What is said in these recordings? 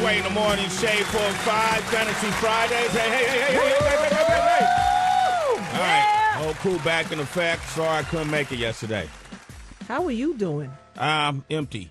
Sway in the morning, Shade 4-5, Fantasy Fridays. Hey. All right, whole crew back in effect. Sorry I couldn't make it yesterday. How are you doing? I'm empty.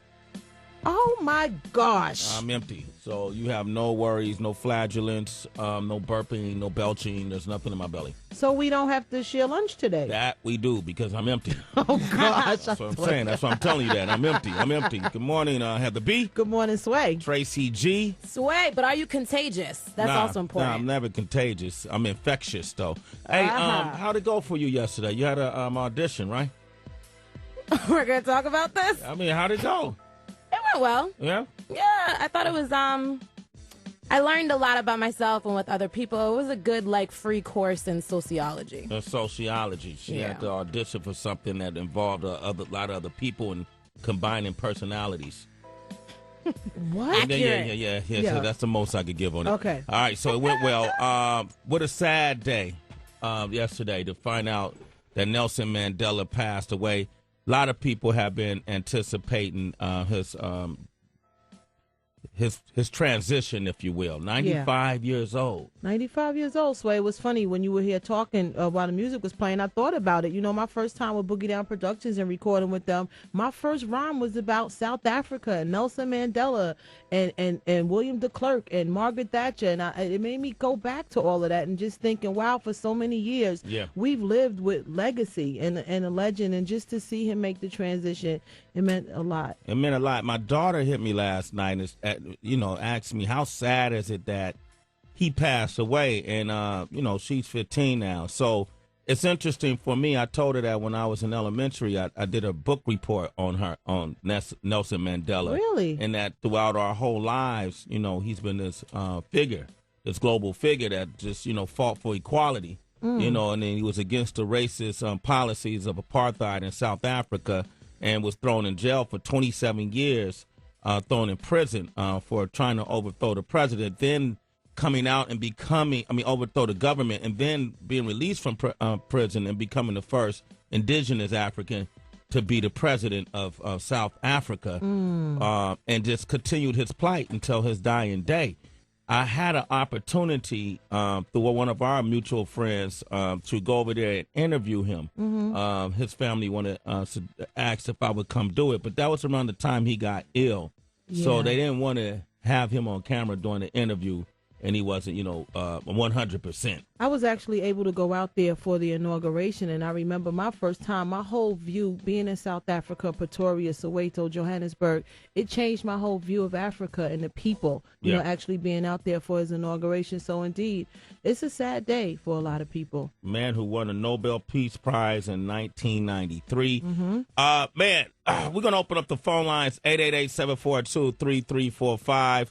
Oh, my gosh. I'm empty. So you have no worries, no flagellants, no burping, no belching. There's nothing in my belly. So we don't have to share lunch today? That we do because I'm empty. Oh, gosh. That's what I'm saying. That's what I'm telling you that. I'm empty. Good morning, Heather B. Good morning, Sway. Tracy G. Sway, but are you contagious? That's also important. Nah, I'm never contagious. I'm infectious, though. Hey, how'd it go for you yesterday? You had an audition, right? We're going to talk about this? I mean, how'd it go? It went well. Yeah? Yeah, I thought it was, I learned a lot about myself and with other people. It was a good, free course in sociology. Sociology. She had to audition for something that involved a lot of other people and combining personalities. What? Yeah. So that's the most I could give on it. Okay. All right, so it went well. What a sad day yesterday to find out that Nelson Mandela passed away. A lot of people have been anticipating his transition, if you will. 95 years old. 95 years old, Sway. It was funny when you were here talking while the music was playing. I thought about it. You know, my first time with Boogie Down Productions and recording with them, my first rhyme was about South Africa and Nelson Mandela and William de Klerk and Margaret Thatcher. And it made me go back to all of that and just thinking, wow, for so many years, we've lived with legacy and a legend. And just to see him make the transition, it meant a lot. It meant a lot. My daughter hit me last night and, asked me, how sad is it that he passed away? And, she's 15 now. So it's interesting for me. I told her that when I was in elementary, I did a book report on Nelson Mandela. Really? And that throughout our whole lives, he's been this this global figure that just, fought for equality, and then he was against the racist policies of apartheid in South Africa and was thrown in jail for 27 years. Thrown in prison for trying to overthrow the president, then coming out and overthrow the government, and then being released from prison and becoming the first indigenous African to be the president of South Africa, and just continued his plight until his dying day. I had an opportunity through one of our mutual friends to go over there and interview him. His family wanted to ask if I would come do it, but that was around the time he got ill. So they didn't want to have him on camera during the interview, and he wasn't, 100%. I was actually able to go out there for the inauguration, and I remember my first time, my whole view, being in South Africa, Pretoria, Soweto, Johannesburg, it changed my whole view of Africa and the people, actually being out there for his inauguration. So, indeed, it's a sad day for a lot of people. Man who won a Nobel Peace Prize in 1993. We're going to open up the phone lines, 888-742-3345.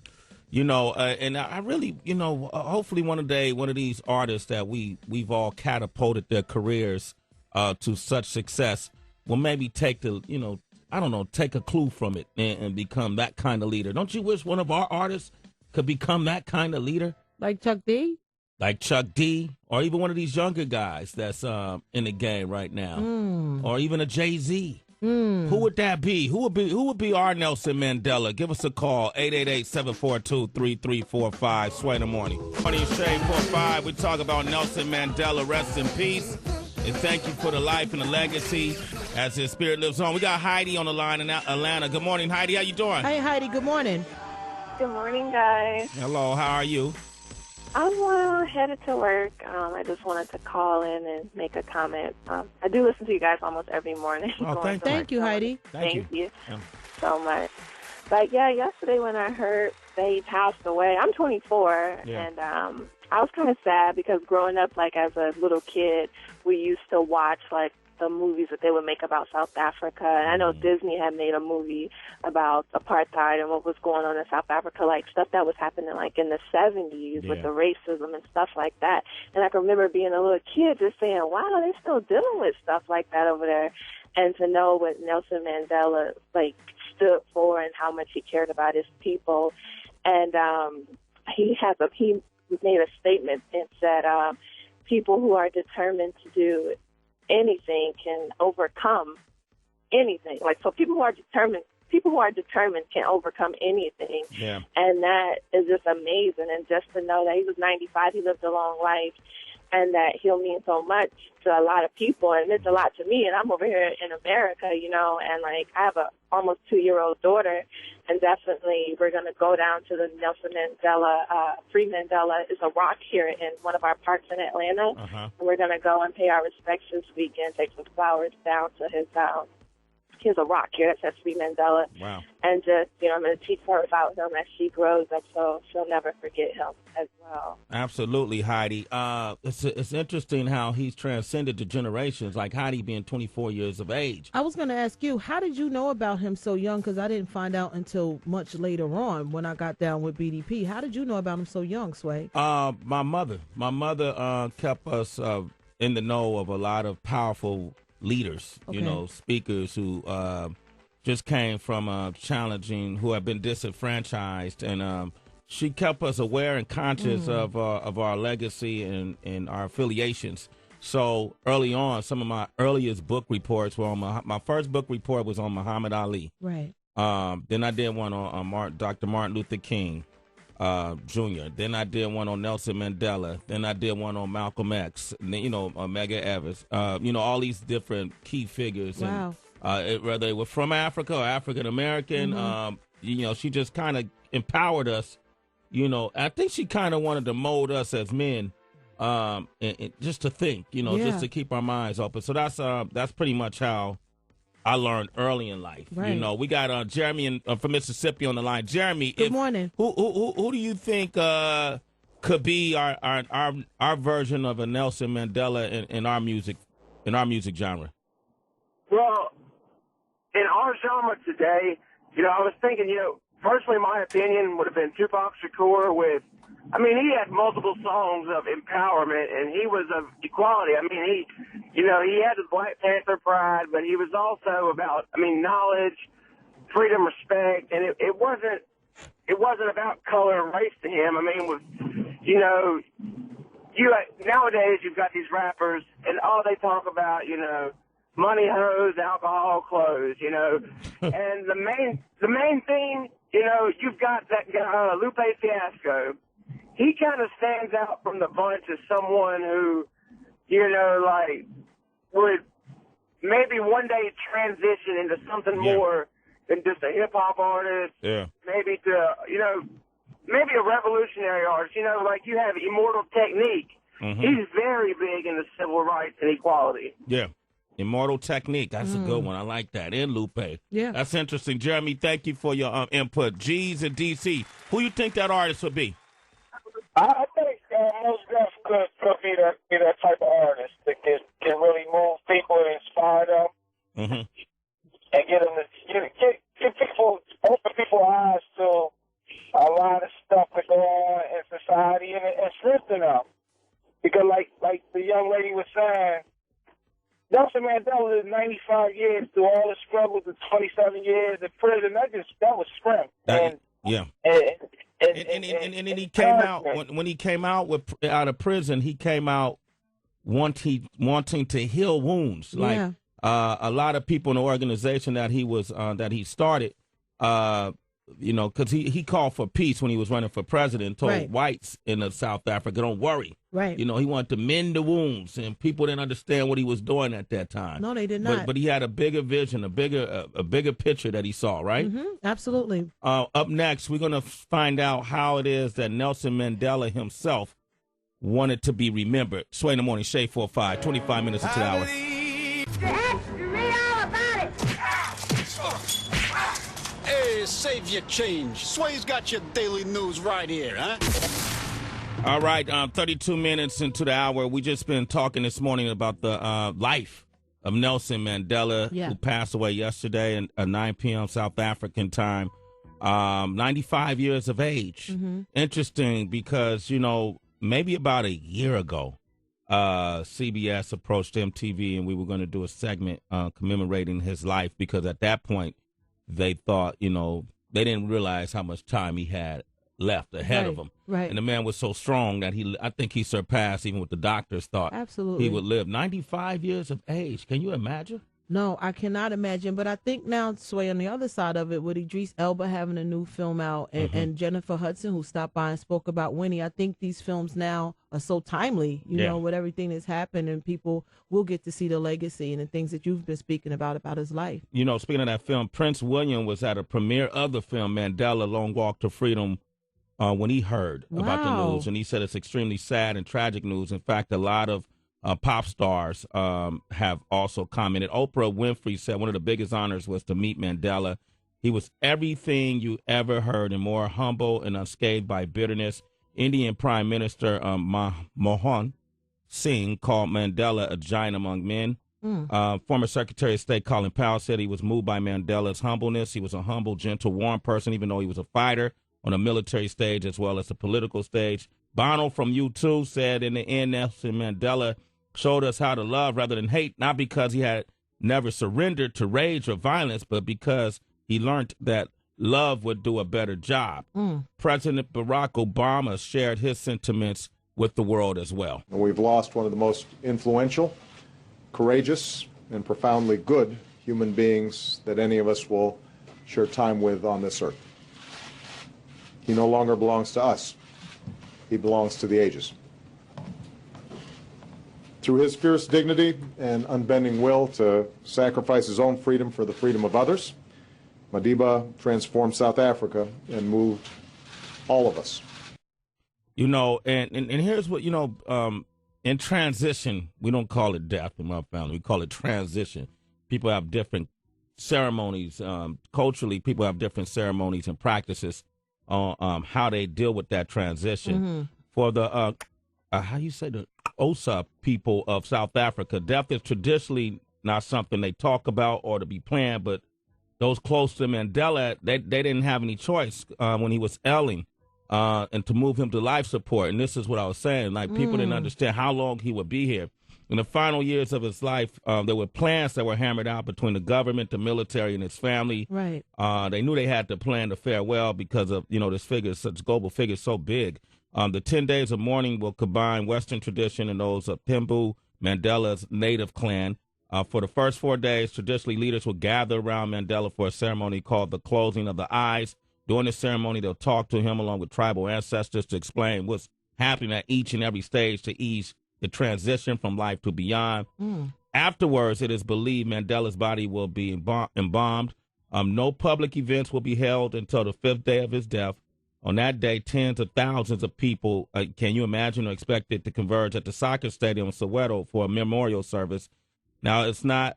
And I really, hopefully one of these artists that we've all catapulted their careers to such success will maybe take take a clue from it and become that kind of leader. Don't you wish one of our artists could become that kind of leader? Like Chuck D? Like Chuck D, or even one of these younger guys that's in the game right now, or even a Jay-Z. Who would that be? Who would be our Nelson Mandela? Give us a call, 888-742-3345. Sway in the morning. Morning Shade 4-5. We talk about Nelson Mandela. Rest in peace. And thank you for the life and the legacy as his spirit lives on. We got Heidi on the line in Atlanta. Good morning, Heidi. How you doing? Hey, Heidi. Good morning. Good morning, guys. Hello. How are you? I'm headed to work. I just wanted to call in and make a comment. I do listen to you guys almost every morning. Oh, thank you, Heidi. Thank you so much. But, yesterday when I heard that he passed away, I'm 24, and I was kind of sad because growing up, as a little kid, we used to watch, the movies that they would make about South Africa. And I know Disney had made a movie about apartheid and what was going on in South Africa, stuff that was happening in the 70s with the racism and stuff like that. And I can remember being a little kid just saying, wow, they're still dealing with stuff like that over there. And to know what Nelson Mandela, stood for and how much he cared about his people. And he made a statement and said, people who are determined to do anything can overcome anything. So people who are determined people who are determined can overcome anything. Yeah. And that is just amazing. And just to know that he was 95, he lived a long life, and that he'll mean so much to a lot of people, and it meant a lot to me. And I'm over here in America, you know, and like I have a almost 2-year-old daughter, and definitely we're going to go down to the Nelson Mandela, Free Mandela is a rock here in one of our parks in Atlanta, and we're going to go and pay our respects this weekend, take some flowers down to his here's a rock here that says Free Mandela. Wow. And just, you know, I'm going to teach her about him as she grows up, so she'll never forget him as well. Absolutely, Heidi. It's interesting how he's transcended the generations, like Heidi being 24 years of age. I was going to ask you, how did you know about him so young? Because I didn't find out until much later on when I got down with BDP. How did you know about him so young, Sway? My mother kept us in the know of a lot of powerful leaders, you know, speakers who just came from challenging, who have been disenfranchised, and she kept us aware and conscious of our legacy and our affiliations. So early on, some of my earliest book reports were on my first book report was on Muhammad Ali. Right. Then I did one on Dr. Martin Luther King Jr. Then I did one on Nelson Mandela. Then I did one on Malcolm X. And then, you know, Medgar Evers. You know, all these different key figures. Wow. And whether they were from Africa or African American, you know, she just kind of empowered us. You know, I think she kind of wanted to mold us as men, and just to think, you know, just to keep our minds open. So that's pretty much how I learned early in life. Right. You know, we got Jeremy from Mississippi on the line. Jeremy, good morning. Who do you think could be our version of a Nelson Mandela in our music genre? Well, in our genre today, you know, I was thinking, you know, personally, my opinion would have been Tupac Shakur with. I mean, he had multiple songs of empowerment, and he was of equality. I mean, he had the Black Panther pride, but he was also about, I mean, knowledge, freedom, respect, and it wasn't about color and race to him. I mean, with, you know, nowadays you've got these rappers, and all they talk about, you know, money, hoes, alcohol, clothes, you know, and the main thing, you know, you've got that guy, Lupe Fiasco. He kind of stands out from the bunch as someone who, you know, like, would maybe one day transition into something more than just a hip-hop artist. Yeah. Maybe to, you know, maybe a revolutionary artist. You know, like you have Immortal Technique. He's very big into civil rights and equality. Yeah. Immortal Technique. That's a good one. I like that. And Lupe. Yeah. That's interesting. Jeremy, thank you for your input. G's in D.C. Who you think that artist would be? I think Mos Def could be that type of artist that can really move people and inspire them, and get them to get people, open people's eyes to a lot of stuff that go on in society and strengthen them. Because like the young lady was saying, Nelson Mandela lived 95 years through all the struggles of 27 years in prison. That was strength. And he came out when he came out out of prison. He came out wanting to heal wounds. Like a lot of people in the organization that he started, you know, because he called for peace when he was running for president. Told whites in South Africa, don't worry. Right. You know, he wanted to mend the wounds, and people didn't understand what he was doing at that time. No, they did not. But he had a bigger vision, a bigger picture that he saw, right? Absolutely. Up next, we're going to find out how it is that Nelson Mandela himself wanted to be remembered. Sway in the Morning, Shade 4-5, 25 minutes into the hour. Read all about it. Hey, save your change. Sway's got your daily news right here, huh? All right, 32 minutes into the hour. We just been talking this morning about the life of Nelson Mandela, who passed away yesterday at 9 p.m. South African time, 95 years of age. Interesting because, you know, maybe about a year ago, CBS approached MTV and we were going to do a segment commemorating his life because at that point they thought, you know, they didn't realize how much time he had left ahead of him. Right. And the man was so strong that I think he surpassed even what the doctors thought he would live. 95 years of age. Can you imagine? No, I cannot imagine. But I think now, Sway, on the other side of it, with Idris Elba having a new film out and Jennifer Hudson, who stopped by and spoke about Winnie, I think these films now are so timely, you know, with everything that's happened, and people will get to see the legacy and the things that you've been speaking about his life. You know, speaking of that film, Prince William was at a premiere of the film Mandela Long Walk to Freedom when he heard about the news, and he said it's extremely sad and tragic news. In fact, a lot of pop stars have also commented. Oprah Winfrey said one of the biggest honors was to meet Mandela. He was everything you ever heard and more, humble and unscathed by bitterness. Indian Prime Minister Manmohan Singh called Mandela a giant among men. Former Secretary of State Colin Powell said he was moved by Mandela's humbleness. He was a humble, gentle, warm person, even though he was a fighter on a military stage as well as the political stage. Bono from U2 said in the end, Nelson Mandela showed us how to love rather than hate, not because he had never surrendered to rage or violence, but because he learned that love would do a better job. President Barack Obama shared his sentiments with the world as well. And we've lost one of the most influential, courageous, and profoundly good human beings that any of us will share time with on this earth. He no longer belongs to us. He belongs to the ages. Through his fierce dignity and unbending will to sacrifice his own freedom for the freedom of others, Madiba transformed South Africa and moved all of us. You know, and here's what, you know, in transition, we don't call it death in my family. We call it transition. People have different ceremonies. Culturally, people have different ceremonies and practices on how they deal with that transition. For the, how you say, the Xhosa people of South Africa, death is traditionally not something they talk about or to be planned, but those close to Mandela, they didn't have any choice when he was ailing and to move him to life support. And this is what I was saying, like people didn't understand how long he would be here. In the final years of his life, there were plans that were hammered out between the government, the military, and his family. Right. They knew they had to plan the farewell because of, you know, this figure, such global figure, so big. The 10 days of mourning will combine Western tradition and those of Pembu, Mandela's native clan. For the first 4 days, traditionally, leaders will gather around Mandela for a ceremony called the closing of the eyes. During the ceremony, they'll talk to him along with tribal ancestors to explain what's happening at each and every stage to ease the transition from life to beyond. Afterwards, it is believed Mandela's body will be embalmed. No public events will be held until the 5th day of his death. On that day, tens of thousands of people, can you imagine, are expected to converge at the soccer stadium in Soweto for a memorial service. Now, it's not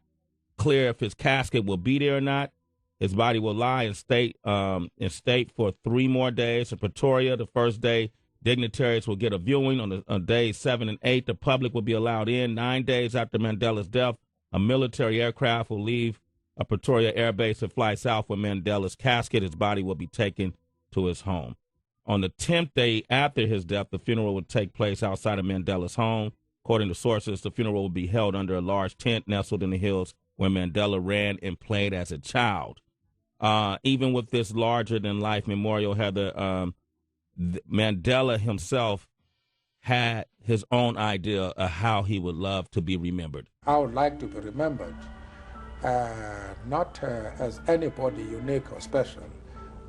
clear if his casket will be there or not. His body will lie in state for 3 more days. In Pretoria, the first day, dignitaries will get a viewing. On days 7 and 8, the public will be allowed in. 9 days after Mandela's death, a military aircraft will leave a Pretoria Air Base and fly south with Mandela's casket. His body will be taken to his home. On the 10th day after his death, the funeral will take place outside of Mandela's home. According to sources, the funeral will be held under a large tent nestled in the hills where Mandela ran and played as a child. Even with this larger-than-life memorial, Heather, Mandela himself had his own idea of how he would love to be remembered. I would like to be remembered, not as anybody unique or special,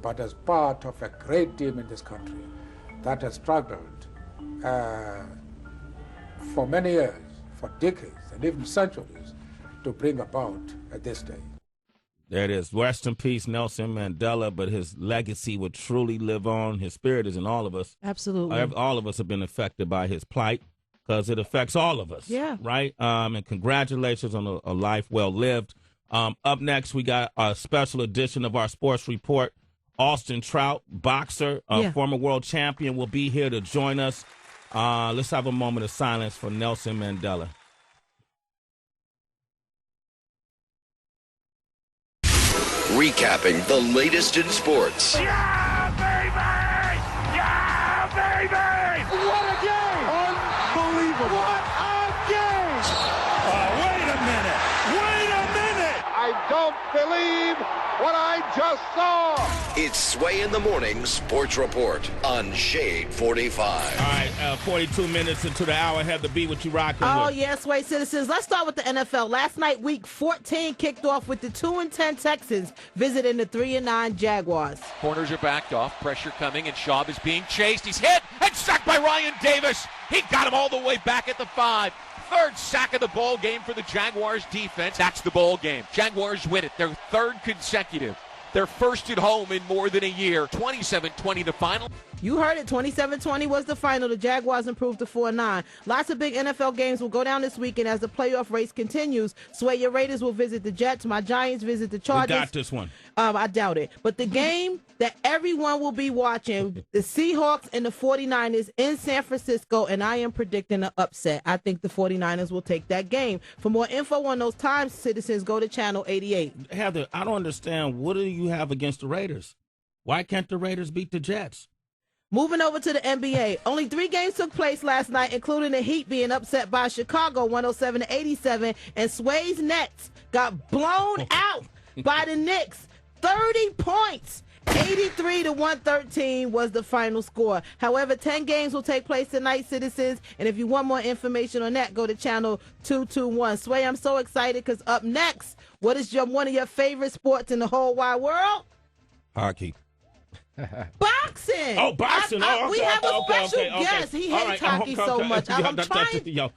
but as part of a great team in this country that has struggled for many years, for decades, and even centuries, to bring about this day. There it is. Rest in peace, Nelson Mandela, but his legacy would truly live on. His spirit is in all of us. Absolutely. All of us have been affected by his plight because it affects all of us. Yeah. Right? And congratulations on a life well lived. Up next, we got a special edition of our sports report. Austin Trout, boxer, former world champion, will be here to join us. Let's have a moment of silence for Nelson Mandela. Recapping the latest in sports. Yeah, baby! Yeah, baby! What a game! Unbelievable! What a game! Wait a minute! Wait a minute! I don't believe what I just saw. It's Sway in the Morning Sports Report on Shade 45. All right, 42 minutes into the hour. Have the beat what you rocking with. Oh, yes, Sway citizens. Let's start with the NFL. Last night, Week 14 kicked off with the 2-10 Texans visiting the 3-9 Jaguars. Corners are backed off, pressure coming, and Schaub is being chased. He's hit and sacked by Ryan Davis. He got him all the way back at the 5. Third sack of the ball game for the Jaguars defense. That's the ball game. Jaguars win it. Their third consecutive. Their first at home in more than a year. 27-20 the final. You heard it. 27-20 was the final. The Jaguars improved to 4-9. Lots of big NFL games will go down this weekend as the playoff race continues. Sway, your Raiders will visit the Jets. My Giants visit the Chargers. We got this one. I doubt it. But the game that everyone will be watching, the Seahawks and the 49ers in San Francisco, and I am predicting an upset. I think the 49ers will take that game. For more info on those times, citizens, go to Channel 88. Heather, I don't understand. What do you have against the Raiders? Why can't the Raiders beat the Jets? Moving over to the NBA, only 3 games took place last night, including the Heat being upset by Chicago 107-87, and Sway's Nets got blown out by the Knicks 30 points. 83-113 was the final score. However, 10 games will take place tonight, citizens, and if you want more information on that, go to Channel 221. Sway, I'm so excited because up next, what is one of your favorite sports in the whole wide world? Hockey. Boxing. Oh, boxing. We have a special guest. He hates hockey so much. I'm trying.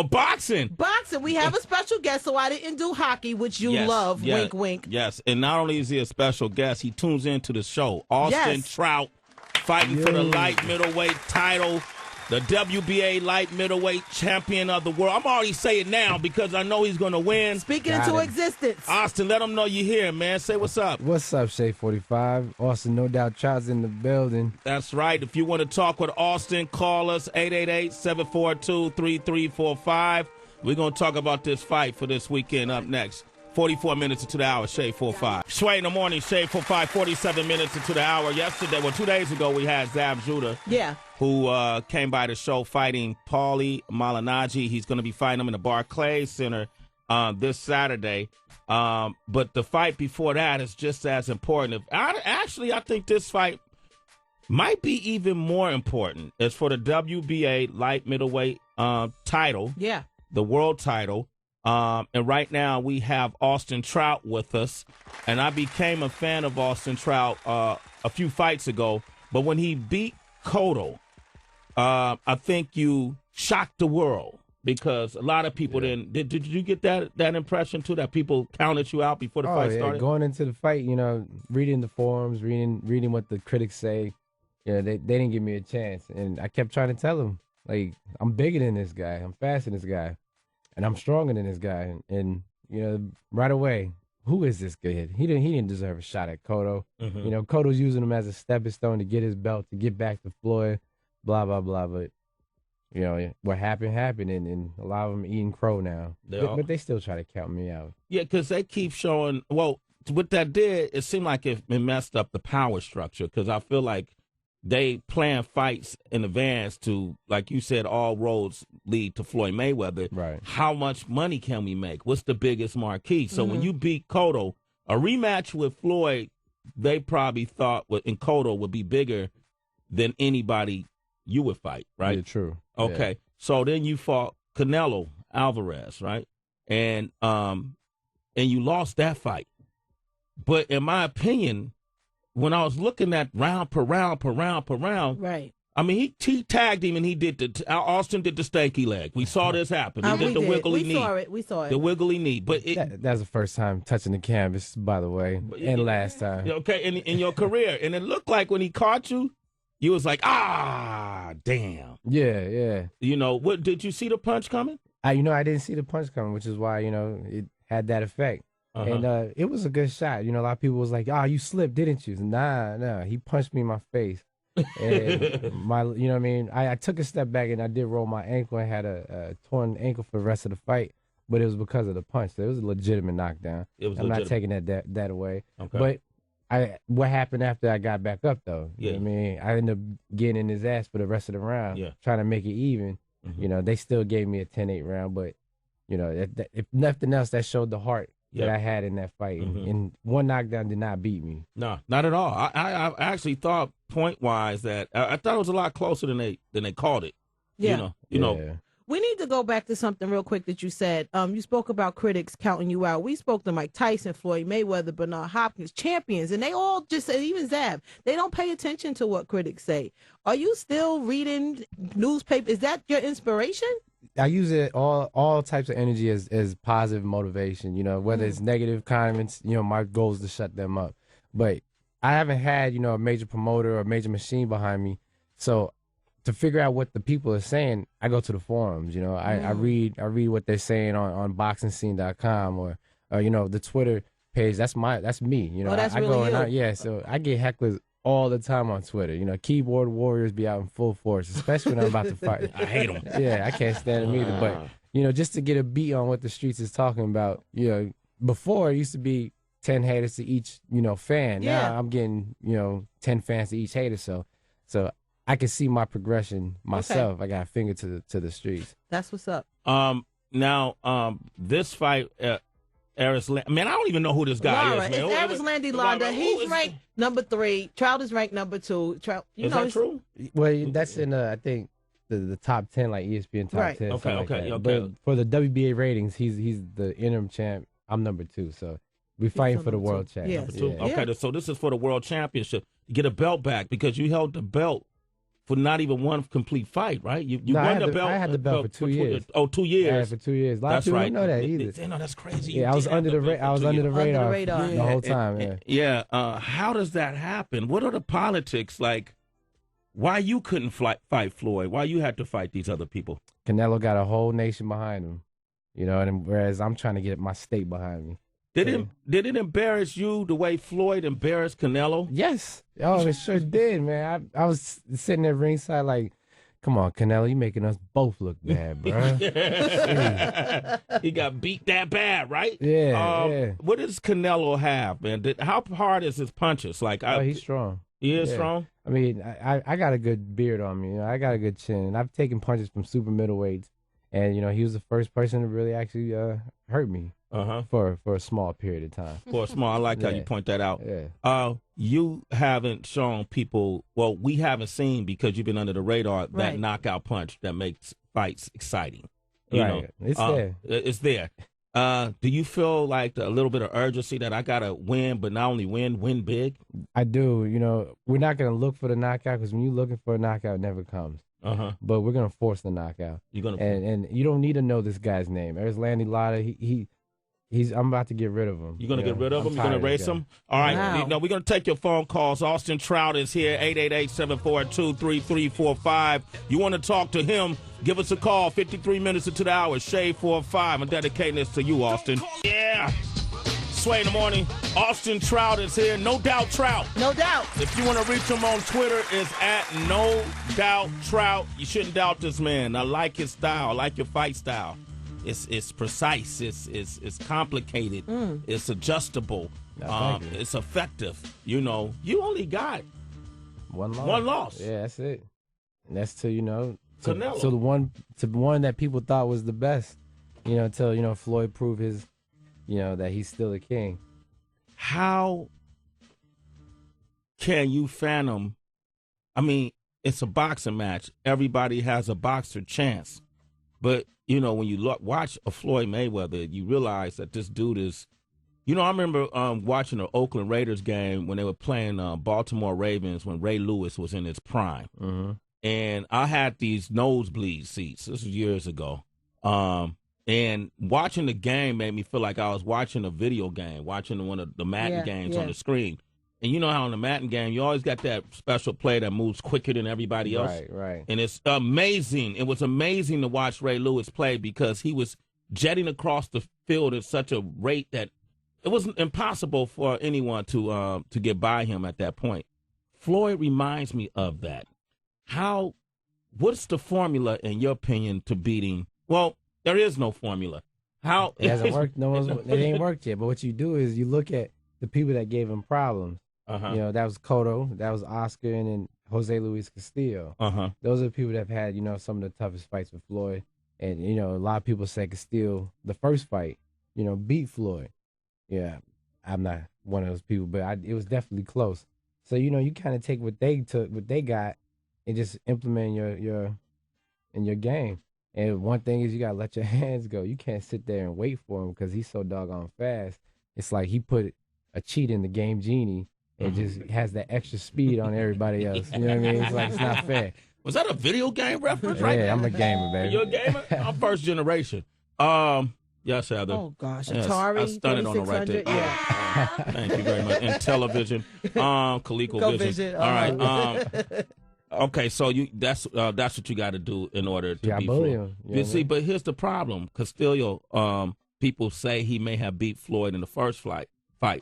Boxing. Boxing. We have a special guest, so I didn't do hockey, which you love. Yes, wink, wink. Yes, and not only is he a special guest, he tunes into the show. Austin Trout fighting for the light middleweight title. The WBA light middleweight champion of the world. I'm already saying now because I know he's going to win. Speaking into existence. Austin, let him know you're here, man. Say what's up. What's up, Shade 45? Austin, no doubt, Trout's in the building. That's right. If you want to talk with Austin, call us 888-742-3345. We're going to talk about this fight for this weekend up next. 44 minutes into the hour, Shade 45. Sway in the morning, Shade 45, 47 minutes into the hour. Yesterday, 2 days ago, we had Zab Judah. Yeah. Who came by the show fighting Paulie Malignaggi. He's going to be fighting him in the Barclays Center this Saturday. But the fight before that is just as important. I think this fight might be even more important. It's for the WBA light middleweight title. Yeah. The world title. And right now we have Austin Trout with us. And I became a fan of Austin Trout a few fights ago. But when he beat Cotto, I think you shocked the world because a lot of people didn't. Did you get that impression too, that people counted you out before the fight started? Going into the fight, reading the forums, reading what the critics say, they didn't give me a chance, and I kept trying to tell them, like, I'm bigger than this guy, I'm faster than this guy, and I'm stronger than this guy, and right away, who is this kid? He didn't deserve a shot at Cotto. Mm-hmm. Cotto's using him as a stepping stone to get his belt, to get back to Floyd. Blah, blah, blah. But, what happened, and a lot of them eating crow now. But they still try to count me out. Yeah, because they keep showing, what that did, it seemed like it messed up the power structure because I feel like they plan fights in advance to, like you said, all roads lead to Floyd Mayweather. Right. How much money can we make? What's the biggest marquee? So when you beat Cotto, a rematch with Floyd, they probably thought in Cotto would be bigger than anybody you would fight, right? Yeah, true. Okay. Yeah. So then you fought Canelo Alvarez, right? And you lost that fight. But in my opinion, when I was looking at round per round, right? I mean, he tagged him and he did Austin did the stanky leg. We saw this happen. He did the wiggly knee. We saw it. The wiggly knee. But that's the first time touching the canvas, by the way, and last time. Okay, in your career, and it looked like when he caught you, you was like, damn. Yeah. What did you see the punch coming? I didn't see the punch coming, which is why it had that effect. Uh-huh. And it was a good shot. A lot of people was like, you slipped, didn't you? Nah, he punched me in my face. And I took a step back and I did roll my ankle and had a torn ankle for the rest of the fight, but it was because of the punch. So it was a legitimate knockdown. I'm not taking that away. Okay. But what happened after I got back up though? Yeah. I ended up getting in his ass for the rest of the round, trying to make it even. Mm-hmm. They still gave me a 10-8 round, but if nothing else, that showed the heart that I had in that fight. And one knockdown did not beat me. No, not at all. I actually thought point wise that I thought it was a lot closer than they called it. Yeah. You know. We need to go back to something real quick that you said. You spoke about critics counting you out. We spoke to Mike Tyson, Floyd Mayweather, Bernard Hopkins, champions, and they all just, even Zab, they don't pay attention to what critics say. Are you still reading newspapers? Is that your inspiration? I use it all types of energy as positive motivation. You know, whether it's negative comments, you know, my goal is to shut them up. But I haven't had, you know, a major promoter or a major machine behind me, so to figure out what the people are saying, I go to the forums. You know, I read what they're saying on boxingscene.com or you know, the Twitter page. That's me. You know, that's I really go you. so I get hecklers all the time on Twitter. You know, keyboard warriors be out in full force, especially when I'm about to fight. I hate them. Yeah, I can't stand them either. But you know, just to get a beat on what the streets is talking about. You know, before it used to be 10 haters to each, you know, fan. Yeah. Now I'm getting, you know, 10 fans to each hater. So I can see my progression myself. Okay. I got a finger to the streets. That's what's up. Now, this fight, Eris, man, I don't even know who this guy is, man. It's Eris Landy Landa. He's ranked number 3. Trout is ranked number 2. Trout, is that true? Well, that's in I think the top 10, like ESPN top 10. Okay. But for the WBA ratings, he's the interim champ. I'm number 2, so we're fighting for the world champ. Yes. Number 2. Okay, so this is for the world championship. You get a belt back because you held the belt for not even one complete fight, right? You won the belt. I had the belt for 2 years. 2 years. I had it for 2 years. A lot of people don't know that either. No, that's crazy. Yeah, I was under the radar the whole time. Yeah. How does that happen? What are the politics like? Why you couldn't fight Floyd? Why you had to fight these other people? Canelo got a whole nation behind him, you know, and whereas I'm trying to get my state behind me. Did it embarrass you the way Floyd embarrassed Canelo? Yes. Oh, it sure did, man. I was sitting there ringside like, come on, Canelo, you making us both look bad, bro. He got beat that bad, right? Yeah. What does Canelo have, man? How hard is his punches? Like, he's strong. He is strong? I mean, I got a good beard on me. You know, I got a good chin, and I've taken punches from super middleweights, and you know, he was the first person to really actually hurt me. For a small period of time. For a small, I like how you point that out. Yeah. You haven't shown people. Well, we haven't seen because you've been under the radar that knockout punch that makes fights exciting. You know, it's there. It's there. Do you feel like a little bit of urgency that I gotta win, but not only win big? I do. You know, we're not gonna look for the knockout because when you're looking for a knockout, it never comes. But we're gonna force the knockout. You're gonna and you don't need to know this guy's name. Eris Landy Lada. I'm about to get rid of him. You're going to get rid of him? You're going to race him? All right. Wow. Now, we're going to take your phone calls. Austin Trout is here, 888-742-3345. You want to talk to him, give us a call, 53 minutes into the hour, Shade 45. I'm dedicating this to you, Austin. Yeah. Sway in the morning. Austin Trout is here. No Doubt Trout. No doubt. If you want to reach him on Twitter, it's at No Doubt Trout. You shouldn't doubt this man. I like his style. I like your fight style. It's precise. It's complicated. It's adjustable. It's effective. You know, you only got one loss. Yeah, that's it. And that's to, you know, Canelo. So the one that people thought was the best. You know, until, you know, Floyd proved his, you know, that he's still a king. How can you fathom? I mean, it's a boxing match. Everybody has a boxer chance, but you know, when you watch a Floyd Mayweather, you realize that this dude is, you know, I remember watching the Oakland Raiders game when they were playing Baltimore Ravens when Ray Lewis was in his prime. And I had these nosebleed seats. This was years ago. And watching the game made me feel like I was watching a video game, watching one of the Madden games on the screen. And you know how in the Madden game, you always got that special player that moves quicker than everybody else. Right. And it's amazing. It was amazing to watch Ray Lewis play because he was jetting across the field at such a rate that it was impossible for anyone to get by him at that point. Floyd reminds me of that. What's the formula, in your opinion, to beating? Well, there is no formula. How it hasn't worked. It ain't worked yet. But what you do is you look at the people that gave him problems. You know, that was Cotto, that was Oscar, and then Jose Luis Castillo. Those are the people that have had, you know, some of the toughest fights with Floyd. And, you know, a lot of people say Castillo, the first fight, you know, beat Floyd. Yeah, I'm not one of those people, but it was definitely close. So you kind of take what they got, and just implement in your game. And one thing is you gotta let your hands go. You can't sit there and wait for him because he's so doggone fast. It's like he put a cheat in the Game Genie and just has that extra speed on everybody else. You know what I mean? It's like it's not fair. Was that a video game reference? Right? Yeah, I'm a gamer, baby. You're a gamer? I'm first generation. Yes, Heather. Oh gosh, Yes, Atari. I stunned it on the right there. 2600, yeah. Thank you very much. And television, ColecoVision. All right. Okay, so that's what you got to do in order to beat Floyd. You see, but here's the problem: Castillo, people say he may have beat Floyd in the first fight, but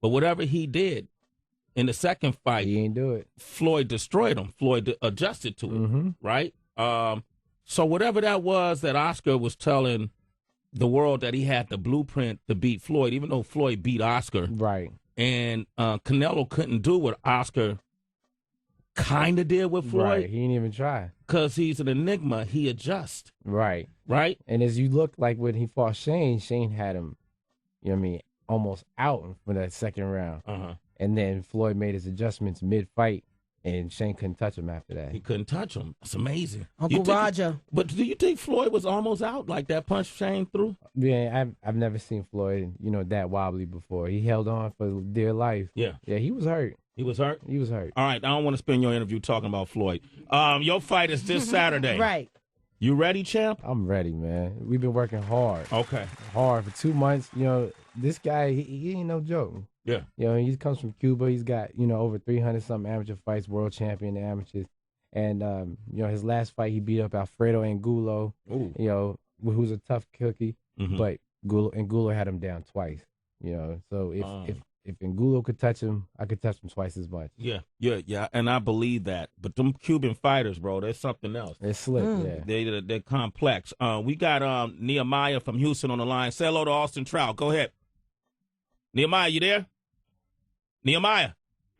whatever he did in the second fight, he ain't do it. Floyd destroyed him. Floyd adjusted to it, right? So whatever that was that Oscar was telling the world that he had the blueprint to beat Floyd, even though Floyd beat Oscar, right? And Canelo couldn't do what Oscar kind of did with Floyd. Right, he didn't even try. Because he's an enigma, he adjusts. Right. Right? And as you look, like when he fought Shane had him, you know what I mean, almost out for that second round. And then Floyd made his adjustments mid-fight, and Shane couldn't touch him after that. He couldn't touch him. That's amazing. Uncle Roger. But do you think Floyd was almost out like that punch Shane threw? Yeah, I've never seen Floyd, that wobbly before. He held on for dear life. Yeah. Yeah, he was hurt. He was hurt? He was hurt. All right, I don't want to spend your interview talking about Floyd. Your fight is this Saturday. Right. You ready, champ? I'm ready, man. We've been working hard. Okay. Hard for 2 months. This guy, he ain't no joke. Yeah. He comes from Cuba. He's got, over 300-something amateur fights, world champion amateurs. And, his last fight, he beat up Alfredo Angulo, who's a tough cookie. But Angulo had him down twice. So if Angulo could touch him, I could touch him twice as much. Yeah, and I believe that. But them Cuban fighters, bro, they're something else. They're slick, yeah. They're complex. We got Nehemiah from Houston on the line. Say hello to Austin Trout. Go ahead. Nehemiah, you there? Nehemiah.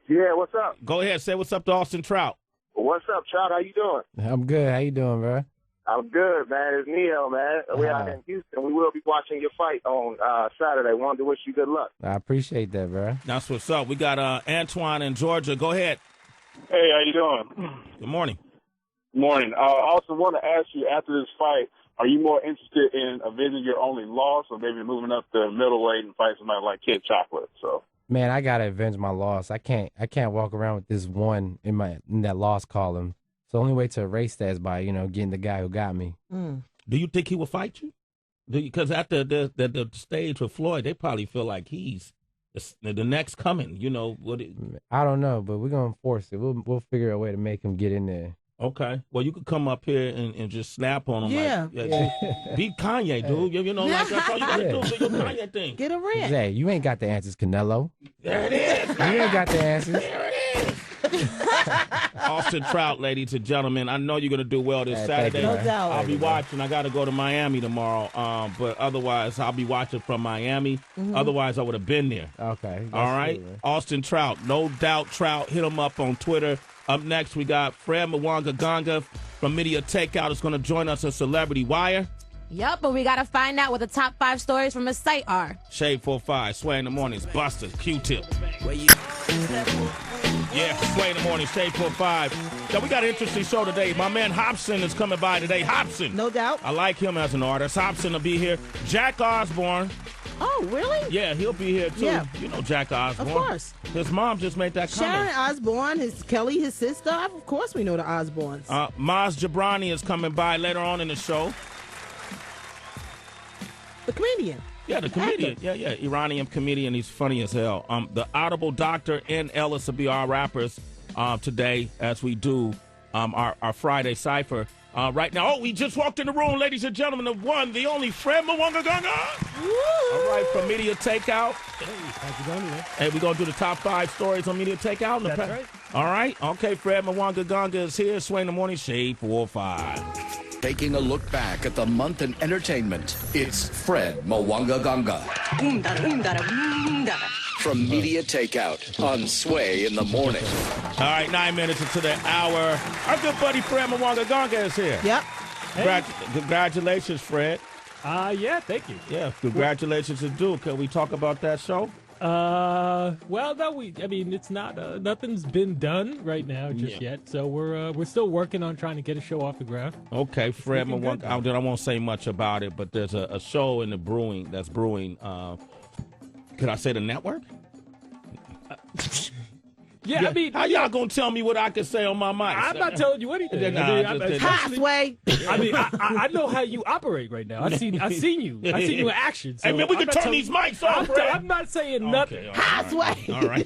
Yeah, what's up? Go ahead. Say what's up to Austin Trout. What's up, Trout? How you doing? I'm good. How you doing, bro? I'm good, man. It's Neo, man. We're out in Houston. We will be watching your fight on Saturday. Wanted to wish you good luck. I appreciate that, bro. That's what's up. We got Antoine in Georgia. Go ahead. Hey, how you doing? Good morning. Morning. I also want to ask you, after this fight, are you more interested in avenging your only loss or maybe moving up to middleweight and fight somebody like Kid Chocolate? So, man, I gotta avenge my loss. I can't walk around with this one in that loss column. The only way to erase that is by, getting the guy who got me. Do you think he will fight you? Because at the stage with Floyd, they probably feel like he's the next coming. I don't know, but we're gonna force it. We'll figure a way to make him get in there. Okay. Well, you could come up here and just snap on him. Yeah. Beat Kanye, dude. That's all you got to do. Do your Kanye thing. Get a ring. Hey, you ain't got the answers, Canelo. There it is. You ain't got the answers. There it is. Austin Trout, ladies and gentlemen, I know you're going to do well this Saturday. No doubt. I'll be watching. I got to go to Miami tomorrow, but otherwise I'll be watching from Miami. Otherwise, I would have been there. Okay. All right? Cool, Austin Trout, no doubt Trout. Hit him up on Twitter. Up next, we got Fred Mwanga Ganga from Media Takeout is going to join us at Celebrity Wire. Yep, but we got to find out what the top 5 stories from his site are. Shade 45, Sway in the Mornings, Buster, Q-Tip. Yeah, Sway in the Morning, Shade 45. Now, we got an interesting show today. My man Hobson is coming by today. Hobson. No doubt. I like him as an artist. Hobson will be here. Jack Osborne. Oh, really? Yeah, he'll be here, too. Yeah. You know Jack Osborne. Of course. His mom just made that comment. Sharon Osbourne, Kelly, his sister. Of course we know the Osbournes. Maz Jobrani is coming by later on in the show. The comedian. Yeah, the comedian. Actor. Yeah. Iranian comedian. He's funny as hell. The Audible Doctor and Ellis will be our rappers today as we do our Friday Cypher. Right now, we just walked in the room, ladies and gentlemen, the one, the only Fred Mwanga Ganga. All right, from Media Takeout. Hey, we're going to do the top 5 stories on Media Takeout. That's right. All right. Okay, Fred Mwanga Ganga is here. Sway in the Morning, Shade 45. Taking a look back at the month in entertainment, it's Fred Mwanga Ganga. From Media Takeout on Sway in the Morning. All right, 9 minutes into the hour. Our good buddy Fred Mwanga Ganga is here. Yep. Congratulations, Fred. Yeah, thank you. Yeah, congratulations to Duke. Can we talk about that show? Well, no, it's not, nothing's been done right now just yet. So we're still working on trying to get a show off the ground. Okay, Fred, I won't say much about it, but there's a show in the brewing. Could I say the network? Yeah, I mean, how y'all gonna tell me what I can say on my mic? I'm not telling you anything. Halfway. I know how you operate right now. I've seen you. I've seen you in action. So hey man, we can turn these mics off. I'm not saying nothing. Halfway. All right.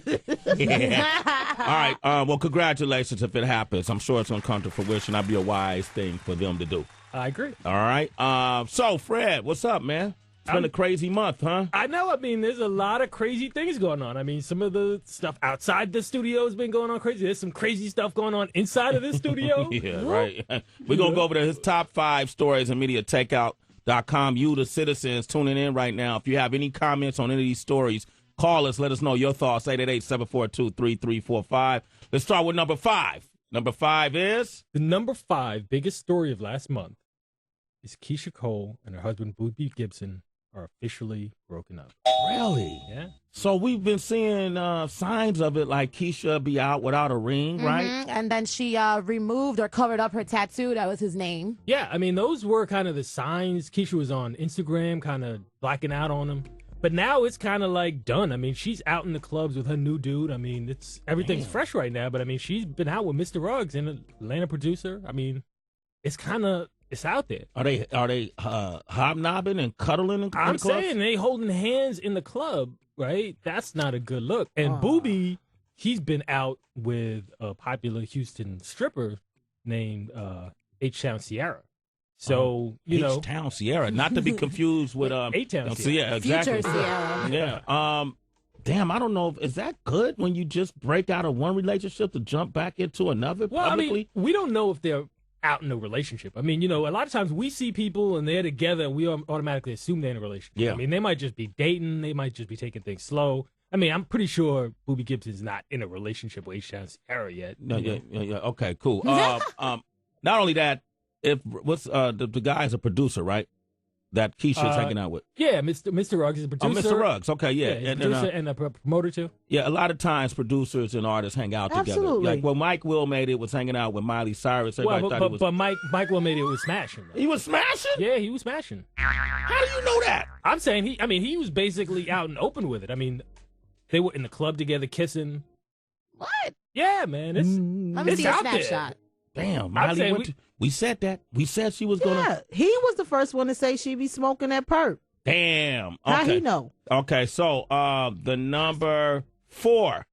Yeah. All right. Well, congratulations if it happens. I'm sure it's gonna come to fruition. That'd be a wise thing for them to do. I agree. All right. So Fred, what's up, man? It's been a crazy month, huh? I know. I mean, there's a lot of crazy things going on. I mean, some of the stuff outside the studio has been going on crazy. There's some crazy stuff going on inside of the studio. Yeah, right. We're going to go over to his top 5 stories on MediaTakeout.com. You, the citizens, tuning in right now. If you have any comments on any of these stories, call us. Let us know your thoughts. 888-742-3345. Let's start with number 5. Number 5 is? The number 5 biggest story of last month is Keisha Cole and her husband, Boobie Gibson, are officially broken up. Really? Yeah. So we've been seeing signs of it, like Keisha be out without a ring, right? And then she removed or covered up her tattoo. That was his name. Yeah, I mean, those were kind of the signs. Keisha was on Instagram, kind of blacking out on him. But now it's kind of like done. I mean, she's out in the clubs with her new dude. I mean, everything's fresh right now. But I mean, she's been out with Mr. Ruggs, an Atlanta producer. I mean, it's out there. Are they hobnobbing and cuddling in I'm the clubs? saying they holding hands in the club, right? That's not a good look. And Boobie, he's been out with a popular Houston stripper named H-Town Sierra. So, H-Town Sierra, not to be confused with H-Town Sierra. Exactly. Future Sierra. Yeah. Damn, I don't know. Is that good when you just break out of one relationship to jump back into another publicly? I mean, we don't know if they're out in a relationship. I mean, a lot of times we see people and they're together and we automatically assume they're in a relationship. Yeah. I mean, they might just be dating. They might just be taking things slow. I mean, I'm pretty sure Boobie Gibson's not in a relationship with H-Town Sierra yet. No, yeah. Okay, cool. Not only that, the guy's a producer, right? That Keisha's hanging out with. Yeah, Mr. Ruggs is a producer. Oh, Mr. Ruggs. Okay, yeah. He's a producer and a promoter, too. Yeah, a lot of times producers and artists hang out together. Absolutely. Like, Mike Will made it was hanging out with Miley Cyrus. But Mike Will made it was smashing. Though. He was smashing? Yeah, he was smashing. How do you know that? I'm saying he was basically out and open with it. I mean, they were in the club together kissing. What? Yeah, man. Let me see a snapshot. Damn, Miley we said that. We said she was going to. Yeah, he was the first one to say she be smoking that perp. Damn. Okay. How he know? Okay, so the number 4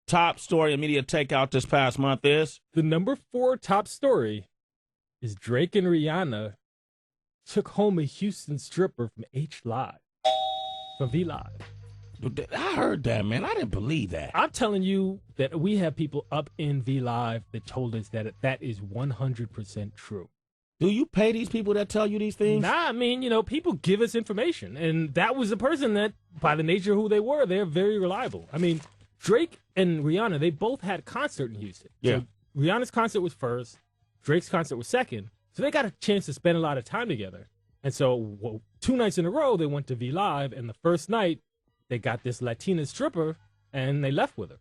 top story in Media Takeout this past month is? The number 4 top story is Drake and Rihanna took home a Houston stripper from from V Live. I heard that, man. I didn't believe that. I'm telling you that we have people up in V Live that told us that is 100% true. Do you pay these people that tell you these things? Nah, I mean, people give us information. And that was a person that, by the nature of who they were, they're very reliable. I mean, Drake and Rihanna, they both had a concert in Houston. Yeah. So Rihanna's concert was first. Drake's concert was second. So they got a chance to spend a lot of time together. And so 2 nights in a row, they went to V Live. And the first night, they got this Latina stripper, and they left with her.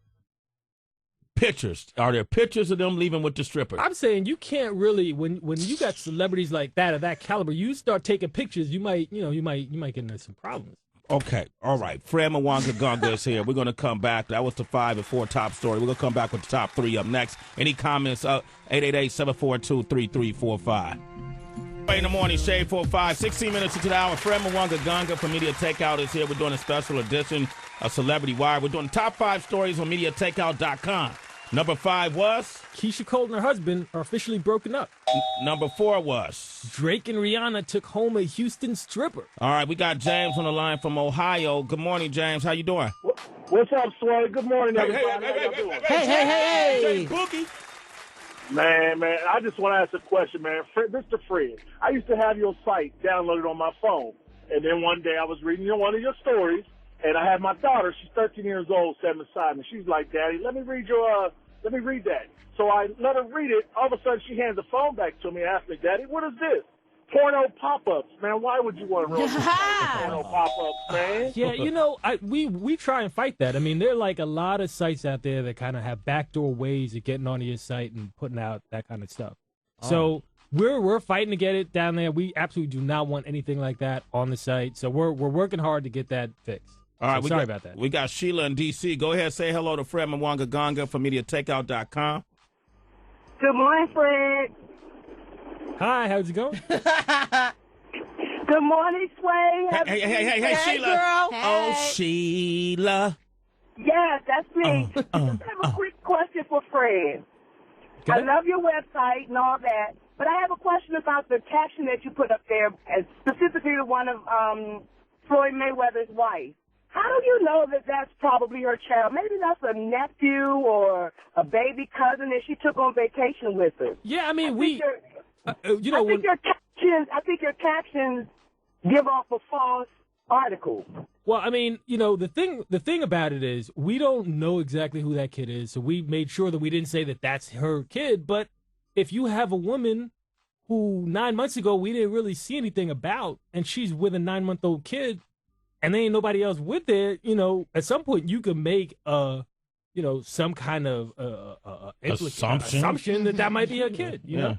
Pictures. Are there pictures of them leaving with the stripper? I'm saying you can't really, when you got celebrities like that of that caliber, you start taking pictures, you might get into some problems. Okay. All right. Fred Mwanga Gunga is here. We're going to come back. That was the 5 and 4 top story. We're going to come back with the top 3 up next. Any comments? 888-742-3345. In the morning, Shade 45, 16 minutes into the hour. Fred Mwanga Gunga from Media Takeout is here. We're doing a special edition of Celebrity Wire. We're doing top 5 stories on MediaTakeout.com. Number 5 was? Keisha Cole and her husband are officially broken up. Number 4 was? Drake and Rihanna took home a Houston stripper. All right, we got James on the line from Ohio. Good morning, James. How you doing? What's up, Sway? Good morning, everybody. Hey. James Boogie. Man, I just want to ask a question, man. Mr. Fred, I used to have your site downloaded on my phone, and then one day I was reading one of your stories, and I had my daughter, she's 13 years old, sitting beside me. She's like, Daddy, let me read that. So I let her read it. All of a sudden, she hands the phone back to me and asks me, Daddy, what is this? porno pop-ups, man. Why would you want to roll porno pop-ups, man? Yeah, we try and fight that. I mean, there are like a lot of sites out there that kind of have backdoor ways of getting onto your site and putting out that kind of stuff. So we're fighting to get it down there. We absolutely do not want anything like that on the site. So we're working hard to get that fixed. All right, so sorry about that. We got Sheila in D.C. Go ahead, say hello to Fred Mwanga Ganga from MediaTakeout.com. Good morning, Fred. Hi, how's it going? Good morning, Sway. Hey, Sheila. Girl. Hey. Oh, Sheila. Yes, that's me. I have a quick question for Fred. I love your website and all that, but I have a question about the caption that you put up there, specifically the one of Floyd Mayweather's wife. How do you know that that's probably her child? Maybe that's a nephew or a baby cousin that she took on vacation with her. Yeah, I mean, I think your captions give off a false article. Well, I mean, the thing about it is we don't know exactly who that kid is, so we made sure that we didn't say that that's her kid. But if you have a woman who 9 months ago we didn't really see anything about, and she's with a 9-month-old kid, and there ain't nobody else with it, at some point you can make some kind of assumption that might be her kid. You know.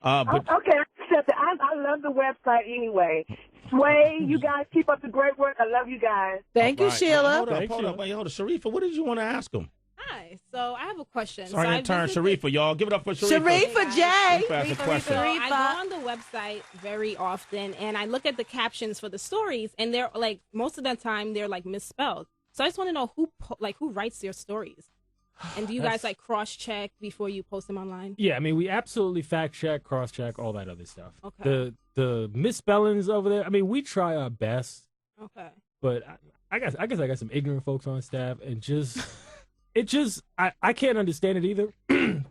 Okay, I accept it. I love the website anyway. Sway, you guys keep up the great work. I love you guys. Thank you, Sheila. Hold up. Wait, hold on. Sharifa, what did you want to ask him? Hi. So I have a question. Sorry to turn Sharifa, y'all. Give it up for Sharifa. Sharifa J. So I go on the website very often, and I look at the captions for the stories, and they're like most of the time they're like misspelled. So I just want to know who writes your stories, and do you guys like cross check before you post them online? Yeah, I mean, we absolutely fact check, cross check, all that other stuff. Okay. The misspellings over there. I mean, we try our best. Okay. But I guess I got some ignorant folks on staff, and I can't understand it either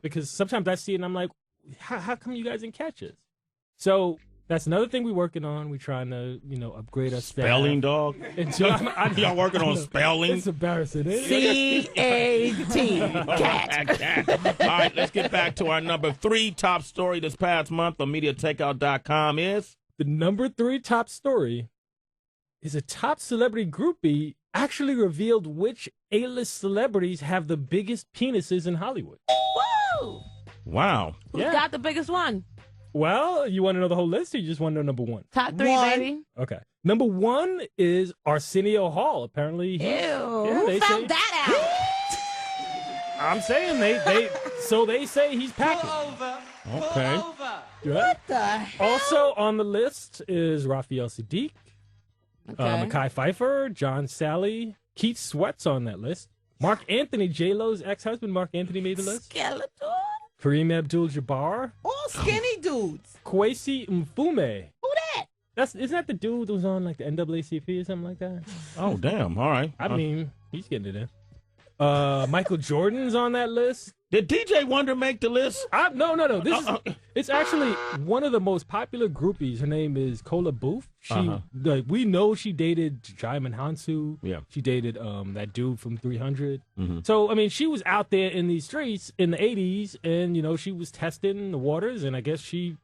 because sometimes I see it and I'm like, how come you guys didn't catch it? So that's another thing we're working on. We're trying to, upgrade our staff. Spelling, dog? Y'all working on spelling? It's embarrassing. C-A-T. Cat. All right, let's get back to our number 3 top story this past month on MediaTakeout.com is? The number 3 top story is a top celebrity groupie actually revealed which A-list celebrities have the biggest penises in Hollywood. Woo! Wow. Who's got the biggest one? Well, you want to know the whole list, or you just want to know number 1? Top 3, baby. Okay. Number 1 is Arsenio Hall. Apparently, who found that out? I'm saying they say he's packing. Okay. What the hell? Also on the list is Raphael Sadiq, Mekhi Phifer, John Sally, Keith Sweat's on that list. Mark Anthony, J-Lo's ex-husband, Mark Anthony made the list. Skeleton. Kareem Abdul-Jabbar. All skinny dudes. Kwesi Mfume. Who that? Isn't that the dude that was on like the NAACP or something like that? Oh, damn. All right. I mean, he's getting it in. Michael Jordan's on that list. Did DJ Wonder make the list? No. It's actually one of the most popular groupies. Her name is Kola Booth. We know she dated Jaimin Hansu. Yeah. She dated that dude from 300. Mm-hmm. So, I mean, she was out there in these streets in the 80s, and, she was testing the waters, and I guess she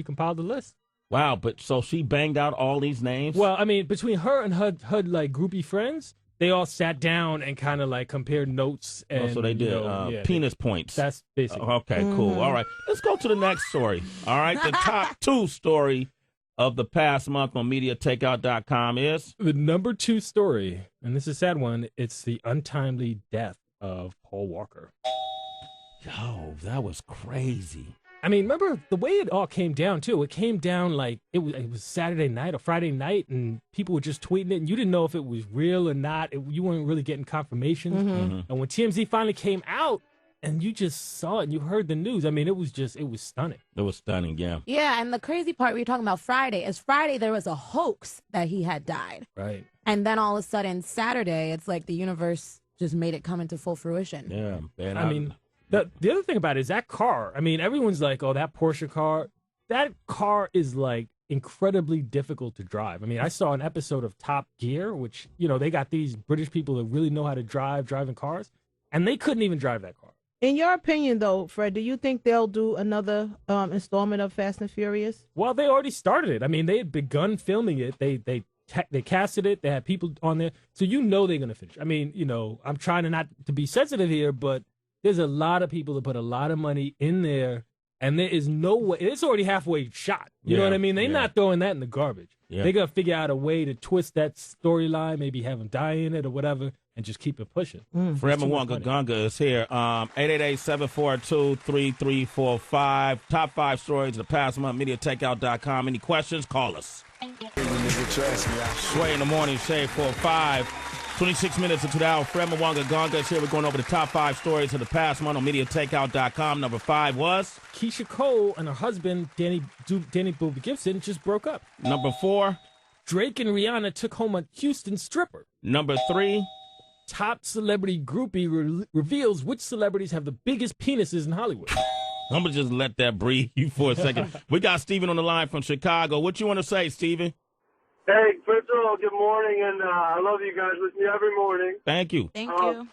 compiled the list. Wow, but so she banged out all these names? Well, I mean, between her and her like groupie friends, they all sat down and kind of like compared notes. And, so they did penis points. That's basically. Okay, cool. All right. Let's go to the next story. All right. The top 2 story of the past month on MediaTakeout.com is? The number 2 story, and this is a sad one, it's the untimely death of Paul Walker. Yo, that was crazy. I mean, remember the way it all came down, too? It came down like it was Saturday night or Friday night, and people were just tweeting it, and you didn't know if it was real or not. You weren't really getting confirmation. Mm-hmm. And when TMZ finally came out, and you just saw it and you heard the news, I mean, it was stunning. It was stunning, yeah. Yeah, and the crazy part we were talking about Friday is Friday there was a hoax that he had died. Right. And then all of a sudden, Saturday, it's like the universe just made it come into full fruition. Yeah, man. I mean... The other thing about it is that car. I mean, everyone's like, oh, that Porsche car. That car is like incredibly difficult to drive. I mean, I saw an episode of Top Gear, which, they got these British people that really know how to driving cars, and they couldn't even drive that car. In your opinion, though, Fred, do you think they'll do another installment of Fast and Furious? Well, they already started it. I mean, they had begun filming it. They casted it. They had people on there, so you know they're gonna finish. I mean, you know, I'm trying not to be sensitive here, but there's a lot of people that put a lot of money in there, and there is no way. It's already halfway shot. You know what I mean? They're not throwing that in the garbage. Yeah. They're gonna figure out a way to twist that storyline, maybe have them die in it or whatever, and just keep it pushing. Fred Mwanga Gunga is here. 888-742-3345. Top 5 stories of the past month. MediaTakeout.com. Any questions? Call us. Sway in the morning, Shade 4-5. 26 minutes into the hour. Fred Mwanga Gunga is here. We're going over the top 5 stories of the past month on MediaTakeout.com. Number 5 was? Keisha Cole and her husband, Danny Booby Gibson, just broke up. Number 4? Drake and Rihanna took home a Houston stripper. Number 3? Top celebrity groupie reveals which celebrities have the biggest penises in Hollywood. I'm going to just let that breathe you for a second. We got Steven on the line from Chicago. What you want to say, Steven? Hey, first of all, good morning, and I love you guys. Listen to you every morning. Thank you. Thank you.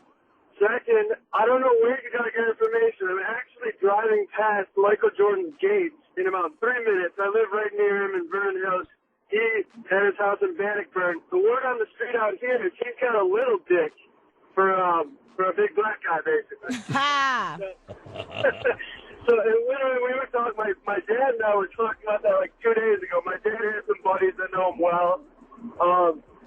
Second, I don't know where you got to get information. I'm actually driving past Michael Jordan's gates in about 3 minutes. I live right near him in Vernon Hills. He had his house in Bannockburn. The word on the street out here is he's got a little dick for a big black guy, basically. Ha! So literally, we were talking. My dad and I were talking about that like 2 days ago. My dad has some buddies that know him well.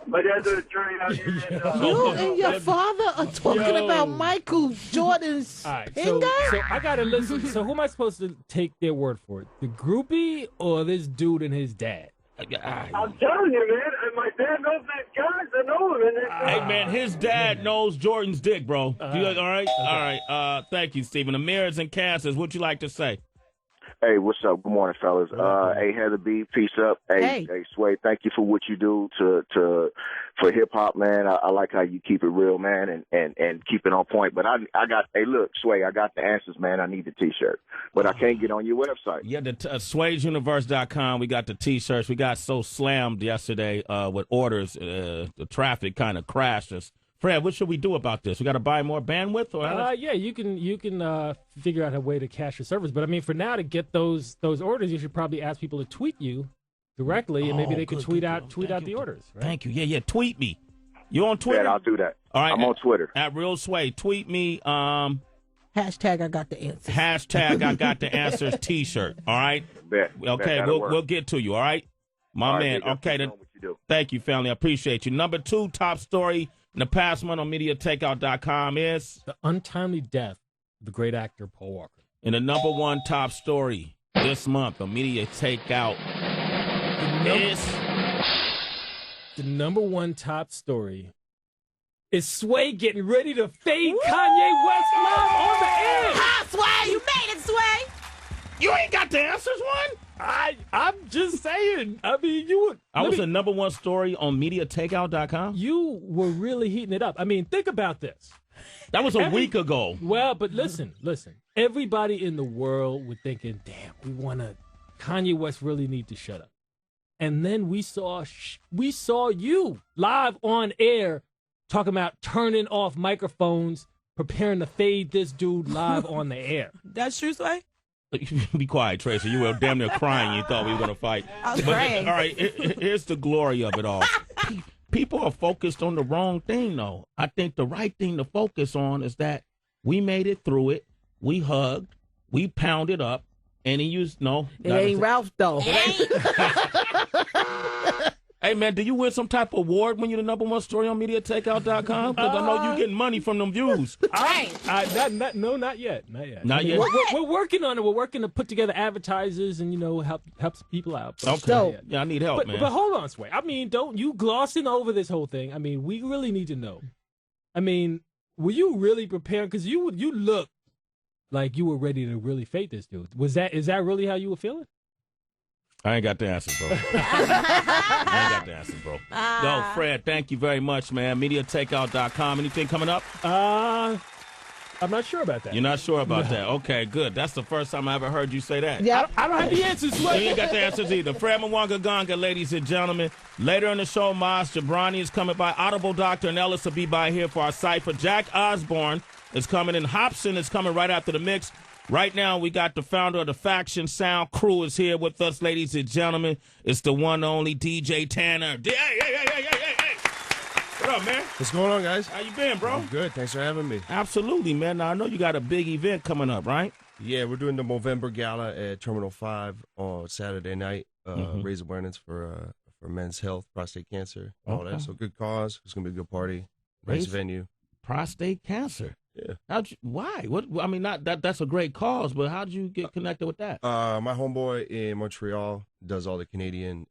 My dad's an attorney out here. You and your father are talking about Michael Jordan's All right, finger? so I gotta listen. So who am I supposed to take their word for it? The groupie or this dude and his dad? I'm telling you, man. And my dad knows these guys that know him. Hey, man, his dad knows Jordan's dick, bro. All right? Okay. All right. Thank you, Stephen. Amirs and Cassius, what'd you like to say? Hey, what's up? Good morning, fellas. Hey, Heather B, peace up. Hey, Sway, thank you for what you do for hip hop, man. I like how you keep it real, man, and keep it on point. But hey, look, Sway, I got the answers, man. I need the T-shirt, but I can't get on your website. Yeah, the Sway'sUniverse.com. We got the T-shirts. We got so slammed yesterday with orders. The traffic kind of crashed us. Fred, what should we do about this? We got to buy more bandwidth, or yeah, you can figure out a way to cash your service. But I mean, for now, to get those orders, you should probably ask people to tweet you directly, and maybe they can tweet out the orders. Right? Thank you. Yeah. Tweet me. You on Twitter? Yeah, I'll do that. All right, I'm on Twitter at Real Sway. Tweet me. Hashtag I got the answers. Hashtag I got the answers. T-shirt. All right. Okay, we'll get to you. All right, my man. Okay. Thank you, family. I appreciate you. Number 2 top story in the past month on MediaTakeout.com is the untimely death of the great actor Paul Walker. And the number 1 top story this month on Media Takeout is the number 1 top story is Sway getting ready to fade Kanye West live on the air. Ha, Sway, you made it, Sway. You ain't got the answers, one. I'm just saying. I mean, I was the number 1 story on MediaTakeout.com. You were really heating it up. I mean, think about this. That was a week ago. Well, but listen. Everybody in the world was thinking, damn, Kanye West really need to shut up. And then we saw you live on air talking about turning off microphones, preparing to fade this dude live on the air. That's true, Sway? Be quiet, Tracy. You were damn near crying. You thought we were going to fight. I was praying. All right, here's the glory of it all. People are focused on the wrong thing, though. I think the right thing to focus on is that we made it through it. We hugged. We pounded up. And he used, no. It ain't Ralph, though. Hey, man, do you win some type of award when you're the number 1 story on MediaTakeout.com? Because I know you're getting money from them views. No, not yet. Not yet? We're working on it. We're working to put together advertisers and, help people out. Okay. Yeah, I need help, man. But hold on, Sway. I mean, don't you glossing over this whole thing. I mean, we really need to know. I mean, were you really prepared? Because you look like you were ready to really fade this dude. Is that really how you were feeling? I ain't got the answers, bro. No, Fred, thank you very much, man. MediaTakeout.com. Anything coming up? I'm not sure about that. You're not sure about that? Okay, good. That's the first time I ever heard you say that. Yeah, I don't have the answers. You ain't got the answers either. Fred Mwanga Gunga, ladies and gentlemen. Later in the show, Maz Jabrani is coming by. Audible Dr. and Ellis will be by here for our cipher. Jack Osborne is coming in. Hobson is coming right after the mix. Right now, we got the founder of the Faction Sound crew is here with us, ladies and gentlemen. It's the one and only DJ Tanner. Hey. What up, man? What's going on, guys? How you been, bro? I'm good. Thanks for having me. Absolutely, man. Now, I know you got a big event coming up, right? Yeah, we're doing the Movember Gala at Terminal 5 on Saturday night. Raise awareness for men's health, prostate cancer, all that. So good cause. It's going to be a good party. Nice venue. Prostate cancer. Yeah. Why? What? I mean, not that's a great cause, but how'd you get connected with that? My homeboy in Montreal does all the Canadian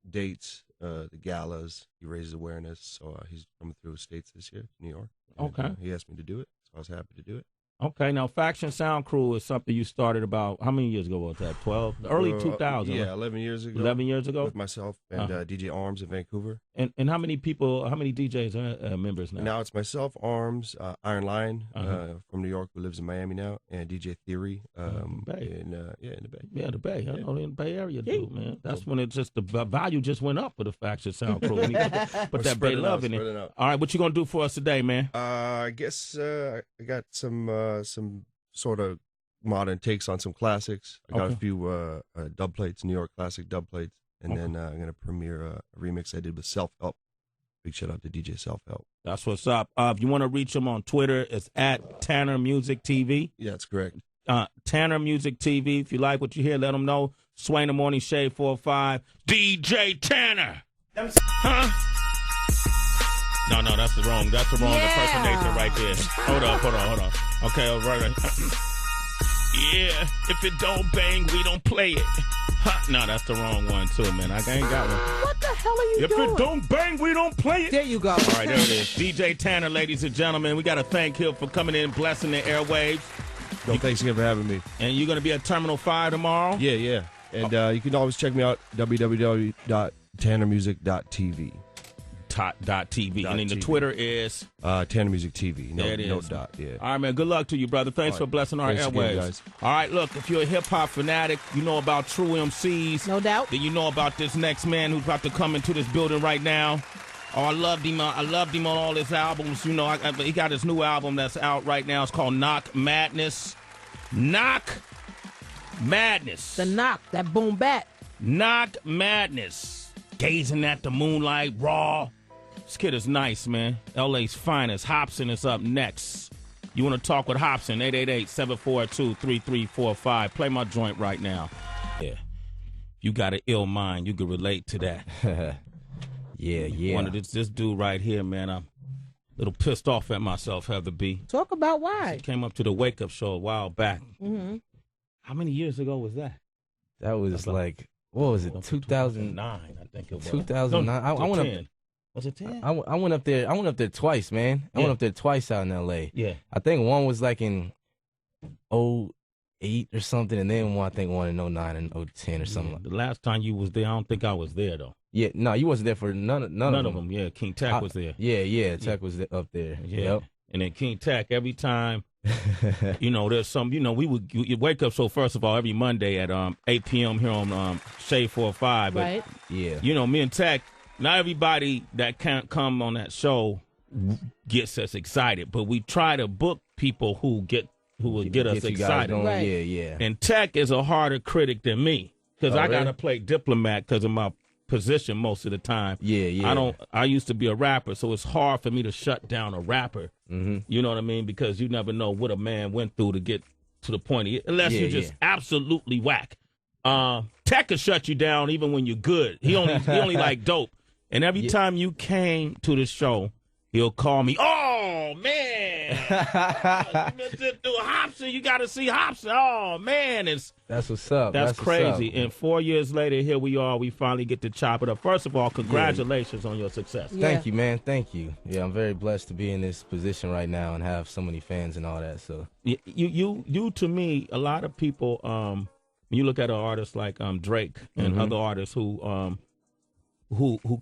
dates, the galas. He raises awareness, so he's coming through the States this year, New York. And, he asked me to do it, so I was happy to do it. Okay, now Faction Sound Crew is something you started about, how many years ago was that, 12? Early 2000? Yeah, 11 years ago. 11 years ago? With myself and DJ Arms in Vancouver. And how many people, how many DJs are members now? Now it's myself, Arms, Iron Lion from New York, who lives in Miami now, and DJ Theory in the Bay. Yeah, the Bay. I know in the Bay Area, dude, man. That's when it just, the value just went up for the Faction Sound Crew. Put that Bay love in it. All right, what you going to do for us today, man? I guess I got some sort of modern takes on some classics. I got a few dub plates, New York classic dub plates, and then I'm going to premiere a remix I did with Self Help. Big shout out to DJ Self Help. That's what's up. If you want to reach him on Twitter, it's at Tanner Music TV. Yeah, that's correct. Tanner Music TV. If you like what you hear, let them know. Sway in the Morning, Shade 45. DJ Tanner. Huh? No, that's the wrong impersonation right there. Hold on. Okay, all right. Yeah, if it don't bang, we don't play it. No, that's the wrong one too, man. I ain't got one. What the hell are you doing? If it don't bang, we don't play it. There you go. All right, there it is. DJ Tanner, ladies and gentlemen. We got to thank him for coming in, blessing the airwaves. No, thanks again for having me. And you're going to be at Terminal 5 tomorrow? Yeah. And you can always check me out, www.tannermusic.tv. .tv. And then the Twitter is Tanner Music TV. There it is. No dot. Yeah. All right, man. Good luck to you, brother. Thanks for blessing our airwaves. Again, guys. All right, look. If you're a hip hop fanatic, you know about True MCs. No doubt. Then you know about this next man who's about to come into this building right now. Oh, I loved him. I loved him on all his albums. You know, he got his new album that's out right now. It's called Knock Madness. Knock Madness. The knock. That boom bat. Knock Madness. Gazing at the moonlight, raw. This kid is nice, man. LA's finest. Hobson is up next. You want to talk with Hobson? 888-742-3345. Play my joint right now. Yeah. You got an ill mind. You can relate to that. Yeah. One of this dude right here, man. I'm a little pissed off at myself, Heather B. Talk about why. Came up to the Wake Up Show a while back. Mm-hmm. How many years ago was that? That was like, what was it, 2009? I think it was. 2009. No, I went up. Was it 10? I went up there. I went up there twice, man. I went up there twice out in L.A. Yeah. I think one was like in 08 or something, and then one in 09 and 010 or something. The last time you was there, I don't think I was there though. Yeah, no, you wasn't there for none of them. Yeah, King Tech was there. Yeah, Tech was up there. Yeah. Yep. And then King Tech, every time, there's some, we would Wake Up Show, first of all, every Monday at 8 p.m. here on Shade 45. But, right. Yeah. Me and Tech, not everybody that can't come on that show gets us excited, but we try to book people who would get us excited. Right. Yeah. And Tech is a harder critic than me because I got to play diplomat because of my position most of the time. Yeah. I used to be a rapper, so it's hard for me to shut down a rapper. Mm-hmm. You know what I mean? Because you never know what a man went through to get to the point, unless you're just absolutely whack. Tech will shut you down even when you're good. He only like dope. And every time you came to the show, he'll call me, oh, man. Do Hobson, you got to see Hobson. Oh, man. That's what's up. That's crazy. What's up. And 4 years later, here we are. We finally get to chop it up. First of all, congratulations on your success. Thank you, man. Thank you. Yeah, I'm very blessed to be in this position right now and have so many fans and all that. So you to me, a lot of people, when you look at an artist like Drake and other artists who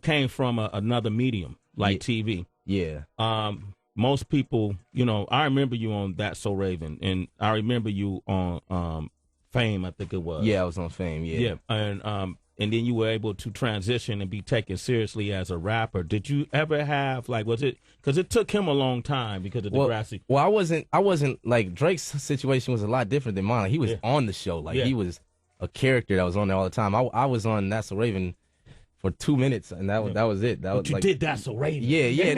came from another medium like TV. Yeah. Most people, I remember you on That's So Raven, and I remember you on Fame, I think it was. Yeah, I was on Fame, yeah. And and then you were able to transition and be taken seriously as a rapper. Did you ever have was it because it took him a long time because of Degrassi? Well, I wasn't like Drake's situation was a lot different than mine. Like, he was on the show, he was a character that was on there all the time. I was on That's So Raven for 2 minutes, and that was it. That but was you did That's So Raven. Yeah,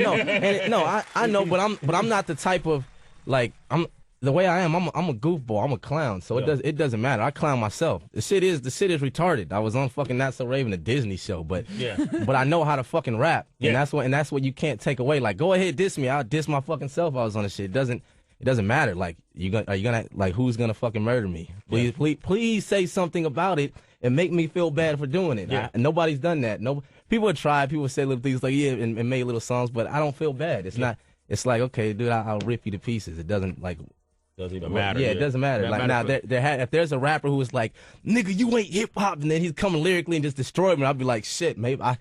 no, I know, but I'm not the type of I'm. The way I am, I'm a goofball. I'm a clown, so it doesn't matter. I clown myself. The shit is retarded. I was on fucking Not So Raven, a Disney show, but I know how to fucking rap, and that's what you can't take away. Like, go ahead, diss me. I'll diss my fucking self. I was on the shit. It doesn't matter. Like, are you gonna who's gonna fucking murder me? Please say something about it and make me feel bad for doing it. Yeah. Nobody's done that. No, people have tried. People say little things like and made little songs, but I don't feel bad. It's not. It's like, okay, dude, I'll rip you to pieces. It doesn't doesn't even matter. Yeah, it doesn't matter. Like now, if there's a rapper who is like, "Nigga, you ain't hip hop," and then he's coming lyrically and just destroy me, I'd be like, "Shit, maybe I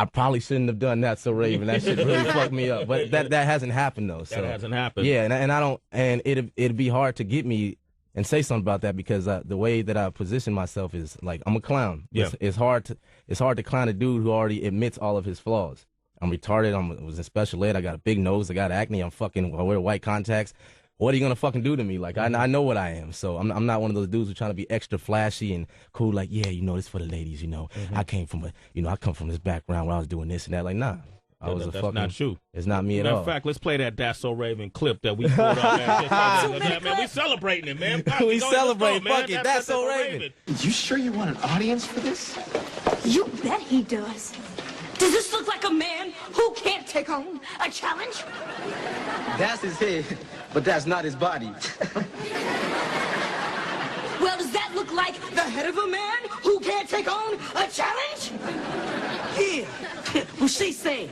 probably shouldn't have done that." So Raven, that shit really fucked me up. But that hasn't happened though. So that hasn't happened. Yeah, and I don't, and it'd be hard to get me and say something about that because the way that I position myself is like I'm a clown. Yeah. It's hard to clown a dude who already admits all of his flaws. I'm retarded. I was in special ed. I got a big nose. I got acne. I wear white contacts. What are you gonna fucking do to me? Like, I know what I am, so I'm not one of those dudes who trying to be extra flashy and cool. Like, yeah, this for the ladies. I came from I come from this background where I was doing this and that. Like, nah, that's not you. It's not me at all. all. In fact, let's play that That's So Raven clip that we pulled up. Man, we celebrating it, man. We celebrate. Fuck it. That's So Raven. You sure you want an audience for this? You bet he does. Does this look like a man who can't take on a challenge? That's his head, but that's not his body. Well, does that look like the head of a man who can't take on a challenge? Yeah. Well, she's saying.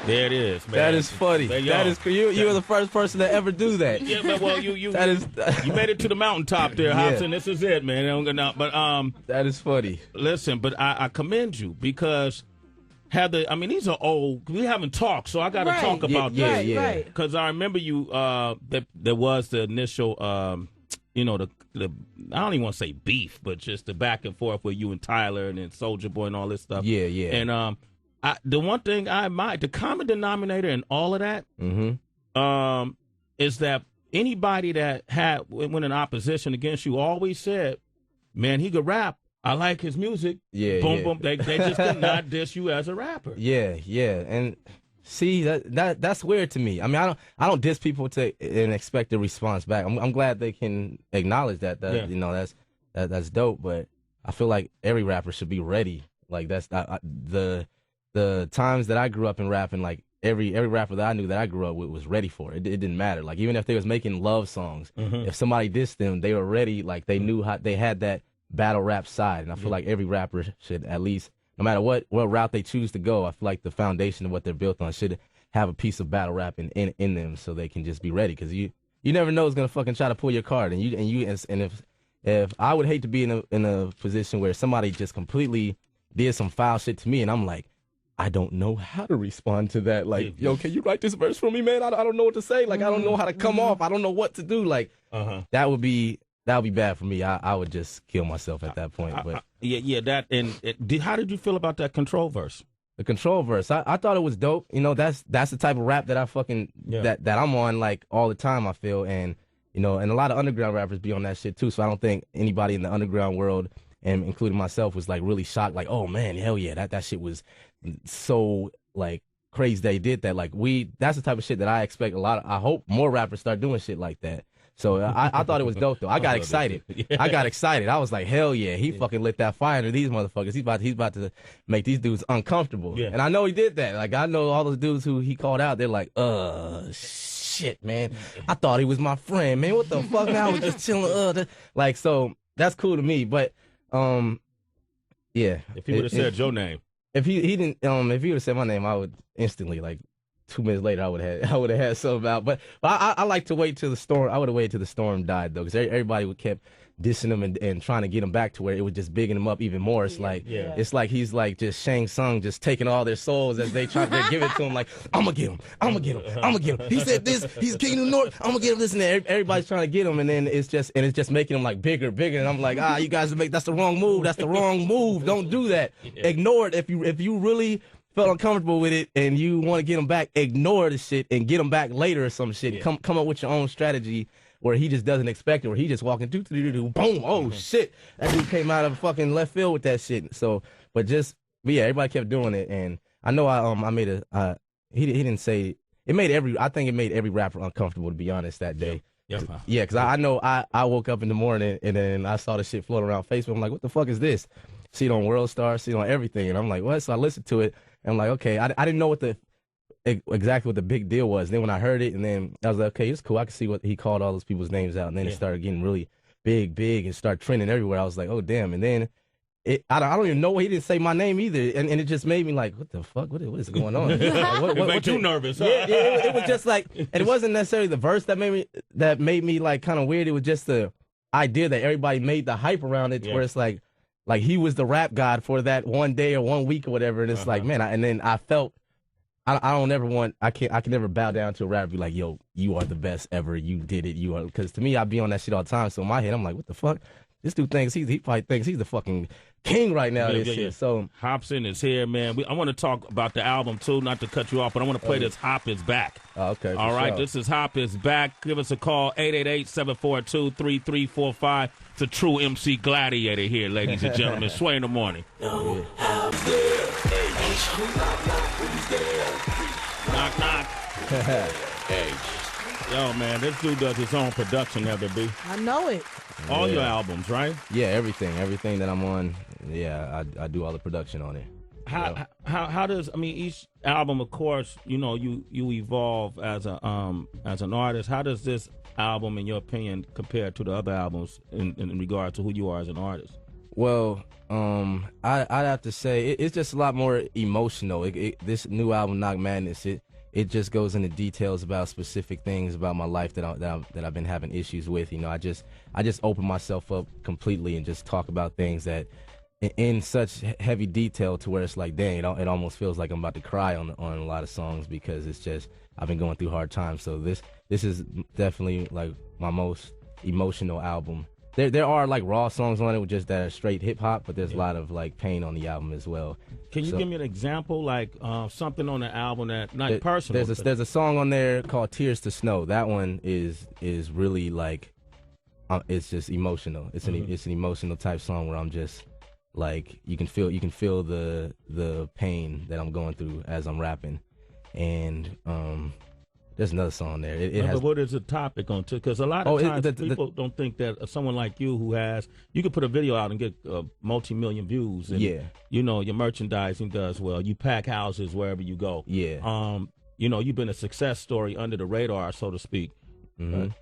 There it is, man. That is funny. That is you were the first person to ever do that. Yeah, but well, you you made it to the mountaintop there, Hobson. This is it, man. But that is funny. Listen, but I commend you because Heather, I mean, these are old. We haven't talked, so I got to talk about this. Yeah. Because I remember you. There was the initial, the I don't even want to say beef, but just the back and forth with you and Tyler and then Soulja Boy and all this stuff. Yeah. And the one thing I admire, the common denominator in all of that, is that anybody that went in opposition against you always said, "Man, he could rap. I like his music." Yeah, boom. They just could not diss you as a rapper. Yeah, and see that's weird to me. I mean, I don't diss people and expect a response back. I'm glad they can acknowledge that. That's dope. But I feel like every rapper should be ready. Like that's the times that I grew up in rapping. Like every rapper that I knew that I grew up with was ready for it. It didn't matter. Like even if they was making love songs, if somebody dissed them, they were ready. Like they knew how they had that battle rap side, and I feel like every rapper should at least, no matter what route they choose to go, I feel like the foundation of what they're built on should have a piece of battle rap in them, so they can just be ready. Because you never know who's gonna fucking try to pull your card, and if I would hate to be in a position where somebody just completely did some foul shit to me, and I'm like, I don't know how to respond to that. Like, yo, can you write this verse for me, man? I don't know what to say. Like, I don't know how to come off. I don't know what to do. Like, that would be bad for me. I would just kill myself at that point. But that how did you feel about that Control verse? The Control verse, I thought it was dope. That's the type of rap that I fucking that I'm on like all the time. I feel, and and a lot of underground rappers be on that shit too. So I don't think anybody in the underground world, and including myself, was like really shocked. Like, oh man, hell yeah, that shit was so like crazy they did that. Like that's the type of shit that I expect I hope more rappers start doing shit like that. So I thought it was dope though. I got excited. I was like, hell yeah, he fucking lit that fire into these motherfuckers. He's about to make these dudes uncomfortable. Yeah. And I know he did that. Like I know all those dudes who he called out, they're like, shit, man. I thought he was my friend, man. What the fuck? Man, I was just chilling. Like, so that's cool to me. But yeah. If he would have said your name. If he didn't if he would have said my name, I would instantly, like 2 minutes later, I would have had something out. But I like to wait till the storm. I would have waited till the storm died though, because everybody kept dissing him and trying to get him back to where it was just bigging him up even more. It's like it's like he's like just Shang Tsung just taking all their souls as they give it to him. Like, I'm gonna get him, I'm gonna get him, I'm gonna get him. He said this, he's King of the North, I'm gonna get him this, and then everybody's trying to get him, and then it's just making him like bigger, and I'm like, you guys that's the wrong move. That's the wrong move. Don't do that. Ignore it. If you really felt uncomfortable with it and you want to get him back, ignore the shit and get him back later or some shit. Come up with your own strategy where he just doesn't expect it, where he just walking boom, oh shit, that dude came out of fucking left field with that shit. So, but yeah, everybody kept doing it, and I know I made he didn't say it made I think it made every rapper uncomfortable, to be honest, that day. Yeah, because I know I woke up in the morning and then I saw the shit floating around Facebook. I'm like, what the fuck is this? See it on World Star, see it on everything, and I'm like, what? So I listened to it, and I'm like, okay, I didn't know exactly what the big deal was. Then when I heard it, and then I was like, okay, it's cool. I can see what he called all those people's names out, and then it started getting really big, and started trending everywhere. I was like, oh damn! And then I don't even know, he didn't say my name either, and it just made me like, what the fuck? What is going on? What made you nervous? Huh? Yeah, it was just like, and it wasn't necessarily the verse that made me like kind of weird. It was just the idea that everybody made the hype around it, where it's like he was the rap god for that one day or 1 week or whatever, and it's like, man, and then I felt. I can never bow down to a rapper and be like, yo, you are the best ever, you did it, you are, because to me, I be on that shit all the time, so in my head, I'm like, what the fuck? This dude thinks he probably thinks he's the fucking king right now. Shit. So Hopsin is here, man. I want to talk about the album too, not to cut you off, but I want to play this Hop is Back. Oh, okay. All right, this is Hop is Back. Give us a call, 888-742-3345. It's a true MC Gladiator here, ladies and gentlemen. Sway in the morning. No, knock, knock. Yo, man, this dude does his own production, Heather B. I know it. All your albums, right? Yeah, everything that I'm on. Yeah, I do all the production on it. How does, I mean, each album, of course, you know, you evolve as an artist. How does this album, in your opinion, compare to the other albums in regard to who you are as an artist? Well, I'd have to say it's just a lot more emotional. This new album, Knock Madness, it just goes into details about specific things about my life that I've been having issues with. You know, I just open myself up completely and just talk about things that in such heavy detail to where it's like, dang, it almost feels like I'm about to cry on a lot of songs, because it's just I've been going through hard times. So this is definitely like my most emotional album. There are like raw songs on it with just that are straight hip hop, but there's a lot of like pain on the album as well. Can you give me an example, like something on the album that not personal? There's a song on there called "Tears to Snow." That one is really like it's just emotional. It's an emotional type song where I'm just like you can feel the pain that I'm going through as I'm rapping, and there's another song there. But what is the topic on? Because a lot of times people don't think that someone like you you could put a video out and get multi-million views. And, you know, your merchandising does well. You pack houses wherever you go. Yeah. You know, you've been a success story under the radar, so to speak.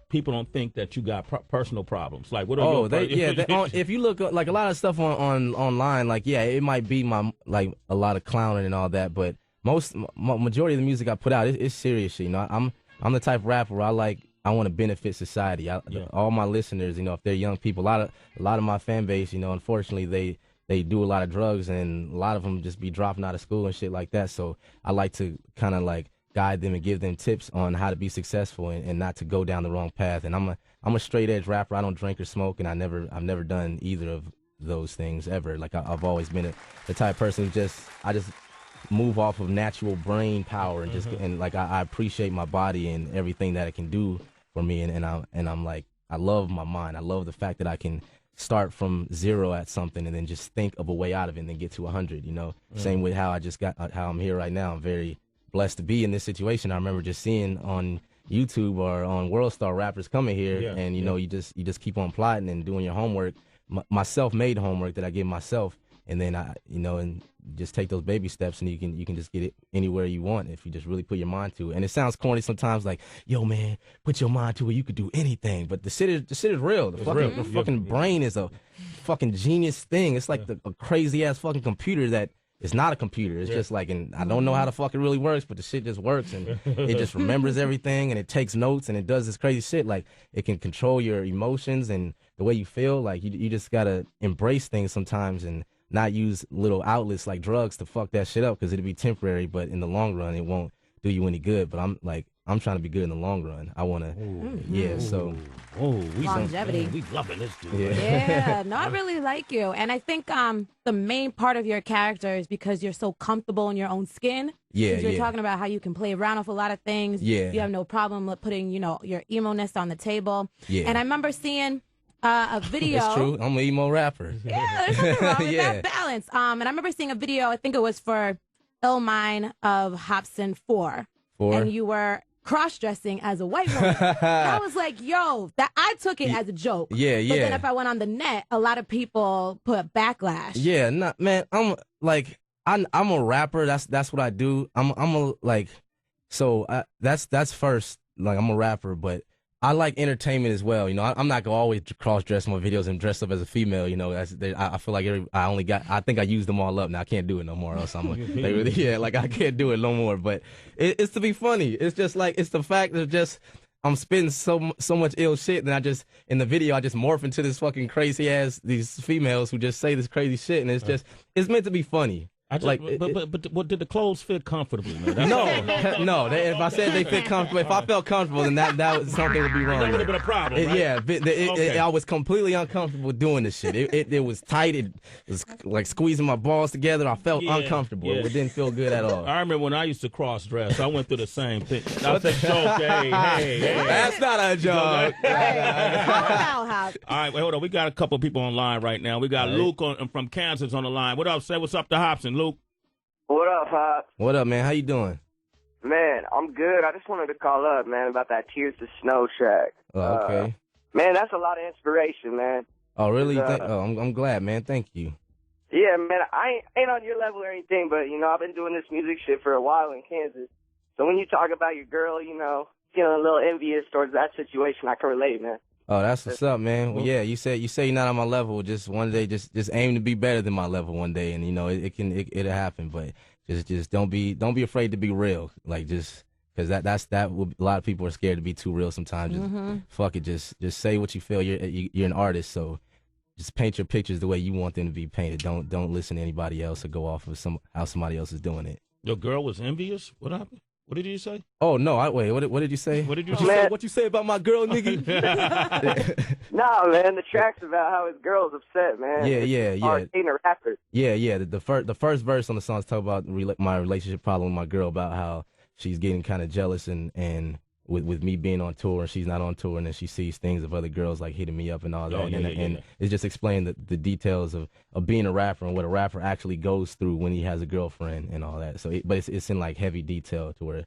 People don't think that you got personal problems. Like, what are if you look like a lot of stuff online, like, yeah, it might be my like a lot of clowning and all that, but majority of the music I put out is serious shit. You know, I'm the type of rapper where I want to benefit society. All my listeners, you know, if they're young people, a lot of my fan base, you know, unfortunately they do a lot of drugs, and a lot of them just be dropping out of school and shit like that. So I like to kind of like guide them and give them tips on how to be successful and not to go down the wrong path. And I'm a straight edge rapper. I don't drink or smoke, and I've never done either of those things ever. Like I've always been the type of person who I just move off of natural brain power and and like I appreciate my body and everything that it can do for me, and I'm like, I love my mind. I love the fact that I can start from 0 at something and then just think of a way out of it and then get to 100. You know, same with how how I'm here right now. I'm very blessed to be in this situation. I remember just seeing on YouTube or on World Star rappers coming here, and you know, you just keep on plotting and doing your homework, my self-made homework that I give myself, and then and just take those baby steps, and you can just get it anywhere you want if you just really put your mind to it. And it sounds corny sometimes, like, yo man, put your mind to it, you could do anything. But the shit is real. The fucking brain is a fucking genius thing. It's like a crazy ass fucking computer that it's not a computer. It's just like, and I don't know how the fuck it really works, but the shit just works, and it just remembers everything, and it takes notes, and it does this crazy shit. Like, it can control your emotions and the way you feel. Like, you just gotta embrace things sometimes and not use little outlets like drugs to fuck that shit up, because it'll be temporary, but in the long run, it won't do you any good. But I'm trying to be good in the long run. I want to, so. Longevity. We loving this dude. Yeah, no, I really like you. And I think the main part of your character is because you're so comfortable in your own skin. Yeah, you're talking about how you can play around with a lot of things. Yeah. You have no problem with putting, your emo-ness on the table. Yeah. And I remember seeing a video. It's true. I'm an emo rapper. Yeah, there's nothing wrong with that balance. And I remember seeing a video, I think it was for Illmind of Hobson 4. And you were cross-dressing as a white woman. I was like, yo, I took it as a joke. Yeah. But then if I went on the net, a lot of people put backlash. Yeah, man, I'm a rapper. That's what I do. That's first. Like, I'm a rapper, but I like entertainment as well. I'm not gonna always cross-dress my videos and dress up as a female. I feel like I think I used them all up. Now I can't do it no more. Else I'm like, I can't do it no more. But it's to be funny. It's just like, it's the fact that just I'm spitting so much ill shit, and in the video I just morph into this fucking crazy ass these females who just say this crazy shit, and it's meant to be funny. But did the clothes fit comfortably? Man? No. If I said they fit comfortable, if I felt comfortable, then that was something would be wrong. That would have been a problem. Right? I was completely uncomfortable doing this shit. It was tight. It was like squeezing my balls together. I felt uncomfortable. Yeah. It didn't feel good at all. I remember when I used to cross dress. I went through the same thing. That's a joke. Hey. That's not a joke. All right, wait, hold on. We got a couple of people online right now. We got Luke from Kansas on the line. What up? Say what's up to Hobson, Luke. What up, Hop? What up, man? How you doing? Man, I'm good. I just wanted to call up, man, about that Tears to Snow track. Oh, okay. Man, that's a lot of inspiration, man. Oh, really? I'm glad, man. Thank you. Yeah, man, I ain't on your level or anything, but, I've been doing this music shit for a while in Kansas. So when you talk about your girl, feeling a little envious towards that situation, I can relate, man. Oh, that's what's up, man. Well, yeah, you say you're not on my level. Just one day, just aim to be better than my level one day, and it'll happen. But just don't be afraid to be real. Like, just because a lot of people are scared to be too real sometimes. Just fuck it. Just say what you feel. You're an artist, so just paint your pictures the way you want them to be painted. Don't listen to anybody else or go off of how somebody else is doing it. Your girl was envious. What happened? What did you say? Oh no! Wait. What did you say? What did you say? What you say about my girl, nigga? Nah, man. The track's about how his girl's upset, man. Yeah. Being a rapper. Yeah. The first verse on the song is talking about my relationship problem with my girl, about how she's getting kind of jealous and with me being on tour and she's not on tour, and then she sees things of other girls like hitting me up and all that. And it's just explaining the details of being a rapper and what a rapper actually goes through when he has a girlfriend and all that. So, but it's in like heavy detail to where,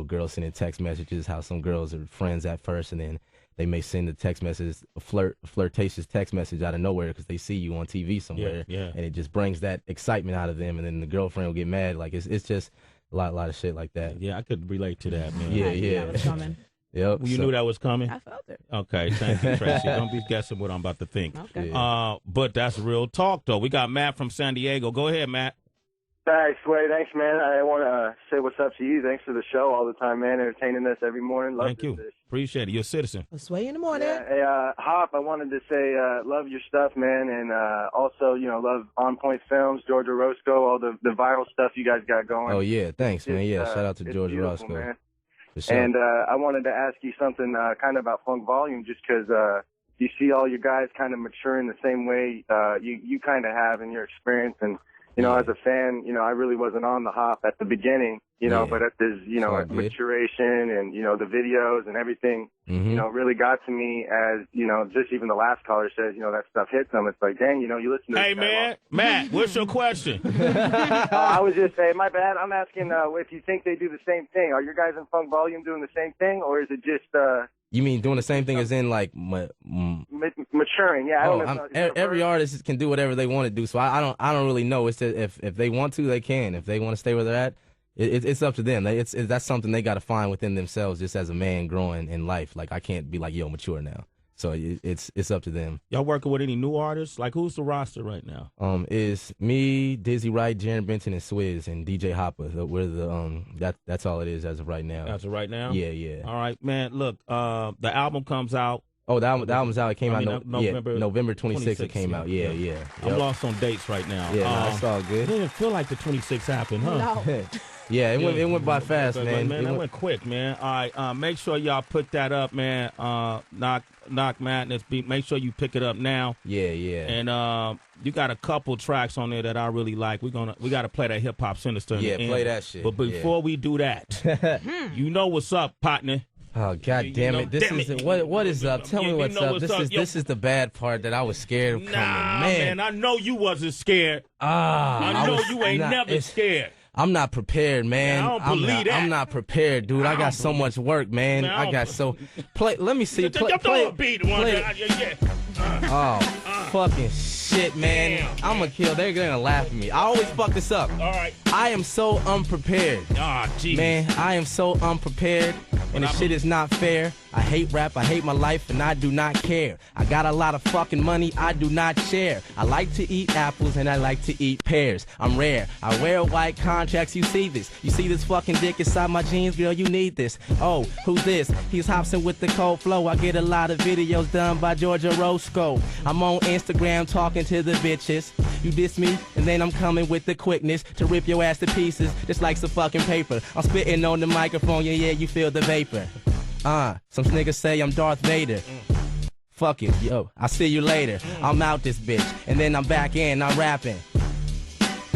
girls sending text messages, how some girls are friends at first, and then they may send a text message, a flirtatious text message out of nowhere because they see you on TV somewhere, and it just brings that excitement out of them, and then the girlfriend will get mad. Like, it's just a lot of shit like that. Yeah, I could relate to that, man. Yeah. That was coming. Yep. You knew that was coming? I felt it. Okay, thank you, Tracy. Don't be guessing what I'm about to think. Okay. But that's real talk, though. We got Matt from San Diego. Go ahead, Matt. Thanks, Sway. Thanks, man. I want to say what's up to you. Thanks for the show all the time, man. Entertaining us every morning. Love Thank you. This. Appreciate it. You're a citizen. Sway in the morning. Yeah, hey, Hop, I wanted to say love your stuff, man, and also, love On Point Films, Georgia Roscoe, all the viral stuff you guys got going. Oh, yeah. Thanks, man. Yeah, shout out to Georgia Roscoe. Man. For sure. And I wanted to ask you something kind of about Funk Volume, just because you see all you guys kind of maturing the same way you kind of have in your experience. And, as a fan, I really wasn't on the Hop at the beginning, but at this, maturation and, the videos and everything, really got to me as, just even the last caller says, that stuff hits them. It's like, dang, you listen to Hey, man, Matt, what's your question? I was just saying, my bad. I'm asking if you think they do the same thing. Are your guys in Funk Volume doing the same thing, or is it just... You mean doing the same thing as in like maturing? Yeah. I don't know every artist can do whatever they want to do, so I don't really know. It's just, if they want to, they can. If they want to stay where they're at, it's up to them. That's something they got to find within themselves, just as a man growing in life. Like, I can't be like, yo, mature now. So it's up to them. Y'all working with any new artists? Like, who's the roster right now? It's me, Dizzy Wright, Jaron Benton, and Swizz, and DJ Hopper. We're the that's all it is as of right now. As of right now? Yeah. All right, man. Look, the album comes out. Oh, the album's out. It came out November 26th. It came out. Yeah. Yep. I'm lost on dates right now. Yeah, it's all good. It didn't feel like the 26th happened, huh? No. Yeah, it went by fast, man. It went quick, man. All right, make sure y'all put that up, man. Knock Madness beat. Make sure you pick it up now. Yeah. And you got a couple tracks on there that I really like. We got to play that Hip Hop Sinister. Yeah, play that shit. But before we do that, you know what's up, partner. Oh, God damn it! What is up? Tell me what's up. This is the bad part that I was scared of coming. Man, I know you wasn't scared. I know you ain't never scared. I'm not prepared, man. I don't believe that. I'm not prepared, dude. I got so much work, man. I got so. Let me see. Play a beat. Oh, fucking shit, man. Damn, I'm gonna kill. They're gonna laugh at me. I always fuck this up. All right. I am so unprepared. Geez. Man, I am so unprepared, and the shit is not fair. I hate rap, I hate my life, and I do not care. I got a lot of fucking money, I do not share. I like to eat apples, and I like to eat pears. I'm rare. I wear white contacts, you see this. You see this fucking dick inside my jeans, girl, you need this. Oh, who's this? He's Hobson with the cold flow. I get a lot of videos done by Georgia Roscoe. I'm on Instagram talking to the bitches. You diss me, and then I'm coming with the quickness to rip your ass to pieces, just like some fucking paper. I'm spitting on the microphone, yeah, you feel the vapor. Some niggas say I'm Darth Vader. Fuck it, yo, I'll see you later. I'm out this bitch, and then I'm back in, I'm rapping.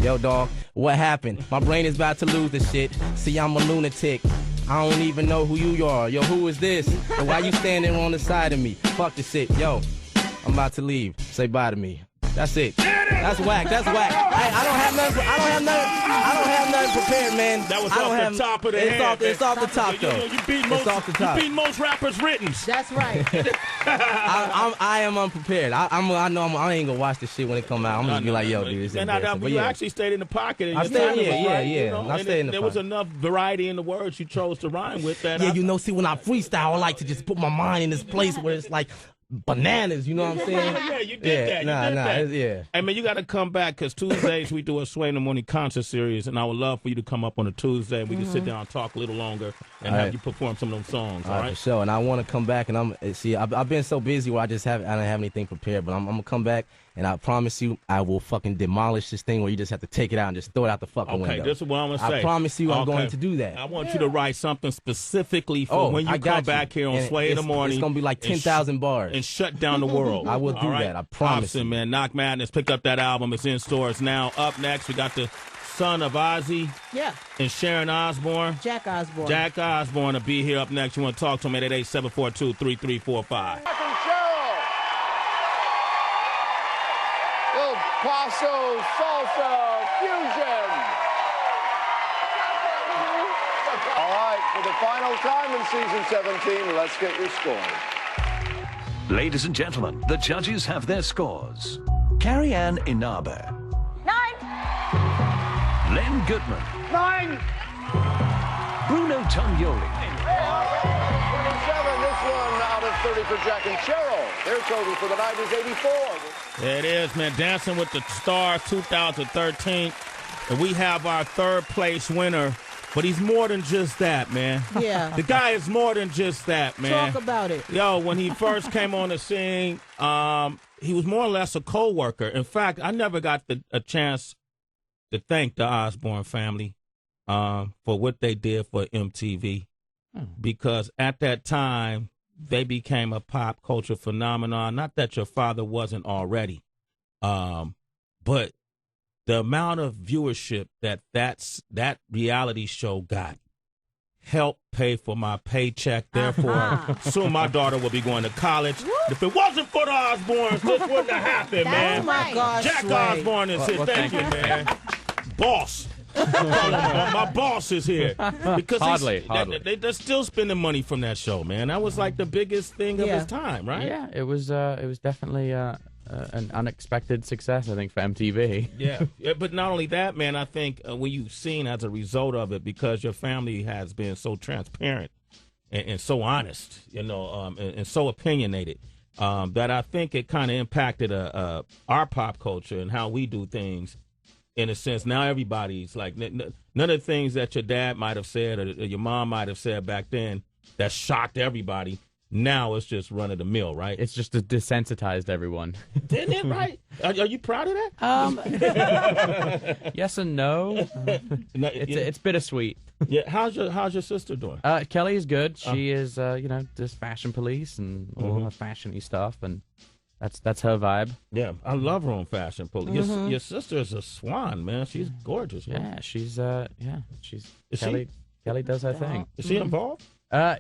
Yo, dog, what happened? My brain is about to lose the shit. See, I'm a lunatic. I don't even know who you are. Yo, who is this? And why you standing on the side of me? Fuck this shit. Yo, I'm about to leave. Say bye to me. That's it. That's whack. That's whack. I don't have nothing prepared, man. That was off the top of the head. It's off the top, though. You beat most rappers written. That's right. I am unprepared. I know I ain't gonna watch this shit when it come out. I'm gonna be like, yo, dude, this is embarrassing. You actually stayed in the pocket. I stayed, yeah. I stayed in the pocket. There was enough variety in the words you chose to rhyme with. That see, when I freestyle, I like to just put my mind in this place where it's like bananas, you know what I'm saying? Yeah, you did that. Yeah. Hey, man, you got to come back because Tuesdays we do a Sway in the Morning concert series, and I would love for you to come up on a Tuesday and we can sit down and talk a little longer and have you perform some of those songs. All right? For sure. And I want to come back, and I've been so busy where I don't have anything prepared, but I'm gonna come back. And I promise you, I will fucking demolish this thing where you just have to take it out and just throw it out the fucking window. Okay, this is what I'm going to say. I promise you I'm going to do that. I want you to write something specifically for when you come back here on Sway in the Morning. It's going to be like 10,000 bars. And shut down the world. I will do that. I promise you. Man, Knock Madness, pick up that album. It's in stores now. Up next, we got the son of Ozzy. Yeah. And Sharon Osbourne. Jack Osbourne. Jack Osbourne will be here up next. You want to talk to him at 888-742-3345. Paso Salsa Fusion. All right, for the final time in season 17, let's get your scores. Ladies and gentlemen, the judges have their scores. Carrie Ann Inabe. 9. Len Goodman. 9. Bruno Tognoli. 27, this one out of 30 for Jack and Cheryl. Their total for the night is 84. There it is, man. Dancing with the Stars 2013. And we have our third place winner. But he's more than just that, man. Yeah. The guy is more than just that, man. Talk about it. Yo, when he first came on the scene, he was more or less a co-worker. In fact, I never got a chance to thank the Osbourne family for what they did for MTV. Because at that time, they became a pop culture phenomenon. Not that your father wasn't already, but the amount of viewership that reality show got helped pay for my paycheck. Therefore, soon my daughter will be going to college. If it wasn't for the Osbournes, this wouldn't have happened, man. Oh my gosh, Jack Osbourne is here. Thank you, man. Boss. My boss is here because they're still spending money from that show, man. That was like the biggest thing of its time, right? Yeah, it was definitely an unexpected success, I think, for MTV. Yeah, but not only that, man. I think when you've seen as a result of it, because your family has been so transparent and so honest, and so opinionated, that I think it kind of impacted our pop culture and how we do things. In a sense, now everybody's like, none of the things that your dad might have said or your mom might have said back then that shocked everybody. Now it's just run of the mill, right? It's just desensitized everyone. Didn't it, right? Are you proud of that? Yes and no. It's bittersweet. Yeah. How's your sister doing? Kelly is good. She is, does fashion police and all her fashion-y stuff, and that's her vibe. Yeah, I love her on Fashion Police. Your sister is a swan, man. She's gorgeous. Man. Yeah, she's Kelly. Kelly does her thing. Is she involved?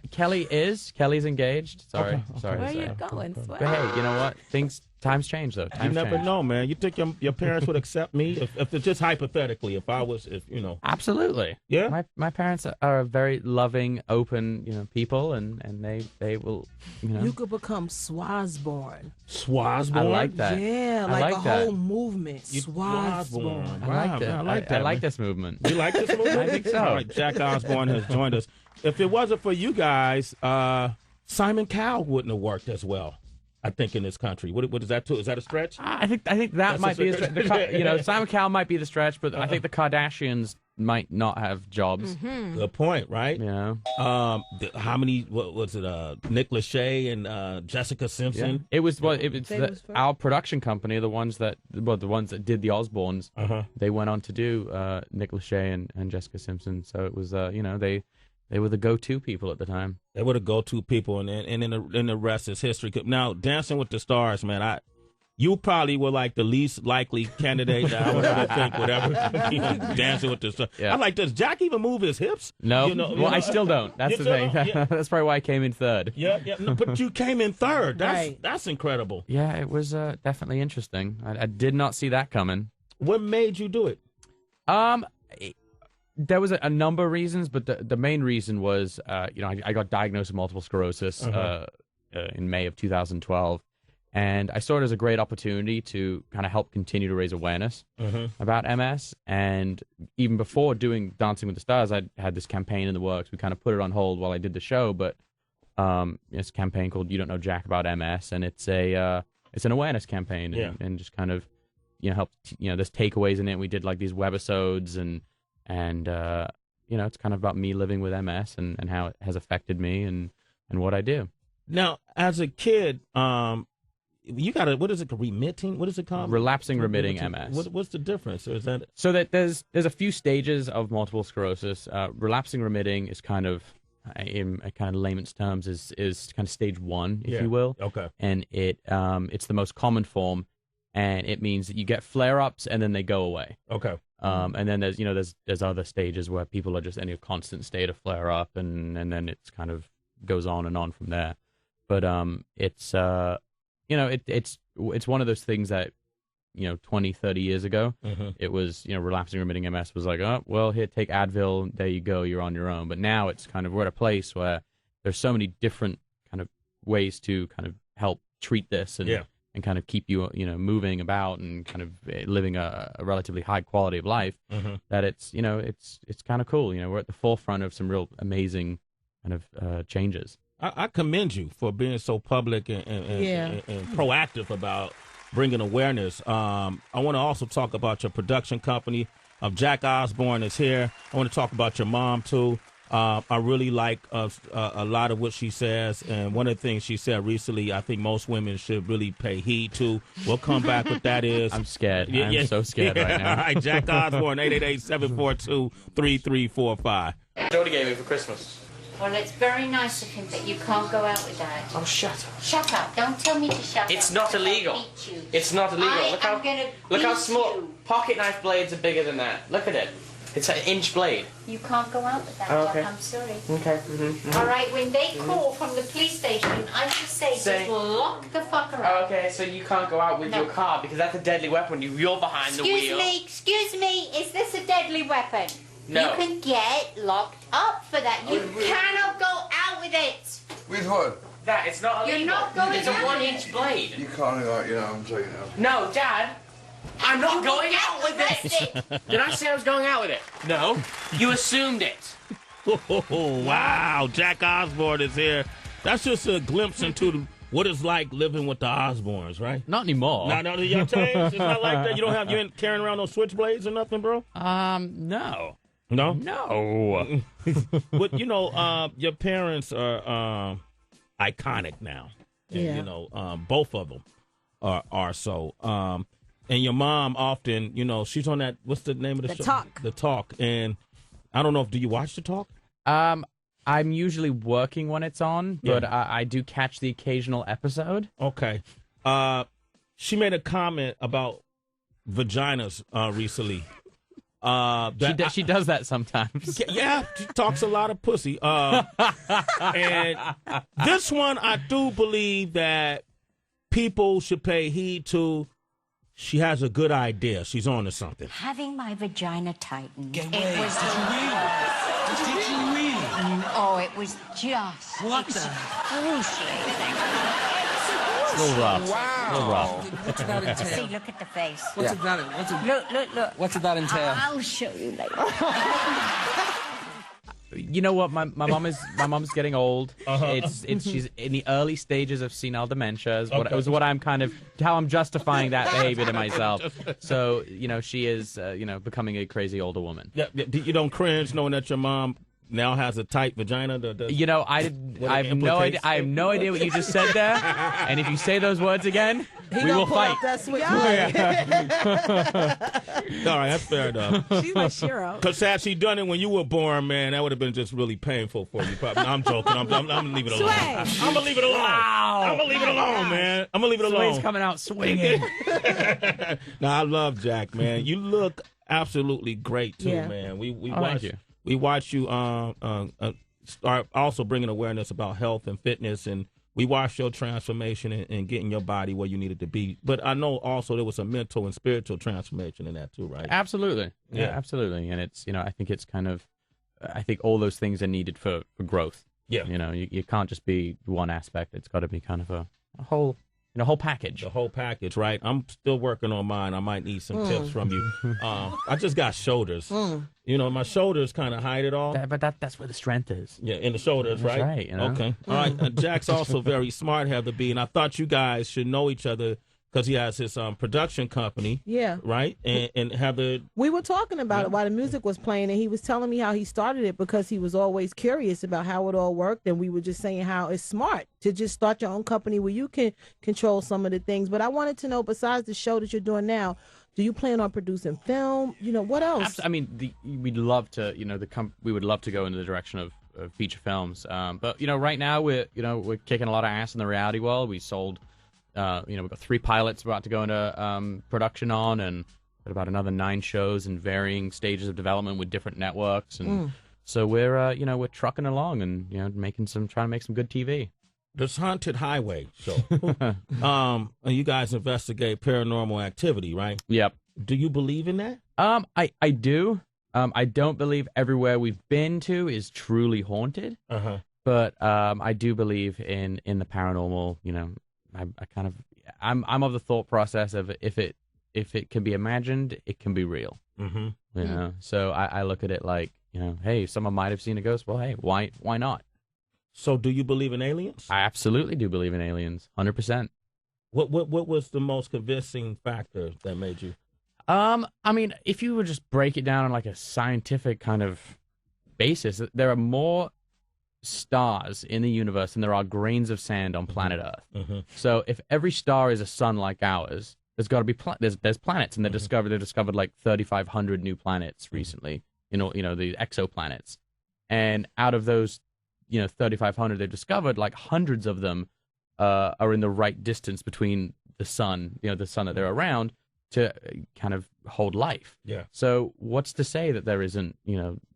Kelly's engaged. Sorry. Where are you going? But hey, you know what? Times change though. You never know, man. You think your parents would accept me if just hypothetically, if Absolutely. Yeah. My parents are very loving, open, people, and they will, You could become Swazborn. Swazborn. I like that. Yeah, like a whole movement. Swazborn. I like that. I like that. I like this movement. You like this movement? I think so. All right, Jack Osborne has joined us. If it wasn't for you guys, Simon Cowell wouldn't have worked as well. I think in this country. What is that too? Is that a stretch? I think that might be a stretch. Simon Cowell might be the stretch, but I think the Kardashians might not have jobs. Mm-hmm. Good point, right? Yeah. How many? What was it? Nick Lachey and Jessica Simpson. Yeah. It was our production company, the ones that did the Osbournes. They went on to do Nick Lachey and Jessica Simpson. So it was They were the go-to people at the time. They were the go-to people, and in the rest is history. Now, Dancing with the Stars, man, you probably were like the least likely candidate that I would ever think would ever Dancing with the Stars. Yeah. I'm like, does Jack even move his hips? No, I still don't. That's the thing. Yeah. That's probably why I came in third. Yeah, no, but you came in third. That's incredible. Yeah, it was definitely interesting. I did not see that coming. What made you do it? There was a number of reasons, but the main reason was, I got diagnosed with multiple sclerosis in May of 2012, and I saw it as a great opportunity to kind of help continue to raise awareness about MS. And even before doing Dancing with the Stars, I had this campaign in the works. We kind of put it on hold while I did the show, but it's a campaign called "You Don't Know Jack About MS," and it's an awareness campaign, and just kind of help. There's takeaways in it. We did like these webisodes and it's kind of about me living with MS and how it has affected me and what I do. Now, as a kid, you got what is it, remitting? What is it called? Relapsing remitting MS. What's the difference? Or is that so that there's a few stages of multiple sclerosis. Relapsing remitting is kind of, in a kind of layman's terms, is kind of stage 1, if you will. Okay. And it's the most common form, and it means that you get flare-ups and then they go away. Okay. And then there's other stages where people are just in a constant state of flare up, and then it's kind of goes on and on from there. But it's one of those things that 20, 30 years ago, it was relapsing remitting MS was like, oh well, here, take Advil, there you go, you're on your own. But now it's kind of, we're at a place where there's so many different kind of ways to kind of help treat this and kind of keep you moving about and kind of living a relatively high quality of life, that it's kind of cool. We're at the forefront of some real amazing kind of changes. I commend you for being so public and proactive about bringing awareness. I want to also talk about your production company. Jack Osborne is here. I want to talk about your mom too. I really like a lot of what she says, and one of the things she said recently, I think most women should really pay heed to. We'll come back with that is. I'm scared. I'm so scared right now. All right, Jack Osborne, 888-742-3345. Jody gave me for Christmas. Well, it's very nice of him, but you can't go out with that. Oh, shut up. Shut up. Don't tell me to shut up. It's not illegal. It's not illegal. Look how small. Pocket knife blades are bigger than that. Look at it. It's an inch blade. You can't go out with that, okay. Jack. I'm sorry. Okay. All right, when they call from the police station, I just say just lock the fucker up. Okay, so you can't go out with your car because that's a deadly weapon. You're behind the wheel. Excuse me, is this a deadly weapon? No. You can get locked up for that. You cannot go out with it. With what? That, it's not illegal. You're not going It's a out 1-inch blade. You can't go out, I'm taking it out. No, Dad. I'm not going out with it. Did I say I was going out with it? No. You assumed it. Oh, wow. Jack Osborne is here. That's just a glimpse into what it's like living with the Osbournes, right? Not anymore. No, y'all changed. It's not like that. You ain't carrying around those switchblades or nothing, bro. No. No. No. But your parents are iconic now. And, both of them are so. And your mom often, she's on that. What's the name of the show? Talk. The Talk. And I don't know do you watch The Talk? I'm usually working when it's on, but I do catch the occasional episode. Okay. She made a comment about vaginas recently. She does that sometimes. Yeah, she talks a lot of pussy. And this one, I do believe that people should pay heed to. She has a good idea. She's on to something. Having my vagina tightened. Get It away. was Did you Did you really? Oh, it was just What the? excruciating. It's a little rough. Wow. A little rough. What's that entail? See, look at the face. What's Yeah. Look. What's that entail? I'll show you later. You know what? My mom's getting old. She's in the early stages of senile dementia. Is what I'm kind of how I'm justifying that behavior to myself. So she is becoming a crazy older woman. Yeah, you don't cringe knowing that your mom now has a tight vagina. I have no idea. I have no idea what you just said there. And if you say those words again, we will fight. All right, that's fair enough. She's my Shiro. Because had she done it when you were born, man, that would have been just really painful for you. Probably. No, I'm joking. I'm gonna leave it alone. I'm gonna leave it alone. Wow. I'm gonna leave it alone, man. I'm gonna leave it alone. Sway's coming out swinging. Now I love Jack, man. You look absolutely great too, Yeah. man. We thank you. We watch you start also bringing awareness about health and fitness, and we watched your transformation and getting your body where you needed to be. But I know also there was a mental and spiritual transformation in that too, right? Absolutely. Yeah, absolutely. And it's I think it's I think all those things are needed for growth. Yeah. You can't just be one aspect. It's got to be kind of a whole whole package. The whole package, right? I'm still working on mine. I might need some tips from you. I just got shoulders. My shoulders kind of hide it all. But that's where the strength is. Yeah, in the shoulders, That's right? right, Okay. All right. Jack's also very smart, Heather B. And I thought you guys should know each other because he has his production company. Yeah. Right? And Heather. We were talking about it while the music was playing, and he was telling me how he started it because he was always curious about how it all worked. And we were just saying how it's smart to just start your own company where you can control some of the things. But I wanted to know, besides the show that you're doing now, do you plan on producing film? What else? I mean, we'd love to. We would love to go in the direction of feature films. But right now we're kicking a lot of ass in the reality world. We sold. We've got 3 pilots about to go into production on, and got about another 9 shows in varying stages of development with different networks, and so we're trucking along and trying to make some good TV. This Haunted Highway show. You guys investigate paranormal activity, right? Yep. Do you believe in that? I do. I don't believe everywhere we've been to is truly haunted. But I do believe in the paranormal. I'm of the thought process of if it can be imagined, it can be real. So I look at it like hey, someone might have seen a ghost. Well, hey, why not? So, do you believe in aliens? I absolutely do believe in aliens, 100%. What was the most convincing factor that made you? I mean, if you would just break it down on like a scientific kind of basis, there are more stars in the universe than there are grains of sand on planet Earth. So, if every star is a sun like ours, there's got to be there's planets, and they discovered like 3,500 new planets recently. The exoplanets, and out of those 3,500 they've discovered, like hundreds of them are in the right distance between the sun, the sun that they're around, to kind of hold life. Yeah. So what's to say that there isn't,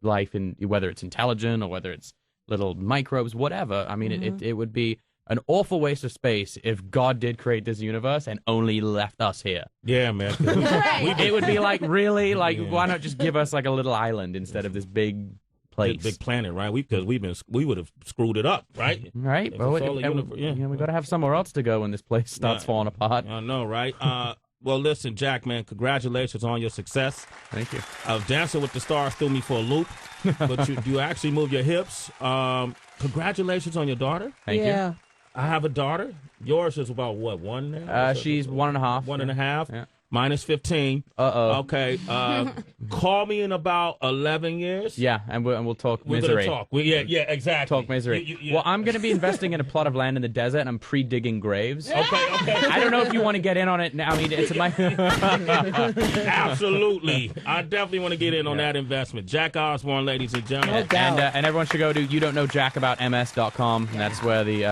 life in, whether it's intelligent or whether it's little microbes, whatever. I mean, it would be an awful waste of space if God did create this universe and only left us here. Yeah, man. It would be like, really? Like, why not just give us like a little island instead of this big place? Big planet, right? Because we would have screwed it up, right? Right. Well, we got to have somewhere else to go when this place starts falling apart. I know, right? Well, listen, Jack, man, congratulations on your success. Thank you. Dancing with the Stars threw me for a loop, but you actually move your hips. Congratulations on your daughter. Thank you. I have a daughter. Yours is about what, one now? She's 1.5. 1.5. Yeah. Minus 15. Uh-oh. Okay. Call me in about 11 years. Yeah, and we'll talk We're misery. gonna talk. Yeah, exactly. Talk misery. Yeah. Well, I'm going to be investing in a plot of land in the desert, and I'm pre-digging graves. Okay. I don't know if you want to get in on it now. I mean, it's my... Absolutely. I definitely want to get in on that investment. Jack Osborne, ladies and gentlemen. And everyone should go to youdon'tknowjackaboutms.com, and that's where the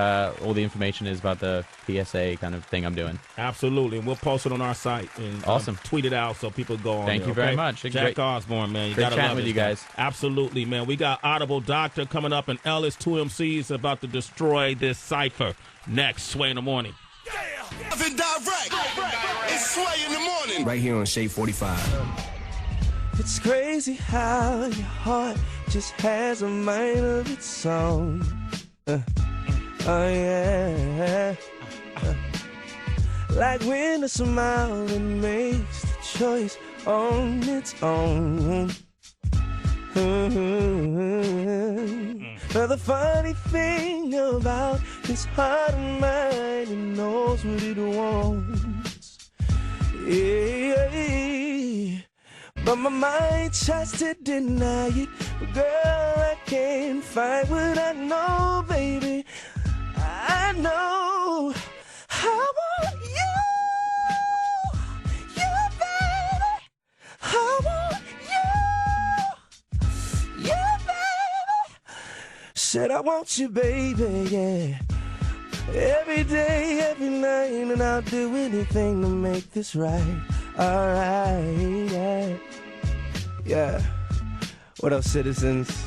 all the information is about the PSA kind of thing I'm doing. Absolutely. And we'll post it on our site and awesome. Tweet it out so people go on. Thank there, you very okay? much. Jack Osborne, man. You great gotta chatting love with this you guy. guys. Absolutely, man. We got Audible Doctor coming up, and Ellis 2MCs about to destroy this cipher. Next, Sway in the Morning. It's Sway in the Morning. Right here on Shade 45. It's crazy how your heart just has a mind of its own. Oh yeah. Like when a smile that makes the choice on its own. But the funny thing about this heart of mine, it knows what it wants. Yeah. But my mind tries to deny it. But girl, I can't fight what I know, baby. I know I want you, baby. I want you, baby. Said I want you, baby, yeah. Every day, every night, and I'll do anything to make this right. Alright, yeah. What up, citizens?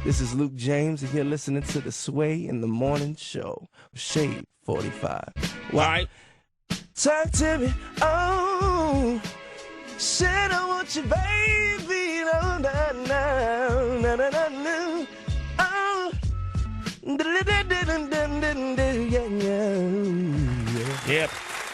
This is Luke James, and you're listening to the Sway in the Morning Show, Shade 45. Why? Talk to me, oh. Said I want you, baby, no, no, no, no, no, no, oh. Yep.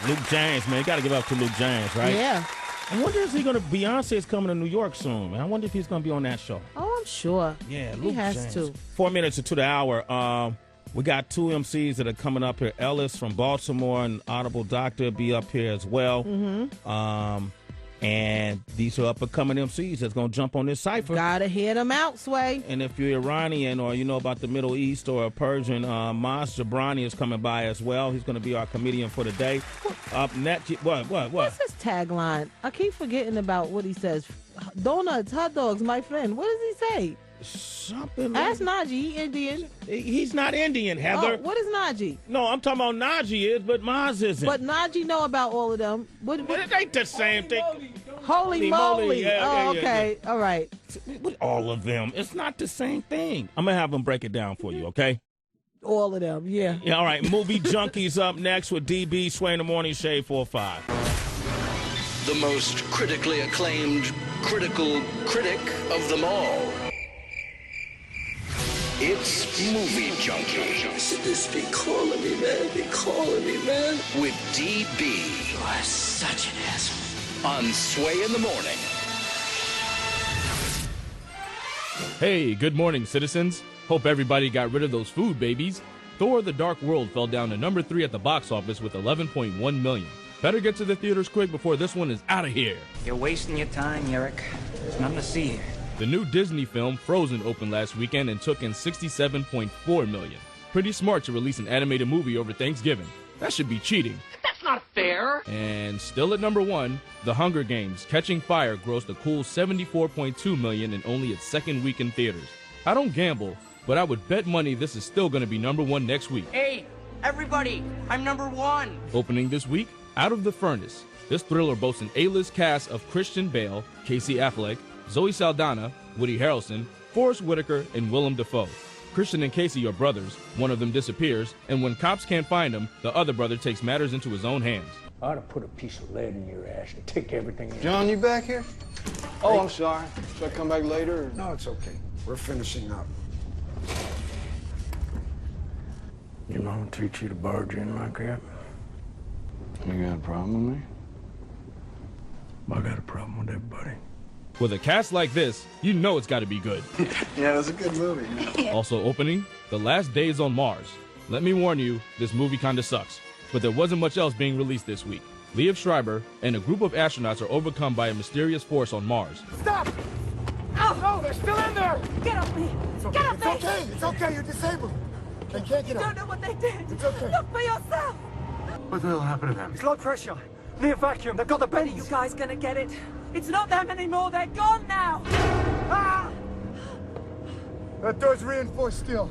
Luke James, man. You got to give up to Luke James, right? Yeah. I wonder if he's going to, Beyonce is coming to New York soon, man. I wonder if he's going to be on that show. Oh, I'm sure. Yeah, he Luke has James. to. 4 minutes to the hour. We got two MCs that are coming up here. Ellis from Baltimore and Audible Doctor be up here as well. Mm-hmm. And these are up-and-coming MCs that's going to jump on this cipher. Gotta hear them out, Sway. And if you're Iranian or you know about the Middle East or a Persian, Maz Jabrani is coming by as well. He's going to be our comedian for the day. Up next, what? What's his tagline? I keep forgetting about what he says. Donuts, hot dogs, my friend. What does he say? Something. Ask Najee. He Indian. He's not Indian, Heather. Oh, what is Najee? No, I'm talking about Najee is, but Maz isn't. But Najee know about all of them. What it ain't the same thing. Holy moly. Yeah, okay. Yeah. All right. With all of them, it's not the same thing. I'm going to have them break it down for you, okay? All of them, yeah. Yeah, all right. Movie Junkies up next with DB, Sway in the Morning, Shade 45. The most critically acclaimed critical critic of them all. It's Movie Junkies. This be calling me, man. Be calling me, man. With DB. You are such an asshole. On Sway in the Morning. Hey, good morning, citizens. Hope everybody got rid of those food babies. Thor: The Dark World fell down to number 3 at the box office with 11.1 million. Better get to the theaters quick before this one is out of here. You're wasting your time, Eric. There's nothing to see here. The new Disney film Frozen opened last weekend and took in 67.4 million. Pretty smart to release an animated movie over Thanksgiving. That should be cheating. That's not fair. And still at number 1, The Hunger Games: Catching Fire grossed a cool 74.2 million in only its second week in theaters. I don't gamble, but I would bet money this is still going to be number 1 next week. Hey, everybody, I'm number 1. Opening this week, Out of the Furnace. This thriller boasts an A-list cast of Christian Bale, Casey Affleck, Zoe Saldana, Woody Harrelson, Forrest Whitaker, and Willem Dafoe. Christian and Casey are brothers. One of them disappears, and when cops can't find him, the other brother takes matters into his own hands. I ought to put a piece of lead in your ass and take everything. John, you back here? Oh, I'm sorry. Should I come back later? No, it's okay. We're finishing up. Your mom treats you to barge in like that? You got a problem with me? I got a problem with everybody. With a cast like this, you know it's got to be good. Yeah, it was a good movie. Also opening, The Last Days on Mars. Let me warn you, this movie kinda sucks. But there wasn't much else being released this week. Liev Schreiber and a group of astronauts are overcome by a mysterious force on Mars. Stop! Oh, no, they're still in there! Get off me! Get off me! It's okay, you're disabled. They can't get You up. don't know what they did. It's okay. Look for yourself! What the hell happened to them? It's low pressure. Near vacuum. They've got the bends. When are you guys gonna get it? It's not them anymore. They're gone now. Ah! That door's reinforced still.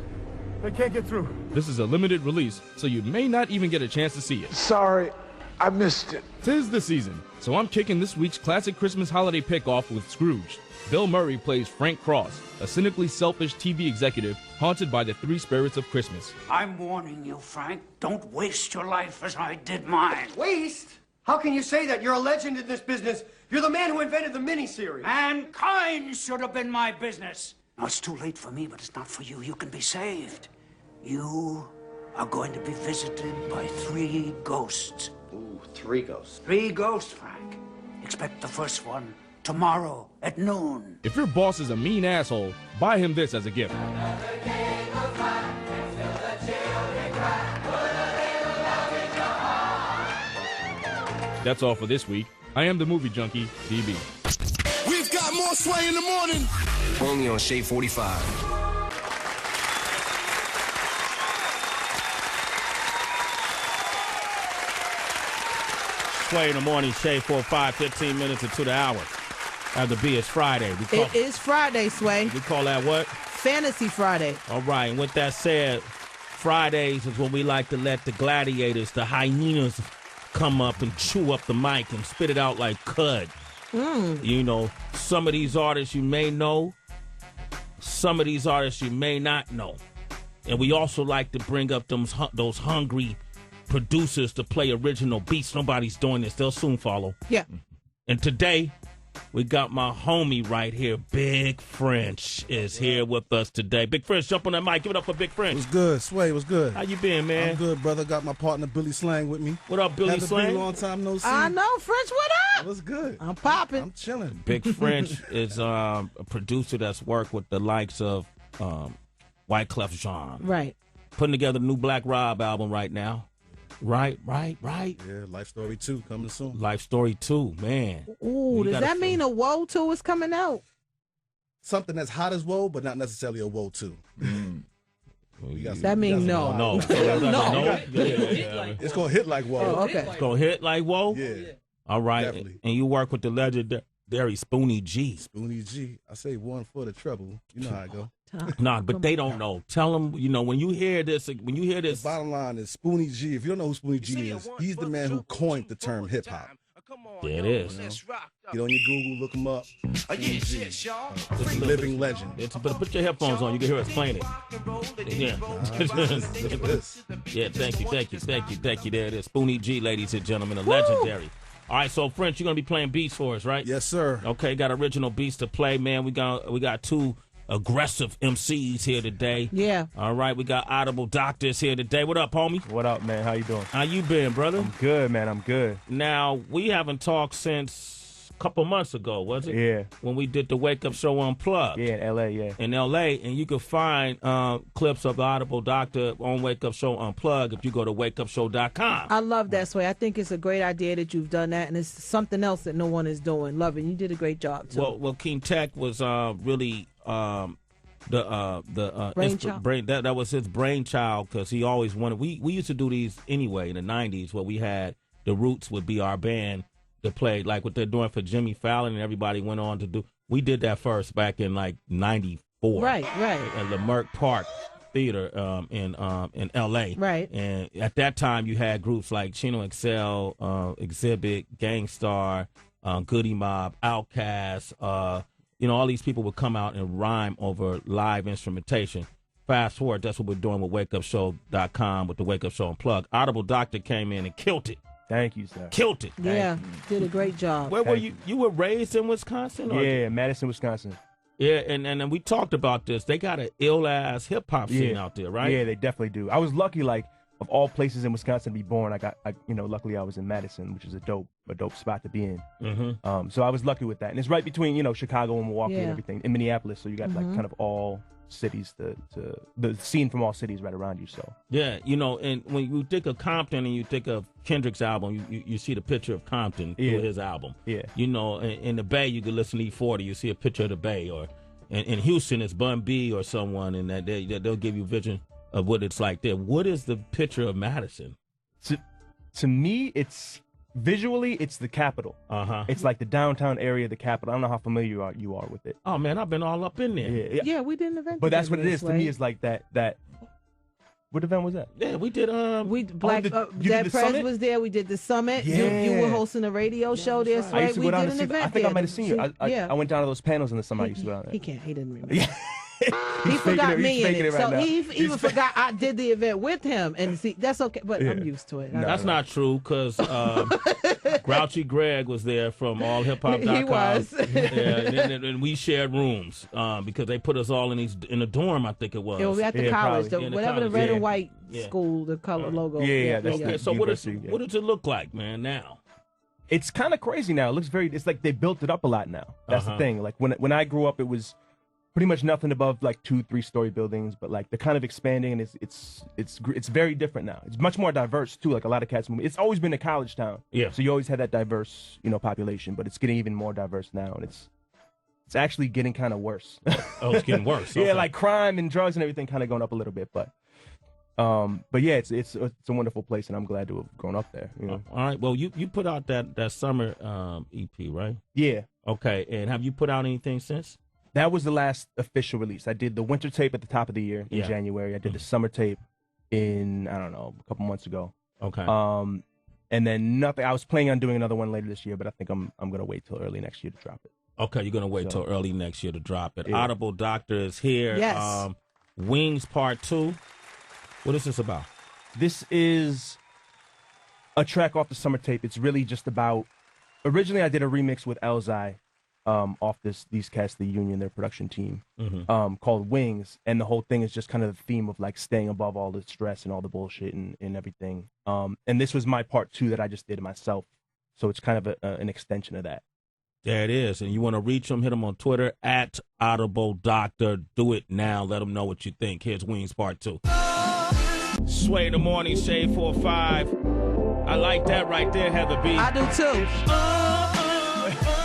They can't get through. This is a limited release, so you may not even get a chance to see it. Sorry, I missed it. 'Tis the season, so I'm kicking this week's classic Christmas holiday pick off with Scrooge. Bill Murray plays Frank Cross, a cynically selfish TV executive haunted by the three spirits of Christmas. I'm warning you, Frank. Don't waste your life as I did mine. Waste? How can you say that? You're a legend in this business. You're the man who invented the miniseries. Mankind should have been my business. Now, it's too late for me, but it's not for you. You can be saved. You are going to be visited by 3 ghosts. Ooh, 3 ghosts. 3 ghosts, Frank. Expect the first one tomorrow at noon. If your boss is a mean asshole, buy him this as a gift. That's all for this week. I am the movie junkie, DB. We've got more Sway in the morning. Only on Shade 45. Sway in the morning, Shade 45, 15 minutes into the hour. After B, it's Friday. It is Friday, Sway. We call that what? Fantasy Friday. All right, and with that said, Fridays is when we like to let the gladiators, the hyenas, come up and chew up the mic and spit it out like cud. You know, some of these artists you may know, some of these artists you may not know. And we also like to bring up those hungry producers to play original beats. Nobody's doing this. They'll soon follow. Yeah. And today, we got my homie right here, Big French, is here with us today. Big French, jump on that mic. Give it up for Big French. What's good, Sway? What's good? How you been, man? I'm good, brother. Got my partner, Billy Slang, with me. What up, Billy Slang? Been a long time no see. I know, French, what up? What's good? I'm popping. I'm chilling. Big French is a producer that's worked with the likes of Wyclef Jean. Right. Putting together the new Black Rob album right now. Right. Yeah, Life Story 2 coming soon. Life Story 2, man. Ooh, does that mean a Woe 2 is coming out? Something that's hot as Woe, but not necessarily a Woe 2. That means no. No. It's going to hit like Woe. Oh, okay. It's going to hit like Woe? Yeah. All right. Definitely. And you work with the legendary Spoonie G. Spoonie G. I say one for the trouble. You know how I go. Nah, but they don't know. Tell them, when you hear this. The bottom line is Spoonie G. If you don't know who Spoonie G is, he's the man who coined the term hip hop. There it is. Get on your Google, look him up. Spoonie G. Living legend. Put your headphones on. You can hear us playing it. Yeah. Yeah, thank you. There it is. Spoonie G, ladies and gentlemen, a legendary. All right, so French, you're gonna be playing beats for us, right? Yes, sir. Okay, got original beats to play, man. We got 2 aggressive MCs here today. Yeah. All right, we got Audible Doctors here today. What up, homie? What up, man? How you doing? How you been, brother? I'm good, man. I'm good. Now, we haven't talked since a couple months ago, was it? Yeah. When we did the Wake Up Show Unplugged. Yeah, in L.A., yeah. In L.A., and you can find clips of the Audible Doctor on Wake Up Show Unplugged if you go to wakeupshow.com. I love that, Sway. I think it's a great idea that you've done that, and it's something else that no one is doing. Love it. You did a great job, too. Well, King Tech was really... brainchild. That was his brainchild because he always wanted. We used to do these anyway in the '90s where we had the Roots would be our band to play like what they're doing for Jimmy Fallon and everybody went on to do. We did that first back in like '94, right, at the Merck Park Theater in L.A. Right, and at that time you had groups like Chino XL, Exhibit, Gangstar, Goody Mob, Outkast. All these people would come out and rhyme over live instrumentation. Fast forward, that's what we're doing with wakeupshow.com with the Wake Up Show Unplugged. Audible Doctor came in and killed it. Thank you, sir. Killed it. Yeah, did a great job. Where were you? You were raised in Wisconsin? Yeah, Madison, Wisconsin. Yeah, and we talked about this. They got an ill-ass hip-hop scene out there, right? Yeah, they definitely do. I was lucky, like, of all places in Wisconsin to be born, luckily I was in Madison, which is a dope spot to be in. Mm-hmm. So I was lucky with that, and it's right between Chicago and Milwaukee and everything, in Minneapolis. So you got like kind of all cities to the scene from all cities right around you. So yeah, and when you think of Compton and you think of Kendrick's album, you see the picture of Compton through his album. Yeah, in the Bay you can listen to E40, you see a picture of the Bay, or in Houston it's Bun B or someone, and that they'll give you vision of what it's like there. What is the picture of Madison? To me, it's visually, it's the capital. It's like the downtown area of the capital. I don't know how familiar you are with it. Oh man, I've been all up in there. Yeah, we did an event. But that's what it is to me. Is like that. What event was that? Yeah, we did. Dad Prez was there. We did the summit. Yeah. You were hosting a radio show there. I used to we go down did to an see. event. I think I might have seen you. Yeah. I went down to those panels in the summer. I used to go down there. He can't. He didn't remember. He forgot me in it. Right So now. he even forgot I did the event with him. And see, that's okay. But I'm used to it. That's not true, because Grouchy Greg was there from allhiphop.com. He was. and we shared rooms because they put us all in a dorm, I think it was. It was at the college. Whatever the red and white Yeah. school, the color logo. Okay, so what does it look like, man, now? It's kind of crazy now. It looks it's like they built it up a lot now. That's the thing. Like when I grew up, it was pretty much nothing above like 2-3 story buildings, but like they're kind of expanding, and it's very different now. It's much more diverse too. Like a lot of cats. It's always been a college town. Yeah. So you always had that diverse, population, but it's getting even more diverse now, and it's actually getting kind of worse. Oh, it's getting worse. Okay. Yeah, like crime and drugs and everything kind of going up a little bit, but yeah, it's a wonderful place, and I'm glad to have grown up there. All right. Well, you put out that summer EP, right? Yeah. Okay. And have you put out anything since? That was the last official release. I did the winter tape at the top of the year in January. I did the summer tape in, I don't know, a couple months ago. Okay. And then nothing. I was planning on doing another one later this year, but I think I'm gonna wait till early next year to drop it. Okay, you're gonna wait till early next year to drop it. Yeah. Audible Doctor is here. Yes. Wings Part 2. What is this about? This is a track off the summer tape. It's really just about. Originally, I did a remix with Elzai. Off these cats, the Union, their production team, called Wings, and the whole thing is just kind of the theme of like staying above all the stress and all the bullshit and everything. And this was my part 2 that I just did myself, so it's kind of an extension of that. There it is, and you want to reach them? Hit them on Twitter at Audible Doctor. Do it now. Let them know what you think. Here's Wings Part 2. Sway in the morning, Shade 4-5. I like that right there, Heather B. I do too.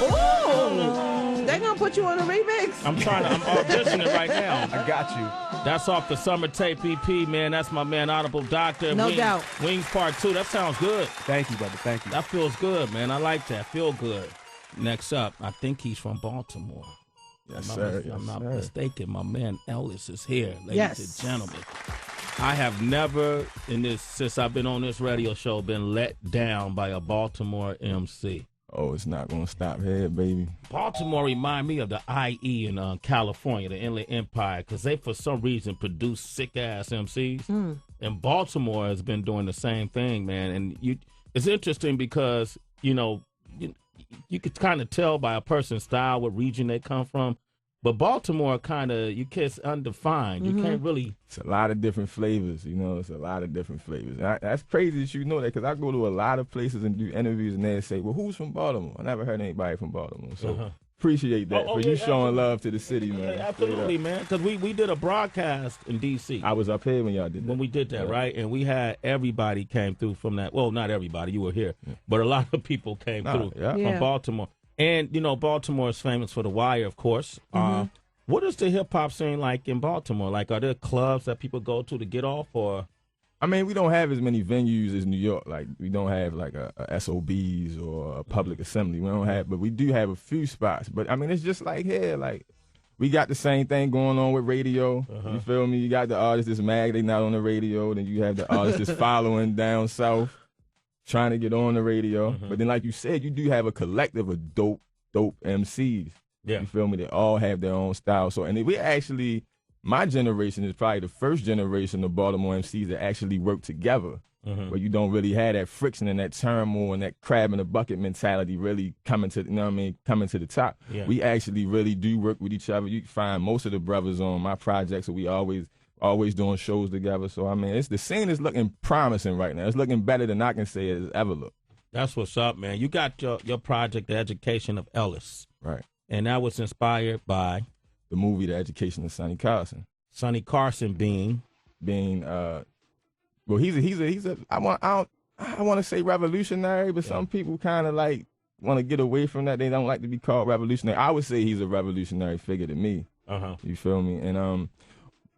Ooh, they gonna put you on a remix. I'm auditioning right now. I got you. That's off the summer tape EP, man. That's my man, Audible Doctor. No doubt. Wings Part 2. That sounds good. Thank you, brother. Thank you. That feels good, man. I like that. Feel good. Next up, I think he's from Baltimore. Yes, sir. I'm not mistaken. My man Ellis is here, ladies and gentlemen. I have never, since I've been on this radio show, been let down by a Baltimore MC. Oh, it's not gonna stop here, baby. Baltimore remind me of the IE in California, the Inland Empire, because they for some reason produce sick ass MCs. And Baltimore has been doing the same thing, man. And it's interesting because you could kind of tell by a person's style what region they come from. But Baltimore it's undefined. You can't really. It's a lot of different flavors, It's a lot of different flavors. And that's crazy that you know that, because I go to a lot of places and do interviews, and they say, "Well, who's from Baltimore?" I never heard anybody from Baltimore. So appreciate that for you showing love to the city, man. Yeah, absolutely, man. Because we did a broadcast in D.C. I was up here when y'all did that. When we did that, right? And we had everybody came through from that. Well, not everybody. You were here. But a lot of people came through from Baltimore. And, Baltimore is famous for The Wire, of course. What is the hip-hop scene like in Baltimore? Like, are there clubs that people go to get off, or? I mean, we don't have as many venues as New York. Like, we don't have, like, a SOBs or a public assembly. We don't have, but we do have a few spots. But, I mean, it's just like here, like, we got the same thing going on with radio. You feel me? You got the artists that's mad they not on the radio. Then you have the artists that's following down south, trying to get on the radio. But then, like you said, you do have a collective of dope MCs. Yeah. You feel me? They all have their own style. So, and we actually, my generation is probably the first generation of Baltimore MCs that actually work together, where you don't really have that friction and that turmoil and that crab in the bucket mentality really coming to, coming to the top. Yeah. We actually really do work with each other. You can find most of the brothers on my projects, so we always always doing shows together. So, I mean, the scene is looking promising right now. It's looking better than I can say it's ever looked. That's what's up, man. You got your project, The Education of Ellis. Right. And that was inspired by? The movie, The Education of Sonny Carson. Sonny Carson being, well, he's a I want to say revolutionary, but some people kind of like want to get away from that. They don't like to be called revolutionary. I would say he's a revolutionary figure to me. You feel me? And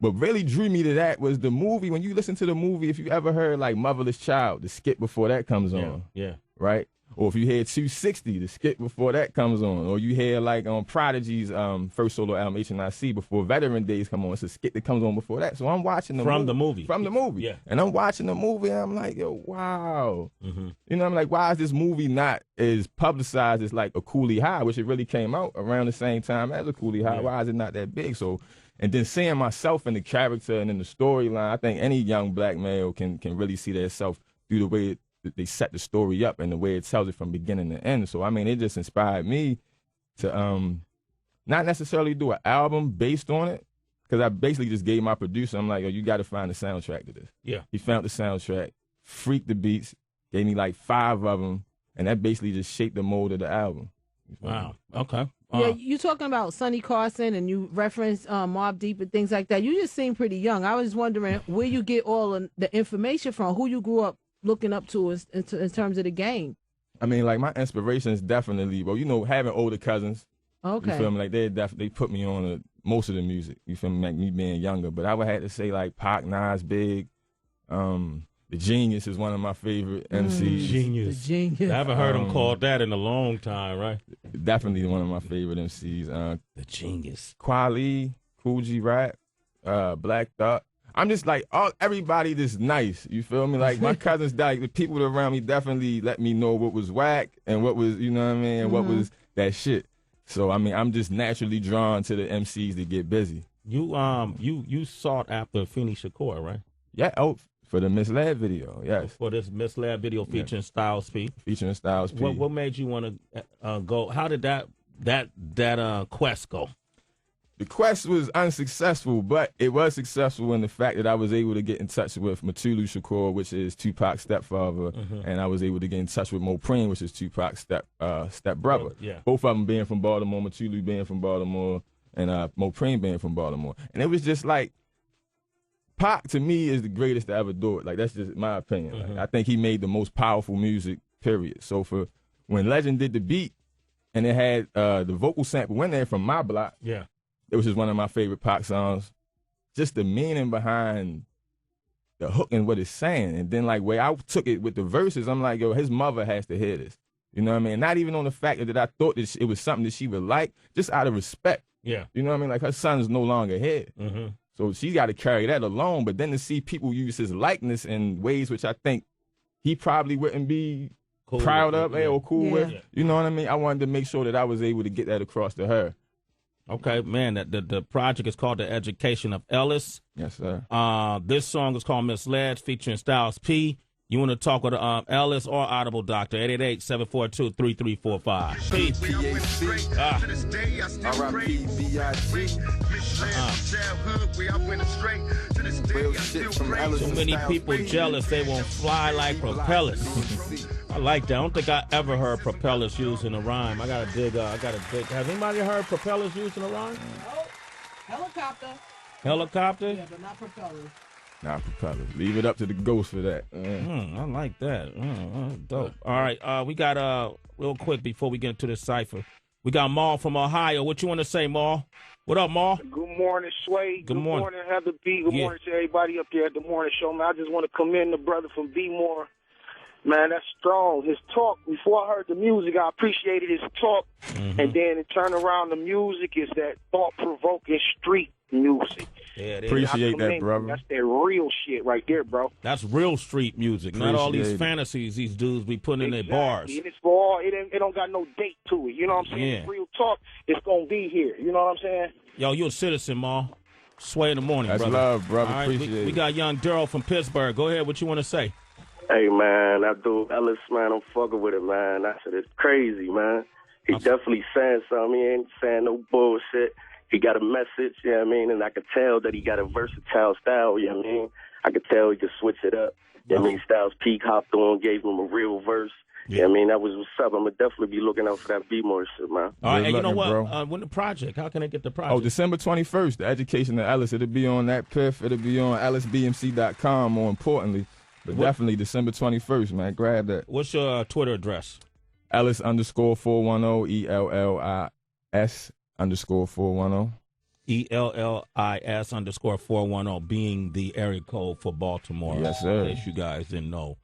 what really drew me to that was the movie. When you listen to the movie, if you ever heard like Motherless Child, the skit before that comes on, right? Or if you hear 260, the skit before that comes on, or you hear like on Prodigy's first solo album HNIC before Veteran Days come on, it's a skit that comes on before that. So I'm watching the movie. Yeah. And I'm watching the movie and I'm like, yo, wow. You know, I'm like, why is this movie not as publicized as like a Coolie High, which it really came out around the same time as a Coolie High? Why is it not that big? So, and then seeing myself in the character and in the storyline, I think any young black male can really see their self through the way they set the story up and the way it tells it from beginning to end. So, I mean, it just inspired me to not necessarily do an album based on it, because I basically just gave my producer, I'm like, yo, you got to find the soundtrack to this. Yeah. He found the soundtrack, freaked the beats, gave me like 5 of them, and that basically just shaped the mold of the album. Wow. Okay. Yeah, you talking about Sonny Carson and you referenced Mobb Deep and things like that. You just seem pretty young. I was wondering where you get all of the information from, who you grew up looking up to in terms of the game. I mean, like, my inspiration is definitely, well, you know, having older cousins. Okay. You feel me? Like, they put me on most of the music. You feel me? Like, me being younger. But I would have to say, like, Pac, Nas, Big. The Genius is one of my favorite MCs. Genius. The Genius. I haven't heard him called that in a long time, right? Definitely one of my favorite MCs. The Genius. Kweli, Cool G Rap, Black Thought. I'm just like, everybody that's nice. You feel me? Like, my cousins, like, the people around me definitely let me know what was whack and what was, you know what I mean, and what was that shit. So, I mean, I'm just naturally drawn to the MCs that get busy. You sought after Afeni Shakur, right? Yeah, for the Misled video, yes. For this Misled video featuring Styles P. Featuring Styles P. What made you want to go? How did that quest go? The quest was unsuccessful, but it was successful in the fact that I was able to get in touch with Mutulu Shakur, which is Tupac's stepfather, and I was able to get in touch with Mo Preem, which is Tupac's stepbrother. Yeah. Both of them being from Baltimore, Mutulu being from Baltimore, and Mo Preem being from Baltimore. And it was just like, Pac, to me, is the greatest to ever do it. Like, that's just my opinion. Like, I think he made the most powerful music, period. So for when Legend did the beat, and it had the vocal sample in there from My Block, yeah, it was just one of my favorite Pac songs. Just the meaning behind the hook and what it's saying. And then, like, where I took it with the verses, I'm like, yo, his mother has to hear this. You know what I mean? Not even on the fact that I thought that it was something that she would like, just out of respect. Yeah. You know what I mean? Like, her son's no longer here. So she got to carry that alone. But then to see people use his likeness in ways which I think he probably wouldn't be proud of or cool with. You know what I mean? I wanted to make sure that I was able to get that across to her. Okay, man, the project is called The Education of Ellis. Yes, sir. This song is called Misled, featuring Styles P. You want to talk with Ellis or Audible Doctor, 888-742-3345. So many people jealous they won't fly like propellers. I like that. I don't think I ever heard propellers used in a rhyme. I gotta dig. Has anybody heard propellers used in a rhyme? Oh, helicopter. Helicopter? Yeah, but not propellers. Not propellers. Leave it up to the ghost for that. I like that. Dope. All right. We got real quick before we get into this cipher. We got Maul from Ohio. What you want to say, Maul? What up, Maul? Good morning, Sway. Good morning, Heather B. Good morning to everybody up there at the morning show, man. I just want to commend the brother from B-More. Man, that's strong. His talk, before I heard the music, I appreciated his talk. And then to turn around the music is that thought-provoking street music. Yeah, appreciate that, brother. That's that real shit right there, bro. That's real street music. Not all these fantasies these dudes be putting in their bars. And it's for all, it don't got no date to it. You know what I'm saying? Yeah. It's real talk. It's going to be here. You know what I'm saying? Yo, you a citizen, Maul. Sway in the morning, That's brother. love, brother. All right, appreciate it. We got young Daryl from Pittsburgh. Go ahead. What you want to say? Hey, man, that dude Ellis, man, I'm fucking with it, man. That shit is crazy, man. He definitely saying something. He ain't saying no bullshit. He got a message, you know what I mean? And I could tell that he got a versatile style, you know what I mean? I could tell he could switch it up. You know what I mean? Styles P hopped on, gave him a real verse. Yeah. You know what I mean? That was what's up. I'm going to definitely be looking out for that B-more shit, man. All right, and you know what? When the project, how can I get the project? Oh, December 21st, The Education of Ellis. It'll be on that PIF. It'll be on ellisbmc.com, more importantly. But definitely December 21st, man. Grab that. What's your Twitter address? Ellis_410, ELLIS_410. ELLIS_410 being the area code for Baltimore. Yes, sir. In case you guys didn't know,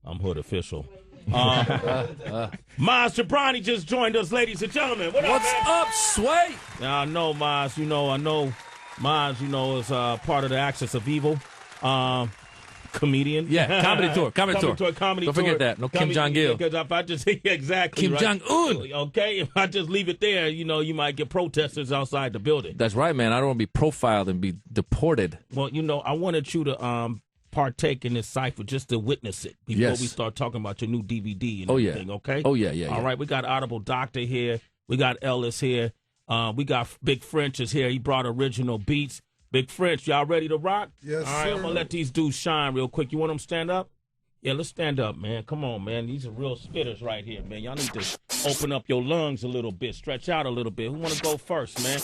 I'm hood official. Maz Jabrani just joined us, ladies and gentlemen. What's up, Sway? Now, I know, Maz, I know Maz, is part of the Axis of Evil. Comedian. Yeah, comedy tour. Don't forget that. No Kim Jong-il. Because if I just, exactly. Kim Jong-un. Okay, if I just leave it there, you might get protesters outside the building. That's right, man. I don't want to be profiled and be deported. Well, I wanted you to partake in this cipher just to witness it before we start talking about your new DVD and everything, okay? Oh, yeah. All right, we got Audible Doctor here. We got Ellis here. We got Big French is here. He brought original beats. Big French, y'all ready to rock? Yes, all right, sir. I'm going to let these dudes shine real quick. You want them to stand up? Yeah, let's stand up, man. Come on, man. These are real spitters right here, man. Y'all need to open up your lungs a little bit, stretch out a little bit. Who want to go first, man?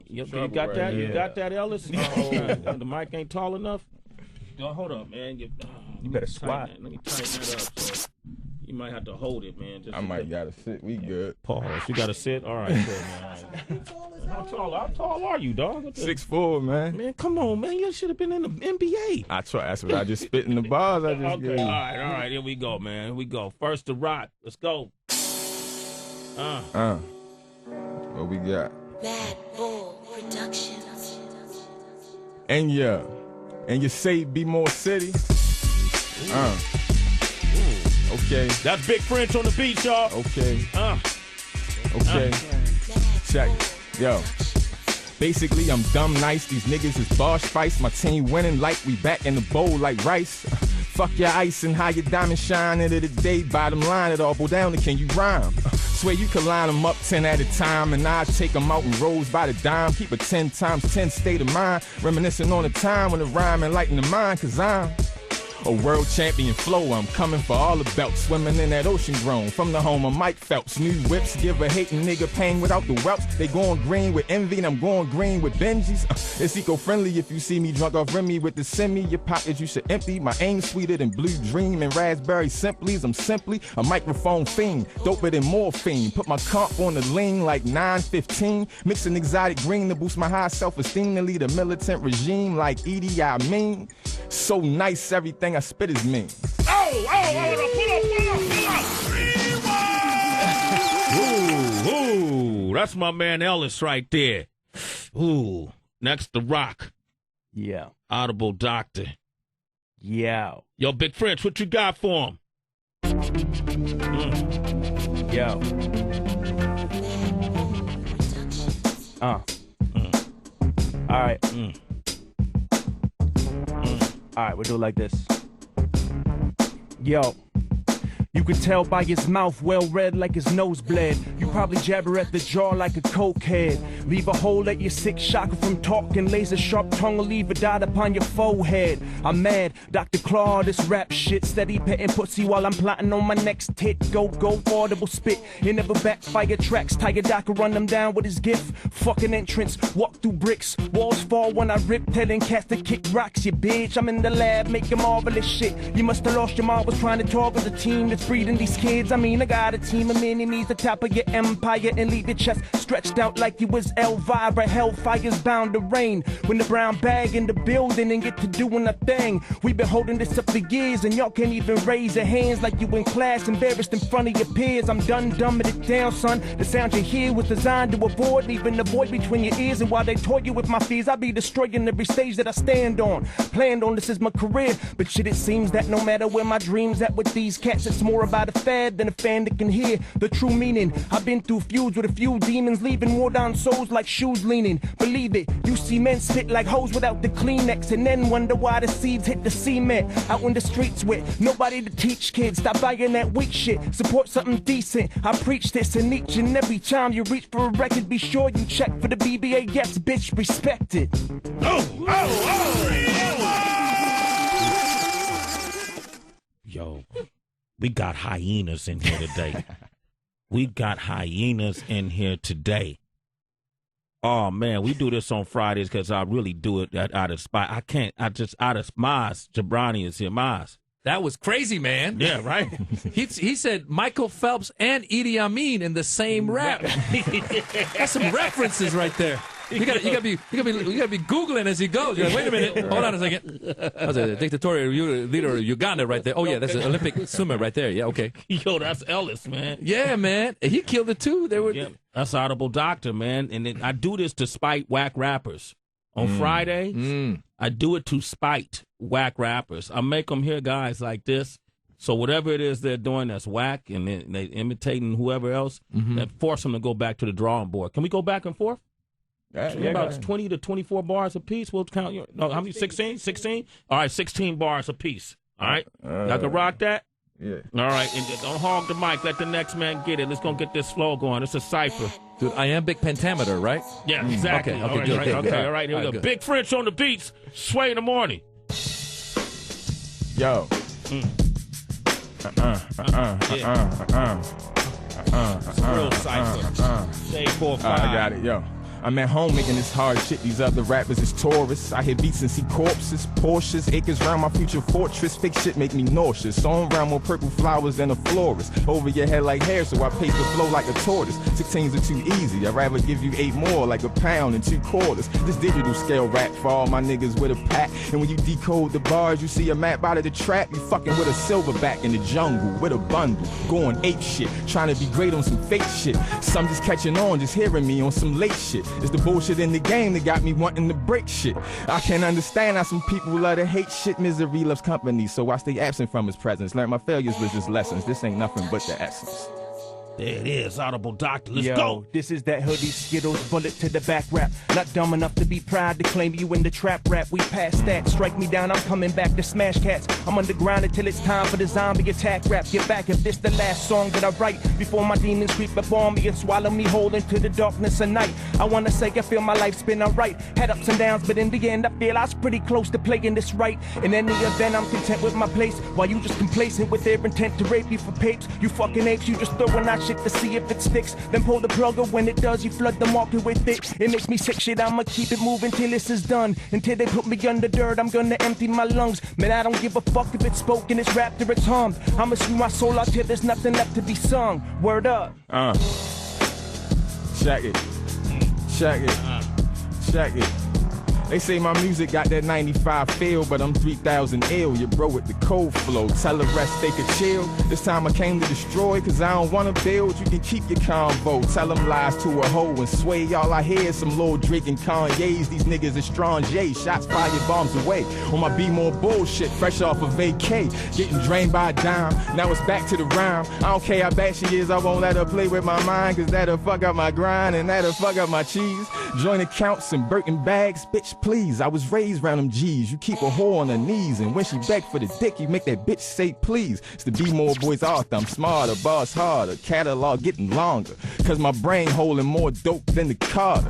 You got that? You got that, Ellis? The mic ain't tall enough? Hold up, man. You better squat. Let me tighten that up. So you might have to hold it, man. I might got to sit. We good. Pause. You got to sit? All right, good, man. How tall are you, dog? 6'4", man. Man, come on, man. You should have been in the NBA. I try. That's what I just spit in the bars. I just gave. All right. Here we go, man. Here we go. First to rock. Let's go. What we got? Bad Bull Productions. And you say be more city. Okay. That's Big French on the beat, y'all. Okay. Okay. Check. Yo. Basically, I'm dumb nice. These niggas is bar spice. My team winning like we back in the bowl like rice. Fuck your ice and how your diamond shine. End of the day, bottom line, it all boil down to can you rhyme? Swear you can line them up 10 at a time, and I take them out in rows by the dime. Keep a 10 times 10 state of mind. Reminiscing on the time when the rhyme enlightened the mind, cause I'm a world champion flow. I'm coming for all the belts. Swimming in that ocean grown. From the home of Mike Phelps. New whips give a hating nigga pain without the whelps. They going green with envy and I'm going green with Benjis. It's eco-friendly if you see me drunk off Remy with the semi. Your pockets you should empty. My aim sweeter than Blue Dream and Raspberry Simplies. I'm simply a microphone fiend. Doper than morphine. Put my comp on the lean like 915. Mixing exotic green to boost my high self-esteem. To lead a militant regime like Edie Amin. So nice, everything I spit is mean. Pull up. Ooh, that's my man Ellis right there. Ooh, next to Rock. Yeah. Audible Doctor. Yeah. Yo, Big French, what you got for him? Yo. All right. All right, we'll do it like this. Yo. You could tell by his mouth well red like his nose bled. You probably jabber at the jaw like a cokehead. Leave a hole at your sick shocker from talking. Laser sharp tongue will leave a dot upon your forehead. I'm mad, Dr. Claw, this rap shit. Steady petting pussy while I'm plotting on my next hit. Go, audible spit. You never backfire tracks. Tiger Doc will run them down with his gift. Fucking entrance, walk through bricks. Walls fall when I rip, telling cats to kick rocks, you bitch. I'm in the lab making marvelous shit. You must have lost your mind, was trying to talk with a team that's breeding these kids. I mean, I got a team of mini-me's, the top of your empire, and leave your chest stretched out like you was Elvira. Hellfire's bound to rain when the brown bag in the building and get to doing a thing. We've been holding this up for years, and y'all can't even raise your hands like you in class, embarrassed in front of your peers. I'm done dumbing it down, son. The sound you hear was designed to avoid leaving the void between your ears, and while they toy you with my fears, I'll be destroying every stage that I stand on. Planned on this is my career, but shit, it seems that no matter where my dreams at with these cats, it's more more about a fad than a fan that can hear the true meaning. I've been through feuds with a few demons, leaving war down souls like shoes leaning. Believe it, you see men spit like hoes without the Kleenex, and then wonder why the seeds hit the cement. Out in the streets with nobody to teach kids. Stop buying that weak shit, support something decent. I preach this, and each and every time you reach for a record, be sure you check for the BBA. Yes, bitch, respect it. Yo, we got hyenas in here today. We got hyenas in here today. Oh, man, we do this on Fridays because I really do it out of spite. I can't. I just, out of Maz, Jabrani is here. Maz. That was crazy, man. Yeah, right. He said Michael Phelps and Idi Amin in the same rap. That's some references right there. You gotta be Googling as you go. You're like, wait a minute, hold on a second. That's a dictatorial leader of Uganda right there. Oh yeah, that's an Olympic swimmer right there. Yeah, okay. Yo, that's Ellis, man. Yeah, man. He killed it too. They were. Yeah, that's Audible Doctor, man. And I do this to spite whack rappers. On Fridays, I do it to spite whack rappers. I make them hear guys like this. So whatever it is they're doing that's whack and they imitating whoever else, that force them to go back to the drawing board. Can we go back and forth? About 20 to 24 bars a piece. We'll count. No, how many? 16? 16? All right, 16 bars a piece. All right? Y'all can rock that? Yeah. All right, and don't hog the mic. Let the next man get it. Let's go get this flow going. It's a cipher. Dude, iambic pentameter, right? Yeah, exactly. Okay, all right, good. Right, okay, all right, here we go. Good. Big French on the beats. Sway in the morning. Yo. Real cipher. Say 4 5. I got it, yo. I'm at home making this hard shit. These other rappers is tourists. I hear beats and see corpses, Porsches, acres round my future fortress. Fake shit make me nauseous. So I'm around more purple flowers than a florist. Over your head like hair, so I pace the flow like a tortoise. 16s are too easy. I'd rather give you 8 more, like a pound and 2 quarters. This digital scale rap for all my niggas with a pack. And when you decode the bars, you see a map out of the trap. You fucking with a silverback in the jungle with a bundle, going ape shit, trying to be great on some fake shit. Some just catching on, just hearing me on some late shit. It's the bullshit in the game that got me wanting to break shit. I can't understand how some people love to hate shit. Misery loves company, so I stay absent from his presence. Learn my failures was just lessons. This ain't nothing but the essence. There it is, Audible Doctor. Let's Yo, go. This is that hoodie Skittles bullet to the back rap. Not dumb enough to be proud to claim you in the trap rap. We past that. Strike me down, I'm coming back to smash cats. I'm underground until it's time for the zombie attack rap. Get back if this the last song that I write before my demons creep up on me and swallow me whole into the darkness of night. I wanna say I feel my life's been alright. Had ups and downs, but in the end I feel I was pretty close to playing this right. In any event, I'm content with my place, while you just complacent with their intent to rape you for papes. You fucking apes, you just throwing out shit to see if it sticks. Then pull the plug, or when it does, you flood the market with it. It makes me sick shit, I'ma keep it moving till this is done. Until they put me under dirt, I'm gonna empty my lungs. Man, I don't give a fuck if it's spoken, it's rapped or it's hummed. I'ma screw my soul out till there's nothing left to be sung. Word up. Check it. Check it. Check it. They say my music got that 95 feel, but I'm 3,000 ill. You bro with the cold flow. Tell the rest they could chill. This time I came to destroy, cause I don't wanna build. You can keep your convo. Tell them lies to a hoe and sway. All I hear is some Lil Drake and Kanye's. These niggas are strong J. Shots fire bombs away. On my Be More bullshit, fresh off of vacay. Getting drained by a dime. Now it's back to the rhyme. I don't care how bad she is, I won't let her play with my mind. Cause that'll fuck up my grind and that'll fuck up my cheese. Joint accounts and Birkin bags, bitch. Please, I was raised round them G's. You keep a whore on her knees, and when she beg for the dick, you make that bitch say please. It's the Be More boys author. I'm smarter, boss harder, catalog getting longer. Cause my brain holding more dope than the Carter.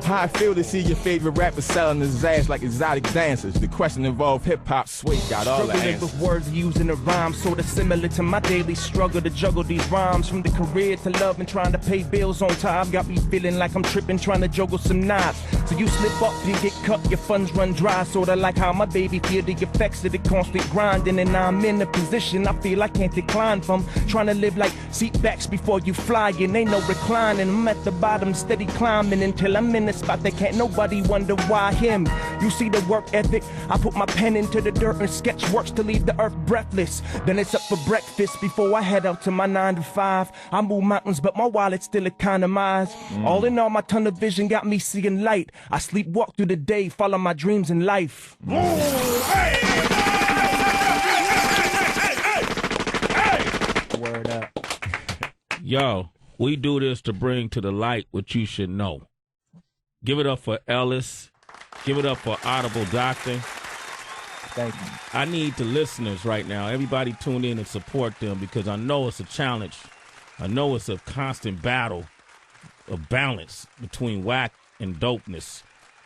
How I feel to see your favorite rapper selling his ass like exotic dancers. The question involved hip-hop, Sway got all the Struggling answers. with words using a rhyme, sorta similar to my daily struggle to juggle these rhymes. From the career to love and trying to pay bills on time, got me feeling like I'm tripping, trying to juggle some knives. So you slip up, you get cut, your funds run dry. Sorta like how my baby feel the effects of the constant grinding. And now I'm in a position I feel I can't decline from. Trying to live like seat backs before you fly, and ain't no reclining. I'm at the bottom, steady climbing until I'm in a spot that can't nobody wonder why him. You see the work ethic, I put my pen into the dirt and sketch works to leave the earth breathless. Then it's up for breakfast before I head out to my 9 to 5. I move mountains, but my wallet's still economized. All in all, my tunnel vision got me seeing light. I sleepwalk through the day, follow my dreams in life. Yo, we do this to bring to the light what you should know. Give it up for Ellis. Give it up for Audible Doctor. Thank you. I need the listeners right now. Everybody tune in and support them because I know it's a challenge. I know it's a constant battle of balance between whack and dopeness.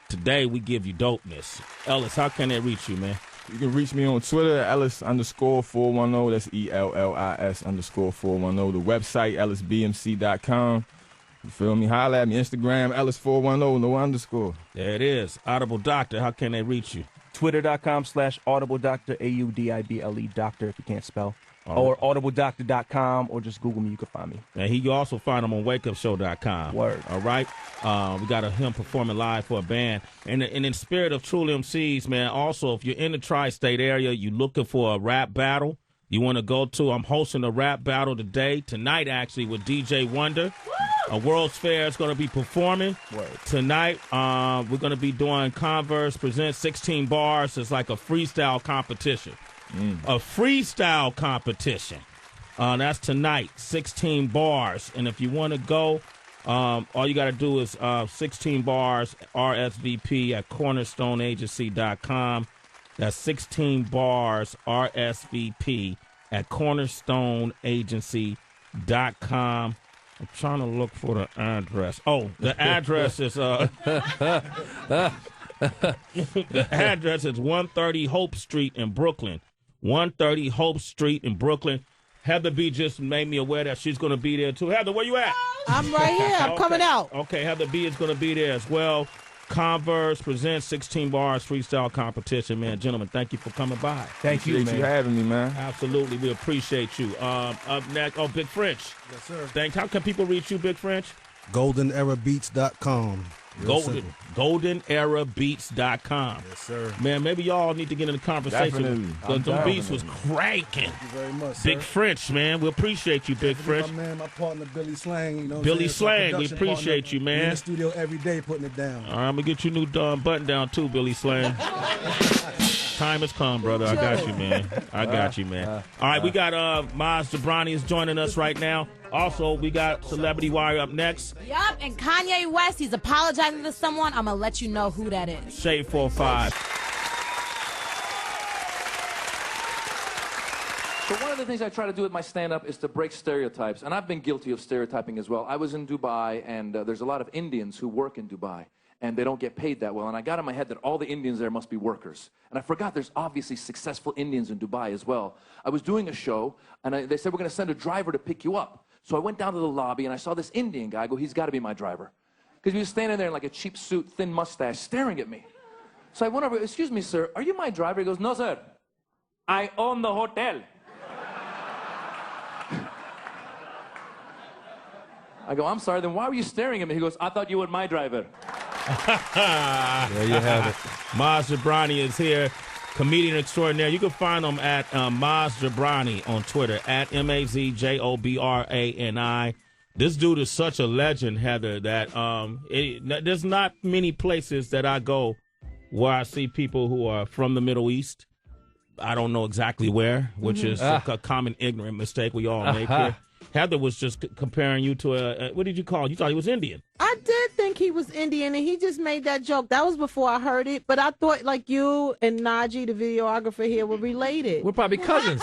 Today, we give you dopeness. Ellis, how can they reach you, man? You can reach me on Twitter, Ellis_410. That's ELLIS_410. The website, EllisBMC.com. You feel me? Holla at me. Instagram, Ellis410, no underscore. There it is. Audible Doctor, how can they reach you? Twitter.com/AudibleDoctor, AUDIBLE Doctor, if you can't spell. Or audibledoctor.com, or just Google me. You can find me. And you also find him on wakeupshow.com. Word. All right? We got him performing live for a band. And in spirit of True MCs, man, also, if you're in the tri-state area, you're looking for a rap battle you want to go to, I'm hosting a rap battle tonight, actually, with DJ Wonder. A World's Fair is going to be performing tonight. We're going to be doing Converse Presents 16 Bars. It's like a freestyle competition. A freestyle competition. That's tonight, 16 bars. And if you want to go, all you got to do is 16 bars RSVP at cornerstoneagency.com. That's 16 bars RSVP at cornerstoneagency.com. I'm trying to look for the address. Oh, the address is the address is 130 Hope Street in Brooklyn. 130 Hope Street in Brooklyn. Heather B just made me aware that she's going to be there too. Heather, where you at? I'm right here. I'm coming out. Okay, Heather B is going to be there as well. Converse presents 16 Bars Freestyle Competition, man. Gentlemen, thank you for coming by. Thank you, man. Thanks for having me, man. Absolutely. We appreciate you. Up next, Big French. Yes, sir. Thanks. How can people reach you, Big French? GoldenEraBeats.com. GoldenEraBeats.com. Yes, sir. Man, maybe y'all need to get in the conversation. Because them beats was cranking. Thank you very much, sir. Big French, man. We appreciate you, Big French. My man, my partner, Billy Slang. You know what Billy I'm saying? Slang, we appreciate partner. you, man. We're in the studio every day putting it down. All right, I'm going to get you a new button down, too, Billy Slang. Time has come, brother. I got you, man. I got you, man. All right, we got Maz Jabrani is joining us right now. Also, we got Celebrity Wire up next. Yup, and Kanye West, he's apologizing to someone. I'm going to let you know who that is. Shade 45. So one of the things I try to do with my stand-up is to break stereotypes, and I've been guilty of stereotyping as well. I was in Dubai, and there's a lot of Indians who work in Dubai, and they don't get paid that well, and I got in my head that all the Indians there must be workers. And I forgot there's obviously successful Indians in Dubai as well. I was doing a show, and they said, we're going to send a driver to pick you up. So I went down to the lobby, and I saw this Indian guy. I go, he's got to be my driver. Because he was standing there in like a cheap suit, thin mustache, staring at me. So I went over, excuse me, sir, are you my driver? He goes, no, sir. I own the hotel. I go, I'm sorry, then why were you staring at me? He goes, I thought you were my driver. There you have it. Maz Jabrani is here, comedian extraordinaire. You can find him at Maz Jabrani on Twitter, at MazJobrani. This dude is such a legend, Heather, that there's not many places that I go where I see people who are from the Middle East. I don't know exactly where, which is a common ignorant mistake we all make here. Heather was just comparing you to what did you call? You thought he was Indian. I did think he was Indian, and he just made that joke. That was before I heard it, but I thought like you and Najee, the videographer here, were related. We're probably cousins.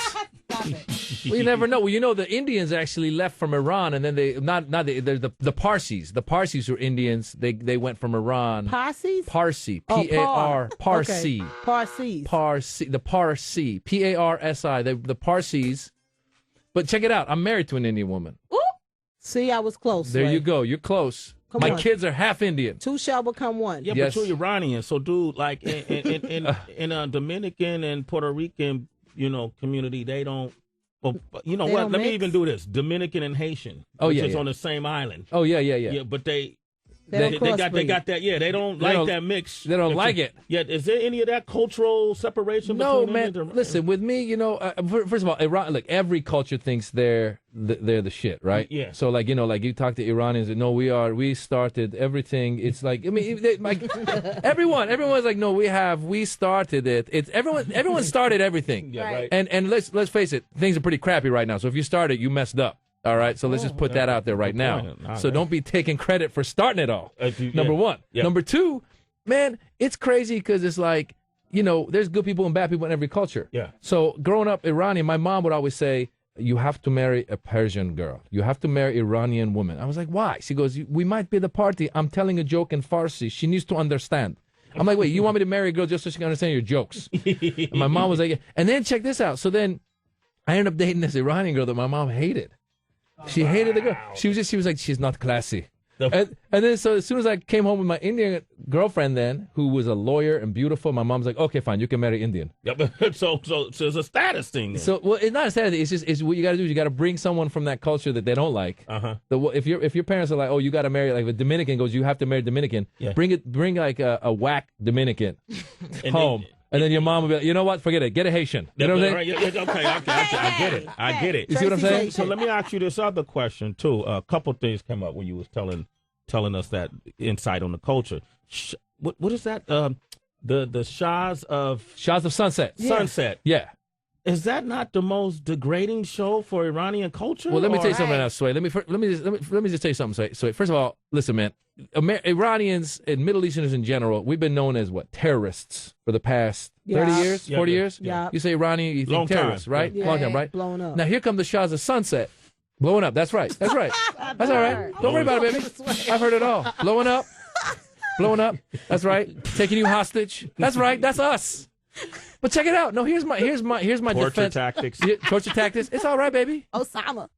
Well, you never know. Well, you know, the Indians actually left from Iran, and then the Parsis. The Parsis were Indians. They went from Iran. Parsis? Parsi. P-A-R. Parsi. Okay. Parsis. Parsi. The Parsi. P-A-R-S-I. The Parsis. But check it out. I'm married to an Indian woman. Ooh. See, I was close. There you go. You're close. My kids are half Indian. Two shall become one. Yeah, but you're Iranian. So, dude, like in a Dominican and Puerto Rican, community, they don't. Well, you know what? Let me even do this. Dominican and Haitian, which is on the same island. Oh yeah. Yeah, but they got that. Yeah, they don't that mix. They don't like it. Yeah, is there any of that cultural separation? No, between man. Indians? Listen, with me, first of all, Iran. Look, every culture thinks they're the shit, right? Yeah. So like you talk to Iranians, no, we started everything. It's like everyone's like, no, we started it. It's everyone started everything. Yeah, right. And let's face it, things are pretty crappy right now. So if you started, you messed up. All right, so let's just put that out there right now. So don't be taking credit for starting it all. Number one. Yeah. Number two, man, it's crazy because it's like, there's good people and bad people in every culture. Yeah. So growing up Iranian, my mom would always say, you have to marry a Persian girl. You have to marry Iranian woman. I was like, why? She goes, we might be the party. I'm telling a joke in Farsi. She needs to understand. I'm like, wait, you want me to marry a girl just so she can understand your jokes? And my mom was like, and then check this out. So then I ended up dating this Iranian girl that my mom hated. She hated the girl. She was like, she's not classy. And then so as soon as I came home with my Indian girlfriend then, who was a lawyer and beautiful, my mom's like, okay, fine, you can marry Indian. Yep. So it's a status thing then. So, well, it's not a status thing. It's what you got to do is you got to bring someone from that culture that they don't like. If your parents are like, oh, you got to marry, like, if a Dominican goes, you have to marry Dominican. Yeah. Bring like a whack Dominican home. And then your mom will be like, you know what? Forget it. Get a Haitian. You know what I'm saying? Okay, I get it. You see what I'm saying? So let me ask you this other question, too. A couple things came up when you was telling us that insight on the culture. What is that? The Shahs of Sunset. Sunset. Yeah. Is that not the most degrading show for Iranian culture? Well, let me tell you something right now, Sway. Let me just tell you something, Sway. First of all, listen, man. Iranians and Middle Easterners in general, we've been known as what? Terrorists for the past 30 years, 40 years? Yeah. You say Iranian, you think Long terrorists, time. right? Yeah. Long time, right? Blowing up. Now here come the Shahs of Sunset. Blowing up. That's right. That's right. That's all right. Don't worry about it, baby. I've heard it all. Blowing up. Blowing up. That's right. Taking you hostage. That's right. That's us. But check it out. No, here's my Torture defense. tactics. Yeah, torture tactics. It's all right, baby. Osama.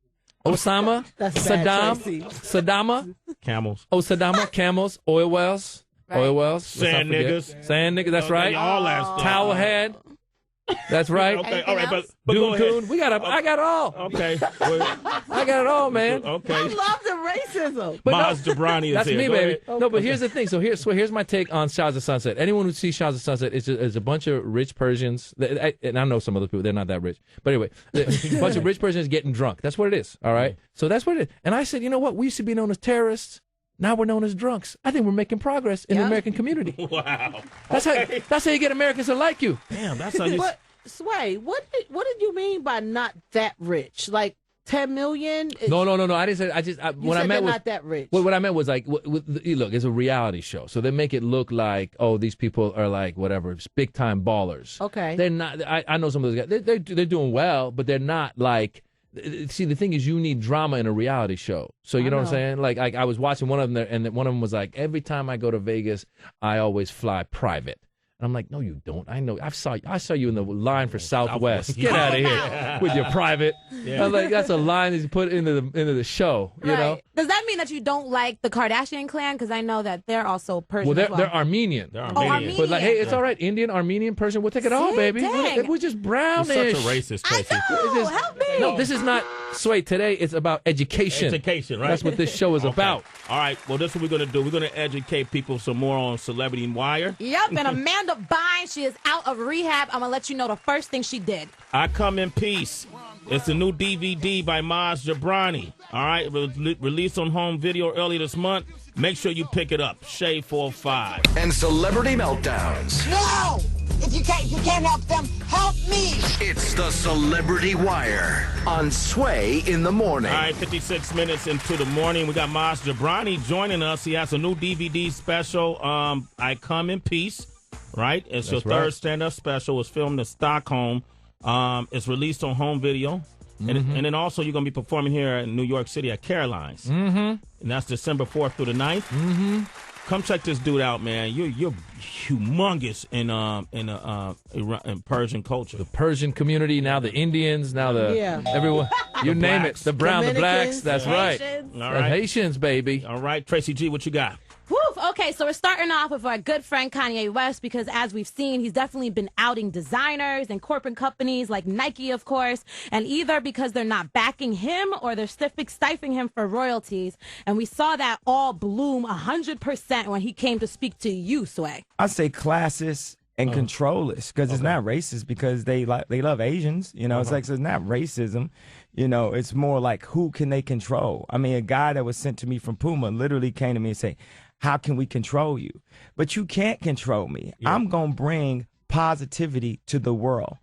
That's bad, Tracy. Saddam. Camels. Saddam. Camels. Oil wells. Right. Oil wells. Sand niggas. Sand niggas. That's right. All that stuff. Towel head. That's right. Okay, all right, but Dune go ahead. Coon. I got it all. Okay. I got it all, man. Okay. I love the racism. But Maz Jabrani is that's here. me, Go baby. ahead. No, but here's the thing. So here's my take on Shahs of Sunset. Anyone who sees Shahs of Sunset is a bunch of rich Persians. And I know some other people. They're not that rich. But anyway, a bunch of rich Persians getting drunk. That's what it is. All right. So that's what it is. And I said, you know what? We used to be known as terrorists. Now we're known as drunks. I think we're making progress in the American community. Wow. That's how you get Americans to like you. Damn, that's how you... But, Sway, what did you mean by not that rich? Like 10 million? No. I didn't say. What I meant was not that rich. What I meant was like, look, it's a reality show, so they make it look like, oh, these people are like whatever, big time ballers. Okay, they're not. I know some of those guys. They're doing well, but they're not like. See, the thing is, you need drama in a reality show. So you know what I'm saying? Like I was watching one of them there, and one of them was like, every time I go to Vegas, I always fly private. And I'm like, no, you don't. I know. I saw you in the line for Southwest. Get out of here with your private. Yeah. I'm like, that's a line that you put into the show. You know? Does that mean that you don't like the Kardashian clan? Because I know that they're also Persian. Well, as well. they're Armenian. Armenian. But like, hey, it's all right. Indian, Armenian, Persian. We'll take it all, baby. We're just brownish. You're such a racist, Tracy. I know. Help me. No, this is not Sway. Today it's about education. Education, right? That's what this show is about. All right. Well, this is what we're going to do. We're going to educate people some more on Celebrity Wire. Yep. And Amanda Bynes, she is out of rehab. I'm going to let you know the first thing she did. I Come in Peace. It's a new DVD by Maz Jabrani. All right. It was released on home video earlier this month. Make sure you pick it up. Shay 45. And Celebrity Meltdowns. No! If you can't help them, help me! It's the Celebrity Wire on Sway in the morning. All right, 56 minutes into the morning. We got Maz Jabrani joining us. He has a new DVD special, I Come in Peace, right? It's That's your right. third stand-up special. It's filmed in Stockholm. It's released on home video. And then also you're going to be performing here in New York City at Caroline's. Mm-hmm. And that's December 4th through the 9th. Mm-hmm. Come check this dude out, man. You're humongous in Persian culture. The Persian community, now the Indians, now everyone. You The name blacks. it. The brown, the blacks. That's right. Haitians. All The right. Haitians, baby. All right, Tracy G, what you got? Woof. Okay, so we're starting off with our good friend Kanye West because as we've seen, he's definitely been outing designers and corporate companies like Nike, of course, and either because they're not backing him or they're stifling him for royalties. And we saw that all bloom 100% when he came to speak to you, Sway. I say classist and controllers because it's not racist because they love Asians. You know, it's like so it's not racism. You know, it's more like who can they control? I mean, a guy that was sent to me from Puma literally came to me and said, how can we control you? But you can't control me. I'm going to bring positivity to the world.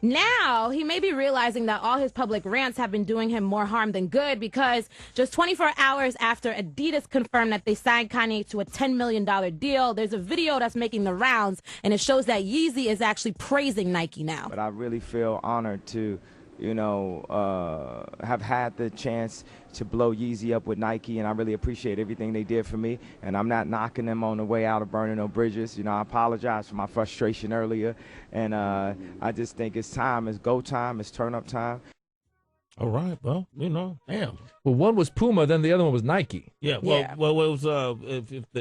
Now, he may be realizing that all his public rants have been doing him more harm than good, because just 24 hours after Adidas confirmed that they signed Kanye to a $10 million deal, there's a video that's making the rounds, and it shows that Yeezy is actually praising Nike now. But I really feel honored to, have had the chance to blow Yeezy up with Nike, and I really appreciate everything they did for me. And I'm not knocking them on the way out of burning no bridges. I apologize for my frustration earlier, and I just think it's time. It's go time. It's turn up time. All right, well, damn. Well, one was Puma, then the other one was Nike. Yeah, well, it was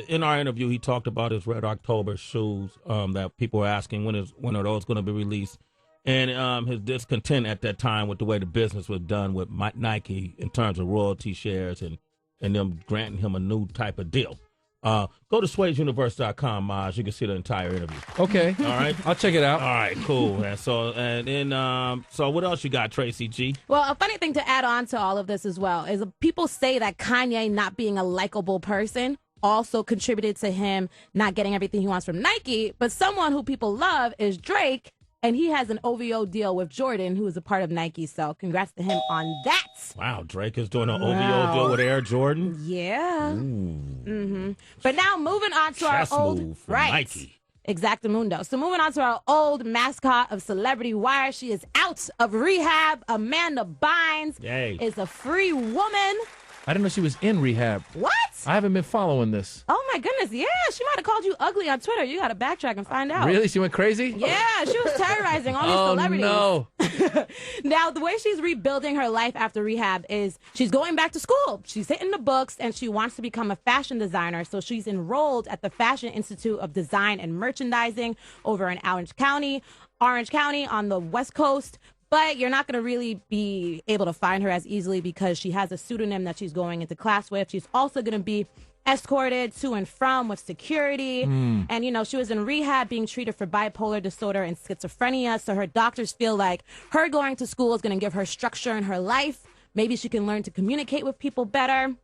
in our interview he talked about his Red October shoes that people were asking when are those going to be released. And his discontent at that time with the way the business was done with Nike in terms of royalty shares and them granting him a new type of deal. Go to SwayesUniverse.com, Maj. You can see the entire interview. Okay. All right. I'll check it out. All right, cool. And so what else you got, Tracy G? Well, a funny thing to add on to all of this as well is people say that Kanye not being a likable person also contributed to him not getting everything he wants from Nike. But someone who people love is Drake. And he has an OVO deal with Jordan, who is a part of Nike. So congrats to him on that. Wow, Drake is doing an OVO deal with Air Jordan? Yeah. Mm-hmm. But now moving on to our old... move from Nike. Exactamundo. So moving on to our old mascot of Celebrity Wire. She is out of rehab. Amanda Bynes is a free woman. I didn't know she was in rehab. What? I haven't been following this. Oh, my goodness. Yeah, she might have called you ugly on Twitter. You got to backtrack and find out. Really? She went crazy? Yeah, she was terrorizing all these celebrities. Oh, no. Now, the way she's rebuilding her life after rehab is she's going back to school. She's hitting the books, and she wants to become a fashion designer. So she's enrolled at the Fashion Institute of Design and Merchandising over in Orange County on the West Coast. But you're not going to really be able to find her as easily because she has a pseudonym that she's going into class with. She's also going to be escorted to and from with security. And, she was in rehab being treated for bipolar disorder and schizophrenia. So her doctors feel like her going to school is going to give her structure in her life. Maybe she can learn to communicate with people better.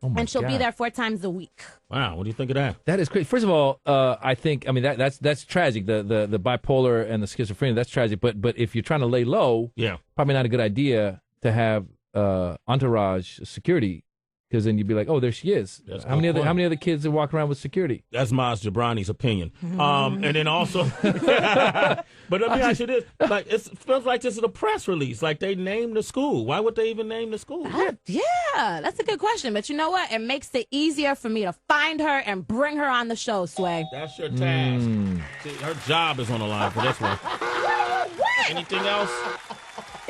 And she'll be there 4 times a week. Wow, what do you think of that? That is crazy. First of all, I think that's tragic. The bipolar and the schizophrenia, that's tragic. But if you're trying to lay low, probably not a good idea to have entourage security, because then you'd be like, oh, there she is. How many other kids are walking around with security? That's Maz Jabrani's opinion. And then also, but let me ask you this: like, it feels like this is a press release. Like they named the school. Why would they even name the school? Yeah, that's a good question. But you know what? It makes it easier for me to find her and bring her on the show, Sway. That's your task. See, her job is on the line for this one. Anything else?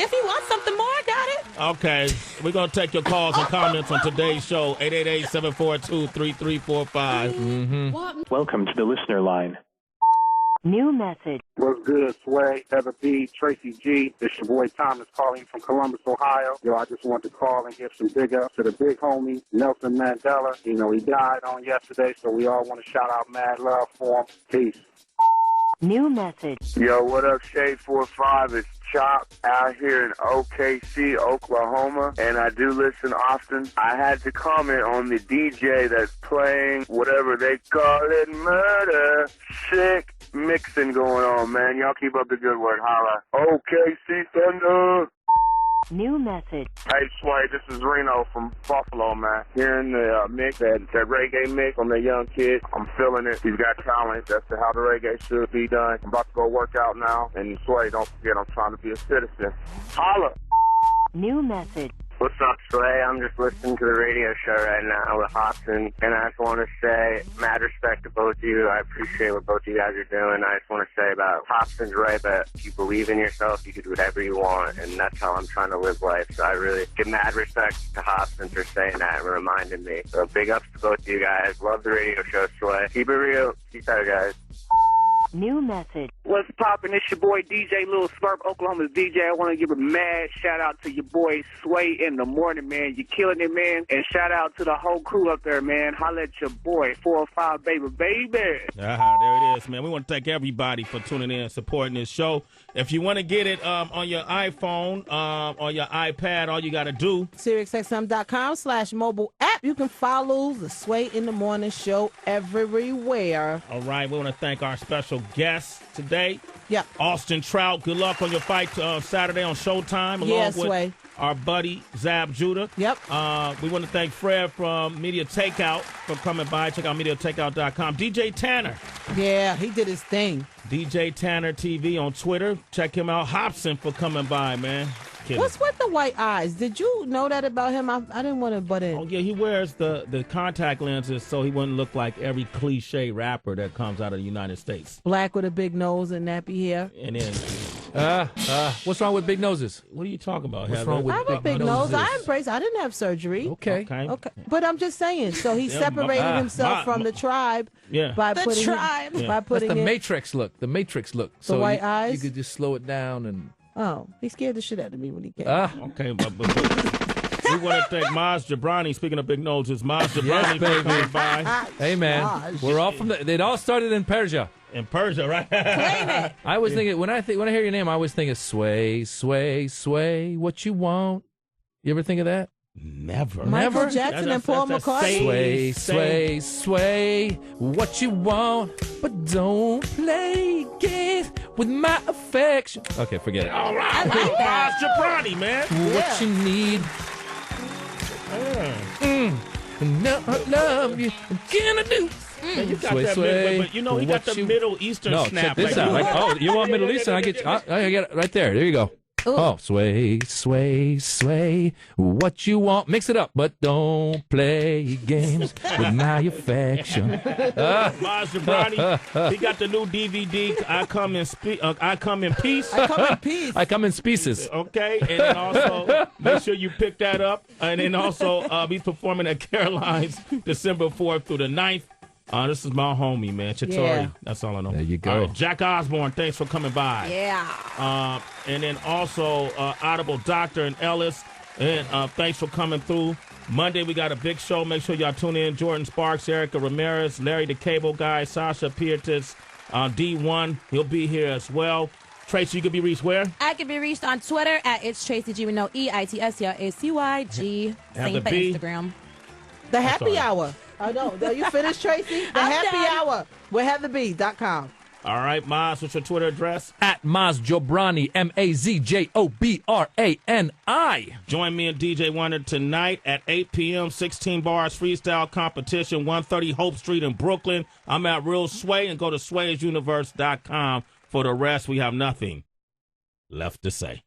If you want something more, I got it. Okay. We're going to take your calls and comments on today's show, 888-742-3345. Welcome to the listener line. New message. What's good, Sway, Heather B, Tracy G. It's your boy Thomas calling from Columbus, Ohio. I just want to call and give some big ups to the big homie, Nelson Mandela. He died on yesterday, so we all want to shout out mad love for him. Peace. New message. Yo, what up, Shade 45? It's Chop out here in OKC, Oklahoma, and I do listen often. I had to comment on the DJ that's playing whatever they call it, murder. Sick mixing going on, man. Y'all keep up the good work. Holla. OKC Thunder. New message. Hey, Sway, this is Reno from Buffalo, man. Hearing the mix, that reggae mix from the young kid, I'm feeling it. He's got talent. That's how the reggae should be done. I'm about to go work out now. And Sway, don't forget, I'm trying to be a citizen. Holla. New message. What's up, Sway? I'm just listening to the radio show right now with Hobson, and I just want to say mad respect to both of you. I appreciate what both of you guys are doing. I just want to say about Hobson's right that if you believe in yourself, you can do whatever you want, and that's how I'm trying to live life. So I really give mad respect to Hobson for saying that and reminding me. So big ups to both of you guys. Love the radio show, Sway. Keep it real. Peace out, guys. New message. What's poppin'? It's your boy DJ Lil Slurp, Oklahoma's DJ. I want to give a mad shout out to your boy Sway in the morning, man. You're killing it, man. And shout out to the whole crew up there, man. Holla at your boy, 405 baby. There it is, man. We want to thank everybody for tuning in and supporting this show. If you want to get it on your iPhone, or your iPad, all you got to do. SiriusXM.com/mobile app. You can follow the Sway in the Morning show everywhere. All right. We want to thank our special guest today, Yep. Austin Trout, good luck on your fight Saturday on Showtime, along with our buddy Zab Judah. Yep. We want to thank Fred from Media Takeout for coming by. Check out MediaTakeout.com. DJ Tanner. Yeah, he did his thing. DJ Tanner TV on Twitter. Check him out. Hobson for coming by, man. Kidding. What's with the white eyes? Did you know that about him? I didn't want to butt in. Oh, yeah, he wears the contact lenses so he wouldn't look like every cliche rapper that comes out of the United States. Black with a big nose and nappy hair. And then... what's wrong with big noses? What are you talking about, What's Heather? wrong with I have a big nose. I embrace. I didn't have surgery. Okay. But I'm just saying. So he separated himself from the tribe by The putting tribe. by That's putting the in- Matrix look. The Matrix look. The So white you eyes? could just slow it down and. Oh, he scared the shit out of me when he came. Okay, but we want to thank Maz Jabrani. Speaking of big noses, Maz Jabrani for coming by. Hey, man, we're all from the. It all started in Persia. In Persia, right? Claim it. I was thinking when I hear your name, I always think of sway, sway, sway. What you want? You ever think of that? Never. Michael Never? Jackson and Paul McCartney. Sway, sway, sway. What you want? But don't play games with my affection. Okay, forget it. All right. I like that. Maz Jabrani, man. What you need? No, I love you. What can I do? Man, you got Sway, that sway. but you know he got What the you- Middle Eastern No, snap. check this out. Like, oh, you want Middle Eastern? I get it right there. There you go. Oh, sway, sway, sway. What you want? Mix it up, but don't play games with my affection. Maz Jabrani, he got the new DVD. I come in peace. I come in peace. I come in species. Okay, and then also make sure you pick that up. And then also he's performing at Caroline's December 4th through the 9th. This is my homie, man, Chitori. Yeah. That's all I know. There you go. All right, Jack Osborne, thanks for coming by. Yeah. And then also Audible Doctor and Ellis, and thanks for coming through. Monday we got a big show. Make sure y'all tune in. Jordan Sparks, Erica Ramirez, Larry the Cable Guy, Sasha Piertis, D1. He'll be here as well. Tracy, you can be reached where? I can be reached on Twitter at It's Tracy G. No, EITSYACYG. Same the for B. Instagram. The happy hour. I know. Are you finished, Tracy? The I'm happy done. hour with HeatherB.com. All right, Maz, what's your Twitter address? At Maz Jobrani, MazJobrani. Join me and DJ Wonder tonight at 8 p.m. 16 bars freestyle competition, 130 Hope Street in Brooklyn. I'm at Real Sway, and go to SwayIsUniverse.com. For the rest, we have nothing left to say.